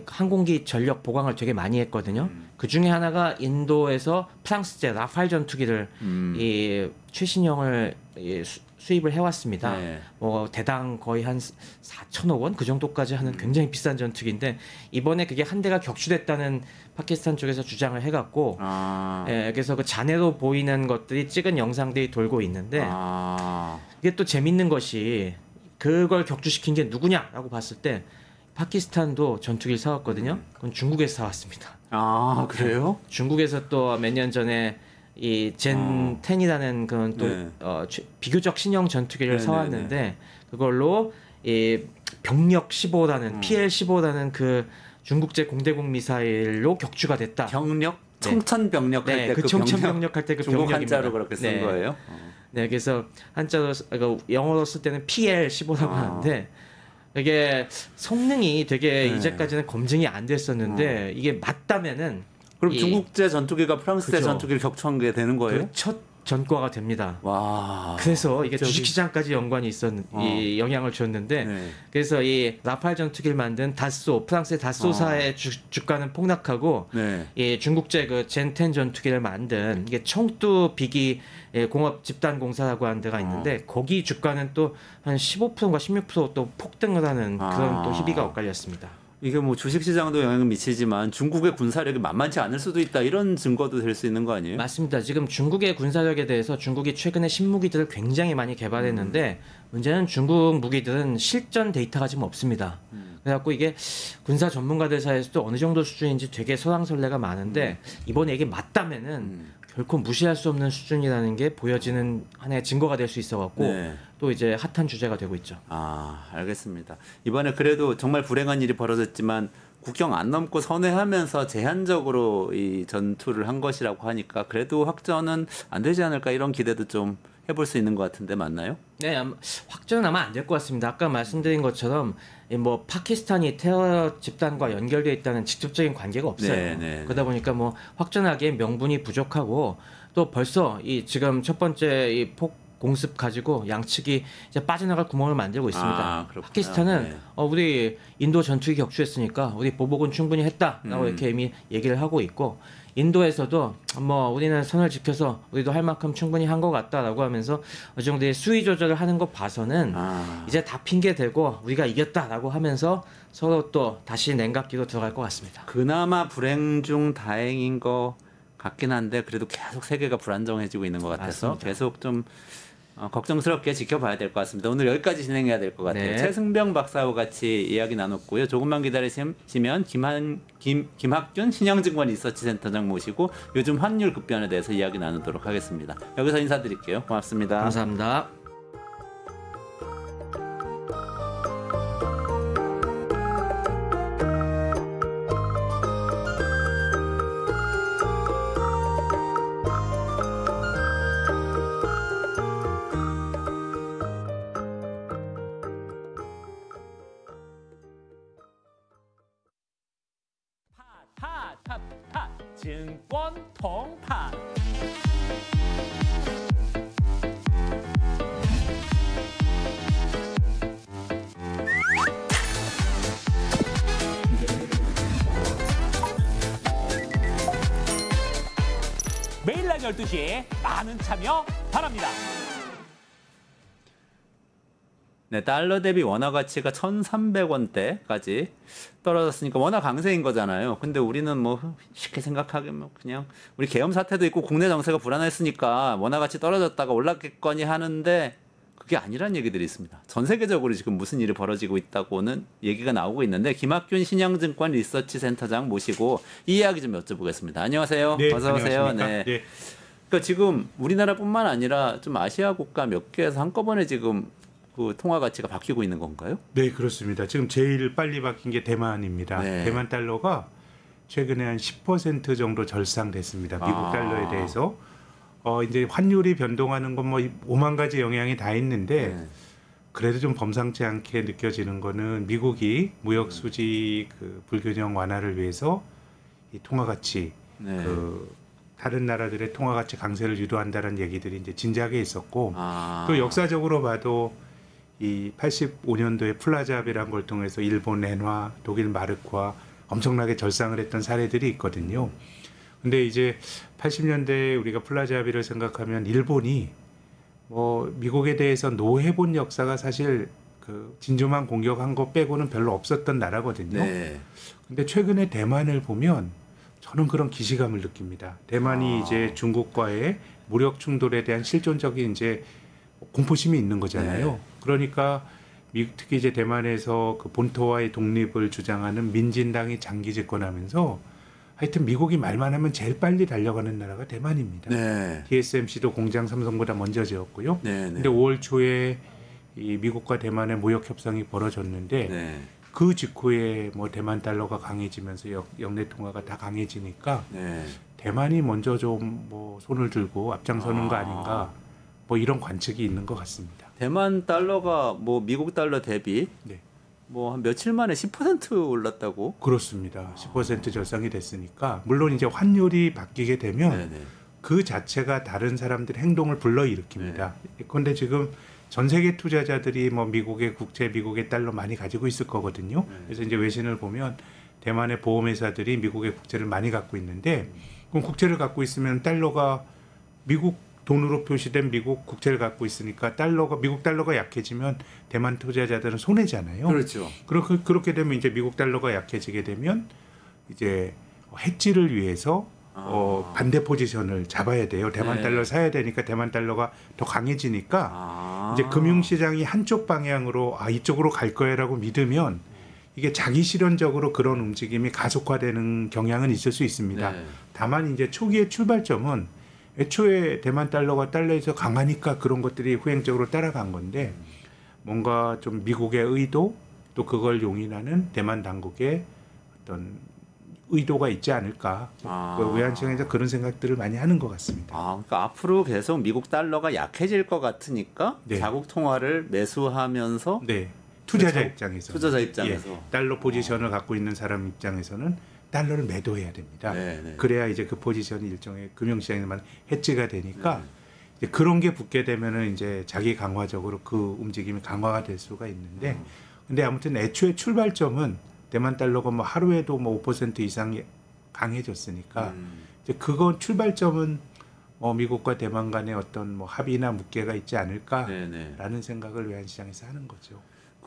Speaker 15: 항공기 전력 보강을 되게 많이 했거든요. 그 중에 하나가 인도에서 프랑스제 라팔 전투기를 이 최신형을 수입을 해왔습니다.
Speaker 1: 네.
Speaker 15: 뭐 대당 거의 한 4천억 원 그 정도까지 하는 굉장히 비싼 전투기인데 이번에 그게 한 대가 격추됐다는 파키스탄 쪽에서 주장을 해갖고 그래서 그 잔해로 보이는 것들이 찍은 영상들이 돌고 있는데 이게 또 재밌는 것이 그걸 격추시킨 게 누구냐라고 봤을 때 파키스탄도 전투기를 사왔거든요. 그건 중국에서 사왔습니다.
Speaker 1: 아, 그래요?
Speaker 15: 중국에서 또 몇 년 전에 이 젠 10이라는 그런 또
Speaker 1: 네.
Speaker 15: 비교적 신형 전투기를
Speaker 1: 네네네.
Speaker 15: 사왔는데 그걸로 이 병력 15라는 PL-15라는 그 중국제 공대공 미사일로 격추가 됐다.
Speaker 1: 병력? 청천병력 할 때
Speaker 15: 그 청천병력 할 때 그
Speaker 1: 중국
Speaker 15: 병력입니다.
Speaker 1: 한자로 그렇게 쓴 거예요?
Speaker 15: 네, 그래서 한자로 영어로 쓸 때는 PL-15라고 하는데 이게 성능이 되게 이제까지는 검증이 안 됐었는데 이게 맞다면은
Speaker 1: 그럼 중국제 전투기가 프랑스제
Speaker 15: 그죠.
Speaker 1: 전투기를 격추한 게 되는 거예요?
Speaker 15: 첫 전과가 됩니다.
Speaker 1: 와.
Speaker 15: 그래서 이게
Speaker 1: 저기-
Speaker 15: 주식시장까지 연관이 이 영향을 줬는데 그래서 이 라팔 전투기를 만든 다쏘 프랑스의 다쏘사의 주가는 폭락하고 이 중국제 그 젠10 전투기를 만든 이게 청두 비기 공업 집단 공사라고 하는 데가 있는데 거기 주가는 또 한 15%인가 16% 또 폭등을 하는 그런 또 희비가 엇갈렸습니다.
Speaker 1: 이게 뭐 주식시장도 영향을 미치지만 중국의 군사력이 만만치 않을 수도 있다 이런 증거도 될 수 있는 거 아니에요?
Speaker 15: 맞습니다. 지금 중국의 군사력에 대해서 중국이 최근에 신무기들을 굉장히 많이 개발했는데 문제는 중국 무기들은 실전 데이터가 지금 없습니다. 그래갖고 이게 군사 전문가들 사이에서도 어느 정도 수준인지 되게 설왕설래가 많은데 이번에 이게 맞다면은 결코 무시할 수 없는 수준이라는 게 보여지는 하나의 증거가 될 수 있어갖고 또 이제 핫한 주제가 되고 있죠.
Speaker 1: 아, 알겠습니다. 이번에 그래도 정말 불행한 일이 벌어졌지만 국경 안 넘고 선회하면서 제한적으로 이 전투를 한 것이라고 하니까 그래도 확전은 안 되지 않을까 이런 기대도 좀 해볼 수 있는 것 같은데 맞나요?
Speaker 15: 네, 확전은 아마 안 될 것 같습니다. 아까 말씀드린 것처럼 뭐 파키스탄이 테러 집단과 연결되어 있다는 직접적인 관계가 없어요.
Speaker 1: 네.
Speaker 15: 그러다 보니까 뭐 확전하기에 명분이 부족하고 또 벌써 이 지금 첫 번째 이 폭 공습 가지고 양측이 이제 빠져나갈 구멍을 만들고 있습니다. 파키스탄은 우리 인도 전투기 격추했으니까 우리 보복은 충분히 했다라고 이렇게 이미 얘기를 하고 있고 인도에서도 뭐 우리는 선을 지켜서 우리도 할 만큼 충분히 한 것 같다라고 하면서 어느 정도의 수위 조절을 하는 거 봐서는 이제 다 핑계 대고 우리가 이겼다라고 하면서 서로 또 다시 냉각기로 들어갈 것 같습니다.
Speaker 1: 그나마 불행 중 다행인 것 같긴 한데 그래도 계속 세계가 불안정해지고 있는 것 같아서
Speaker 15: 맞습니다.
Speaker 1: 계속 좀 걱정스럽게 지켜봐야 될 것 같습니다. 오늘 여기까지 진행해야 될 것 같아요.
Speaker 15: 네.
Speaker 1: 최승병 박사와 같이 이야기 나눴고요. 조금만 기다리시면 김학균 신영증권 리서치센터장 모시고 요즘 환율 급변에 대해서 이야기 나누도록 하겠습니다. 여기서 인사드릴게요. 고맙습니다.
Speaker 15: 감사합니다.
Speaker 1: 증권 통판. 매일 낮 12시에 많은 참여 바랍니다. 네, 달러 대비 원화 가치가 1,300원대까지 떨어졌으니까 원화 강세인 거잖아요. 근데 우리는 뭐 쉽게 생각하면 그냥 우리 계엄 사태도 있고 국내 정세가 불안했으니까 원화 가치 떨어졌다가 올랐겠거니 하는데 그게 아니란 얘기들이 있습니다. 전 세계적으로 지금 무슨 일이 벌어지고 있다고는 얘기가 나오고 있는데 김학균 신영증권 리서치 센터장 모시고 이 이야기 좀 여쭤보겠습니다. 안녕하세요.
Speaker 16: 네,
Speaker 1: 어서 오세요.
Speaker 16: 안녕하십니까?
Speaker 1: 네. 그러니까 지금 우리나라뿐만 아니라 좀 아시아 국가 몇 개에서 한꺼번에 지금 그 통화 가치가 바뀌고 있는 건가요?
Speaker 16: 네, 그렇습니다. 지금 제일 빨리 바뀐 게 대만입니다.
Speaker 1: 네.
Speaker 16: 대만 달러가 최근에 한 10% 정도 절상됐습니다. 미국 달러에 대해서. 이제 환율이 변동하는 건 뭐 5만 가지 영향이 다 있는데 그래도 좀 범상치 않게 느껴지는 거는 미국이 무역 수지 그 불균형 완화를 위해서 이 통화 가치 그 다른 나라들의 통화 가치 강세를 유도한다는 얘기들이 이제 진작에 있었고 또 역사적으로 봐도 이 85년도에 플라자합이라는 걸 통해서 일본 엔화, 독일 마르크화 엄청나게 절상을 했던 사례들이 있거든요. 근데 이제 80년대에 우리가 플라자합의를 생각하면 일본이 뭐 미국에 대해서 노해본 역사가 사실 그 진주만 공격한 거 빼고는 별로 없었던 나라거든요.
Speaker 1: 네.
Speaker 16: 근데 최근에 대만을 보면 저는 그런 기시감을 느낍니다. 대만이 이제 중국과의 무력 충돌에 대한 실존적인 이제 공포심이 있는 거잖아요.
Speaker 1: 네.
Speaker 16: 그러니까 특히 이제 대만에서 그 본토와의 독립을 주장하는 민진당이 장기 집권하면서 하여튼 미국이 말만 하면 제일 빨리 달려가는 나라가 대만입니다.
Speaker 1: 네.
Speaker 16: TSMC도 공장 삼성보다 먼저 지었고요.
Speaker 1: 네, 네.
Speaker 16: 근데 5월 초에 이 미국과 대만의 무역 협상이 벌어졌는데
Speaker 1: 네.
Speaker 16: 그 직후에 뭐 대만 달러가 강해지면서 역내 통화가 다 강해지니까 대만이 먼저 좀 뭐 손을 들고 앞장서는 거 아닌가 뭐 이런 관측이 있는 것 같습니다.
Speaker 1: 대만 달러가 뭐 미국 달러 대비 뭐 한 며칠 만에 10% 올랐다고?
Speaker 16: 그렇습니다. 10% 절상이 됐으니까 물론 이제 환율이 바뀌게 되면 그 자체가 다른 사람들의 행동을 불러일으킵니다. 그런데 지금 전 세계 투자자들이 뭐 미국의 국채, 미국의 달러 많이 가지고 있을 거거든요. 그래서 이제 외신을 보면 대만의 보험회사들이 미국의 국채를 많이 갖고 있는데 그럼 국채를 갖고 있으면 달러가 미국 돈으로 표시된 미국 국채를 갖고 있으니까 미국 달러가 약해지면 대만 투자자들은 손해잖아요.
Speaker 1: 그렇죠.
Speaker 16: 그렇게 되면 이제 미국 달러가 약해지게 되면 이제 해지를 위해서 반대 포지션을 잡아야 돼요. 대만 달러 사야 되니까 대만 달러가 더 강해지니까 이제 금융시장이 한쪽 방향으로 이쪽으로 갈 거야라고 믿으면 이게 자기 실현적으로 그런 움직임이 가속화되는 경향은 있을 수 있습니다. 다만 이제 초기의 출발점은 애초에 대만 달러가 달러에서 강하니까 그런 것들이 후행적으로 따라간 건데 뭔가 좀 미국의 의도 또 그걸 용인하는 대만 당국의 어떤 의도가 있지 않을까. 외환시장에서 그런 생각들을 많이 하는 것 같습니다.
Speaker 1: 그러니까 앞으로 계속 미국 달러가 약해질 것 같으니까 자국 통화를 매수하면서
Speaker 16: 투자자 입장에서 달러 포지션을 갖고 있는 사람 입장에서는 달러를 매도해야 됩니다. 그래야 이제 그 포지션이 일종의 금융시장에만 해지가 되니까 이제 그런 게 붙게 되면은 이제 자기 강화적으로 그 움직임이 강화가 될 수가 있는데, 근데 아무튼 애초에 출발점은 대만 달러가 뭐 하루에도 뭐 5% 이상 강해졌으니까 이제 그건 출발점은 미국과 대만 간의 어떤 뭐 합의나 묵계가 있지 않을까라는 생각을 외환시장에서 하는 거죠.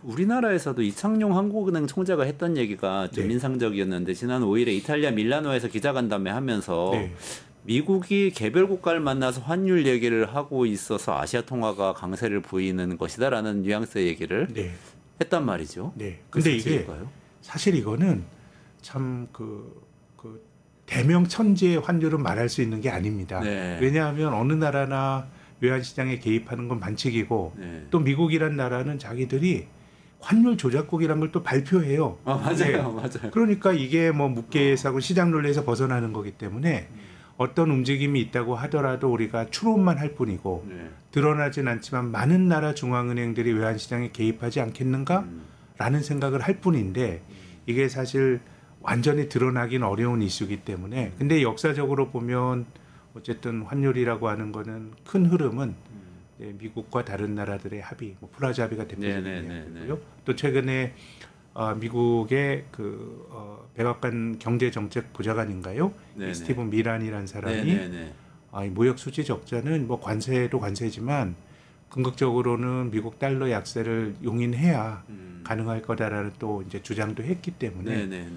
Speaker 1: 우리나라에서도 이창용 한국은행 총재가 했던 얘기가 좀 인상적이었는데 지난 5일에 이탈리아 밀라노에서 기자간담회 하면서 미국이 개별 국가를 만나서 환율 얘기를 하고 있어서 아시아 통화가 강세를 보이는 것이다라는 뉘앙스의 얘기를 했단 말이죠.
Speaker 16: 근데 이게 사실 이거는 참 그 대명천지의 환율은 말할 수 있는 게 아닙니다. 왜냐하면 어느 나라나 외환시장에 개입하는 건 반칙이고 또 미국이란 나라는 자기들이 환율 조작국이라는 걸 또 발표해요.
Speaker 1: 맞아요. 맞아요.
Speaker 16: 그러니까 이게 뭐 묵계에서 시장 논리에서 벗어나는 거기 때문에 어떤 움직임이 있다고 하더라도 우리가 추론만 할 뿐이고 드러나진 않지만 많은 나라 중앙은행들이 외환시장에 개입하지 않겠는가? 라는 생각을 할 뿐인데 이게 사실 완전히 드러나긴 어려운 이슈이기 때문에 근데 역사적으로 보면 어쨌든 환율이라고 하는 거는 큰 흐름은 미국과 다른 나라들의 합의, 뭐 플라자 합의가 대표적인 이야기고요. 또 최근에 미국의 백악관 경제정책 보좌관인가요? 스티븐 미란이라는 사람이 이 무역 수지 적자는 뭐 관세도 관세지만 궁극적으로는 미국 달러 약세를 용인해야 가능할 거다라는 또 이제 주장도 했기 때문에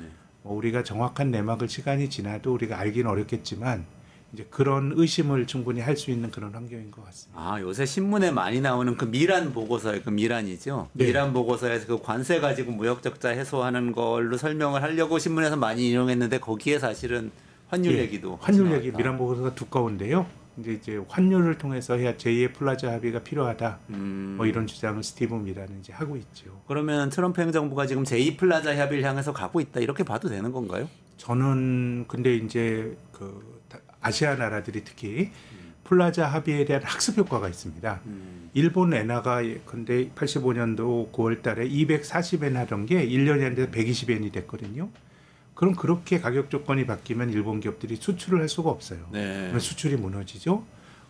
Speaker 16: 뭐 우리가 정확한 내막을 시간이 지나도 우리가 알기는 어렵겠지만 이제 그런 의심을 충분히 할 수 있는 그런 환경인 것 같습니다.
Speaker 1: 요새 신문에 많이 나오는 그 미란 보고서의 그 미란이죠. 네. 미란 보고서에서 그 관세 가지고 무역 적자 해소하는 걸로 설명을 하려고 신문에서 많이 인용했는데 거기에 사실은 환율 얘기도
Speaker 16: 환율 얘기 미란 보고서가 두꺼운데요. 이제 환율을 통해서 해야 제2의 플라자 합의가 필요하다. 뭐 이런 주장을 스티븐 미란은 이제 하고 있죠.
Speaker 1: 그러면 트럼프 행정부가 지금 제2 플라자 합의를 향해서 가고 있다 이렇게 봐도 되는 건가요?
Speaker 16: 저는 근데 이제 아시아 나라들이 특히 플라자 합의에 대한 학습 효과가 있습니다. 일본 엔화가 근데 85년도 9월 달에 240엔 하던 게 1년이 안 돼서 120엔이 됐거든요. 그럼 그렇게 가격 조건이 바뀌면 일본 기업들이 수출을 할 수가 없어요. 그러면 수출이 무너지죠.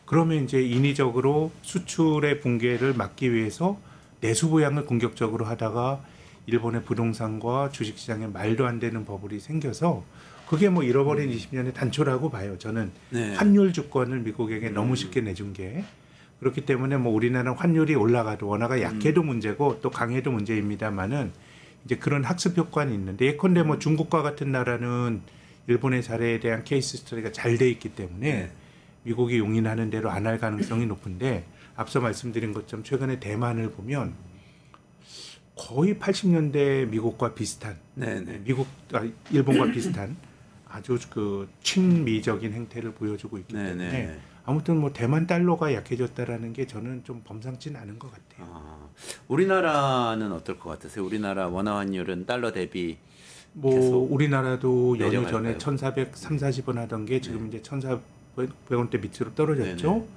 Speaker 16: 그러면 이제 인위적으로 수출의 붕괴를 막기 위해서 내수 부양을 공격적으로 하다가 일본의 부동산과 주식시장에 말도 안 되는 버블이 생겨서 그게 뭐 잃어버린 20년의 단초라고 봐요. 저는 환율 주권을 미국에게 너무 쉽게 내준 게 그렇기 때문에 뭐 우리나라는 환율이 올라가도 원화가 약해도 문제고 또 강해도 문제입니다만은 이제 그런 학습 효과는 있는데 예컨대 뭐 중국과 같은 나라는 일본의 사례에 대한 케이스 스터디가 잘 돼 있기 때문에 미국이 용인하는 대로 안 할 가능성이 높은데 앞서 말씀드린 것처럼 최근에 대만을 보면 거의 80년대 미국과 비슷한 일본과 비슷한 아주 친미적인 행태를 보여주고 있기 때문에 아무튼 뭐 대만 달러가 약해졌다라는 게 저는 좀 범상치는 않은 것 같아요.
Speaker 1: 우리나라는 어떨 것 같으세요? 우리나라 원화 환율은 달러 대비
Speaker 16: 뭐 우리나라도 연휴 전에 1,440원 하던 게 지금 이제 1,400원대 밑으로 떨어졌죠.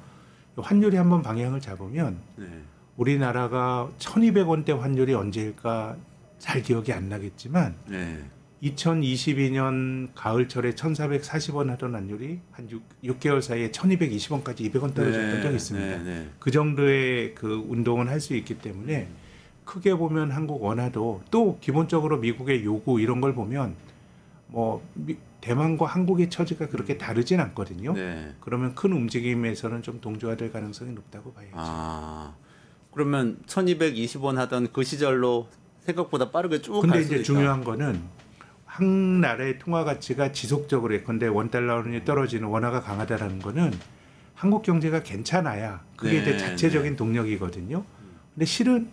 Speaker 16: 환율이 한번 방향을 잡으면 우리나라가 1,200원대 환율이 언제일까 잘 기억이 안 나겠지만 2022년 가을철에 1,440원 하던 환율이 한 6개월 사이에 1,220원까지 200원 떨어졌던 적이 있습니다. 그 정도의 그 운동은 할 수 있기 때문에 크게 보면 한국 원화도 또 기본적으로 미국의 요구 이런 걸 보면 뭐 대만과 한국의 처지가 그렇게 다르진 않거든요. 그러면 큰 움직임에서는 좀 동조화될 가능성이 높다고 봐야죠.
Speaker 1: 그러면 1,220원 하던 그 시절로 생각보다 빠르게 쭉 갈 수도 있다.
Speaker 16: 근데 이제 중요한 거는 한 나라의 통화 가치가 지속적으로 예컨대 원달러 원이 떨어지는 원화가 강하다라는 거는 한국 경제가 괜찮아야 그게 이제 자체적인 동력이거든요. 근데 실은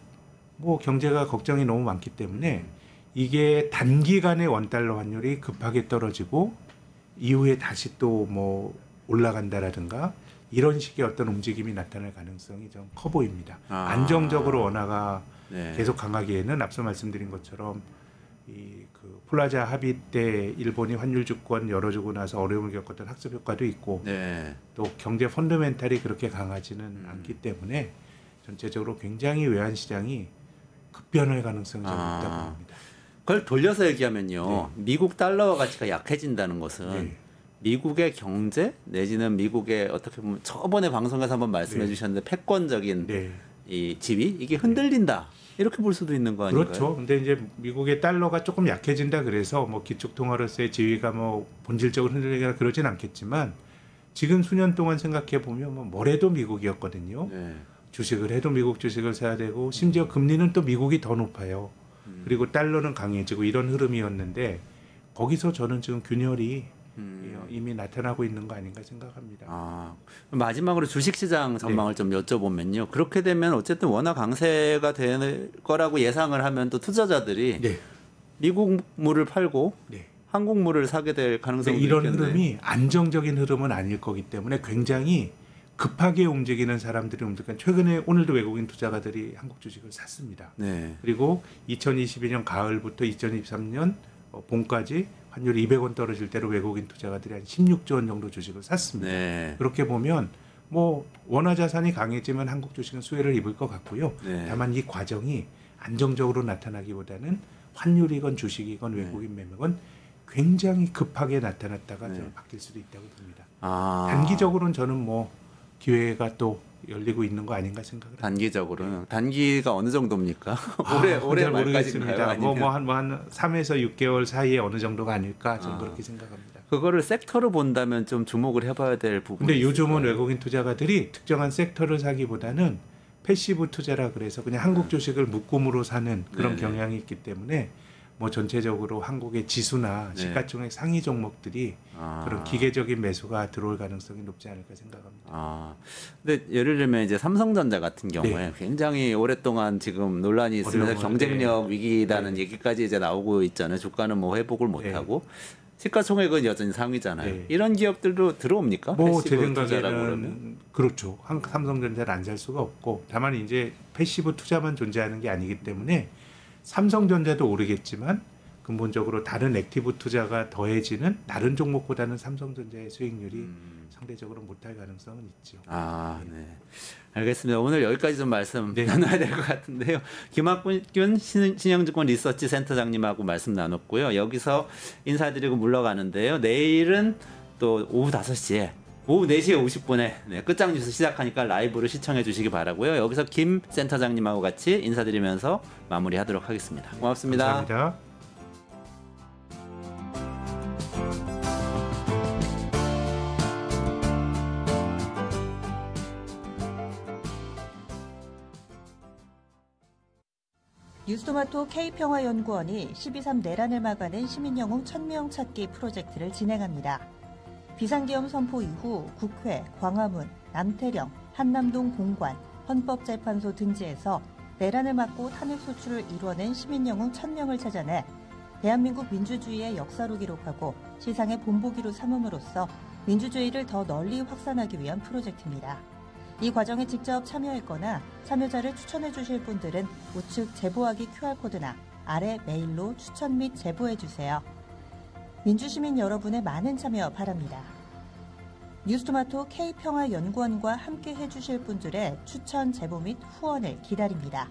Speaker 16: 뭐 경제가 걱정이 너무 많기 때문에 이게 단기간에 원달러 환율이 급하게 떨어지고 이후에 다시 또 뭐 올라간다라든가 이런 식의 어떤 움직임이 나타날 가능성이 좀 커 보입니다. 안정적으로 원화가 계속 강하기에는 앞서 말씀드린 것처럼 그 플라자 합의 때 일본이 환율 주권 열어주고 나서 어려움을 겪었던 학습 효과도 있고 또 경제 펀더멘탈이 그렇게 강하지는 않기 때문에 전체적으로 굉장히 외환 시장이 급변할 가능성이 좀 있다고 봅니다.
Speaker 1: 그걸 돌려서 얘기하면요. 미국 달러 가치가 약해진다는 것은 미국의 경제 내지는 미국의 어떻게 보면 저번에 방송에서 한번 말씀해 주셨는데 패권적인 이 지위 이게 흔들린다. 이렇게 볼 수도 있는 거 아닌가요?
Speaker 16: 그렇죠. 근데 이제 미국의 달러가 조금 약해진다 그래서 뭐 기축통화로서의 지위가 뭐 본질적으로 흔들리거나 그러진 않겠지만 지금 수년 동안 생각해 보면 뭐 뭐래도 미국이었거든요. 주식을 해도 미국 주식을 사야 되고 심지어 금리는 또 미국이 더 높아요. 그리고 달러는 강해지고 이런 흐름이었는데 거기서 저는 지금 균열이 이미 나타나고 있는 거 아닌가 생각합니다.
Speaker 1: 마지막으로 주식시장 전망을 좀 여쭤보면요. 그렇게 되면 어쨌든 원화 강세가 될 거라고 예상을 하면 또 투자자들이 미국물을 팔고 한국물을 사게 될 가능성이
Speaker 16: 이런
Speaker 1: 있겠네요.
Speaker 16: 흐름이 안정적인 흐름은 아닐 거기 때문에 굉장히 급하게 움직이는 사람들이 움직이니까 최근에 오늘도 외국인 투자가들이 한국 주식을 샀습니다. 그리고 2022년 가을부터 2023년 봄까지 환율이 200원 떨어질 때로 외국인 투자가들이 한 16조 원 정도 주식을 샀습니다. 그렇게 보면 뭐 원화 자산이 강해지면 한국 주식은 수혜를 입을 것 같고요. 다만 이 과정이 안정적으로 나타나기보다는 환율이건 주식이건 외국인 매매건 굉장히 급하게 나타났다가 좀 바뀔 수도 있다고 봅니다. 단기적으로는 저는 뭐 기회가 또 열리고 있는 거 아닌가 생각을.
Speaker 1: 단기적으로는 단기가 어느 정도입니까? 올해 말까지인가요?
Speaker 16: 뭐한 3에서 6개월 사이에 어느 정도가 아닐까 저는 그렇게 생각합니다.
Speaker 1: 그거를 섹터로 본다면 좀 주목을 해봐야 될 부분이.
Speaker 16: 근데 요즘은 외국인 투자가들이 특정한 섹터를 사기보다는 패시브 투자라 그래서 그냥 한국 주식을 묶음으로 사는 그런 경향이 있기 때문에 뭐 전체적으로 한국의 지수나 시가총액 상위 종목들이 그런 기계적인 매수가 들어올 가능성이 높지 않을까 생각합니다.
Speaker 1: 근데 예를 들면 이제 삼성전자 같은 경우에 굉장히 오랫동안 지금 논란이 있으면서 경쟁력 위기라는 얘기까지 이제 나오고 있잖아요. 주가는 뭐 회복을 못하고 시가총액은 여전히 상위잖아요. 이런 기업들도 들어옵니까?
Speaker 16: 뭐 제 생각에는 그렇죠. 삼성전자를 안 살 수가 없고 다만 이제 패시브 투자만 존재하는 게 아니기 때문에 삼성전자도 오르겠지만 근본적으로 다른 액티브 투자가 더해지는 다른 종목보다는 삼성전자의 수익률이 상대적으로 못할 가능성은 있죠.
Speaker 1: 네. 알겠습니다. 오늘 여기까지 좀 말씀 나눠야 될 것 같은데요. 김학균 신영증권 리서치 센터장님하고 말씀 나눴고요. 여기서 인사드리고 물러가는데요. 내일은 또 오후 5시에 오후 4시에 50분에 끝장 뉴스 시작하니까 라이브로 시청해 주시기 바라고요. 여기서 김 센터장님하고 같이 인사드리면서 마무리하도록 하겠습니다. 고맙습니다.
Speaker 16: 감사합니다.
Speaker 12: 뉴스토마토 K평화연구원이 12.3 내란을 막아낸 시민영웅 1000명 찾기 프로젝트를 진행합니다. 비상계엄 선포 이후 국회, 광화문, 남태령, 한남동 공관, 헌법재판소 등지에서 내란을 막고 탄핵소추를 이뤄낸 시민영웅 1000명을 찾아내 대한민국 민주주의의 역사로 기록하고 시상의 본보기로 삼음으로써 민주주의를 더 널리 확산하기 위한 프로젝트입니다. 이 과정에 직접 참여했거나 참여자를 추천해 주실 분들은 우측 제보하기 QR코드나 아래 메일로 추천 및 제보해 주세요. 민주시민 여러분의 많은 참여 바랍니다. 뉴스토마토 K평화연구원과 함께 해주실 분들의 추천, 제보 및 후원을 기다립니다.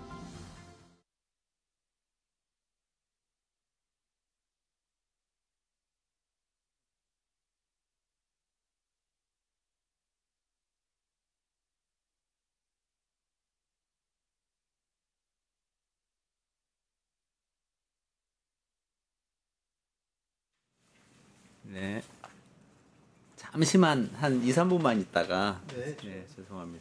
Speaker 1: 잠시만 한 2, 3분만 있다가 죄송합니다.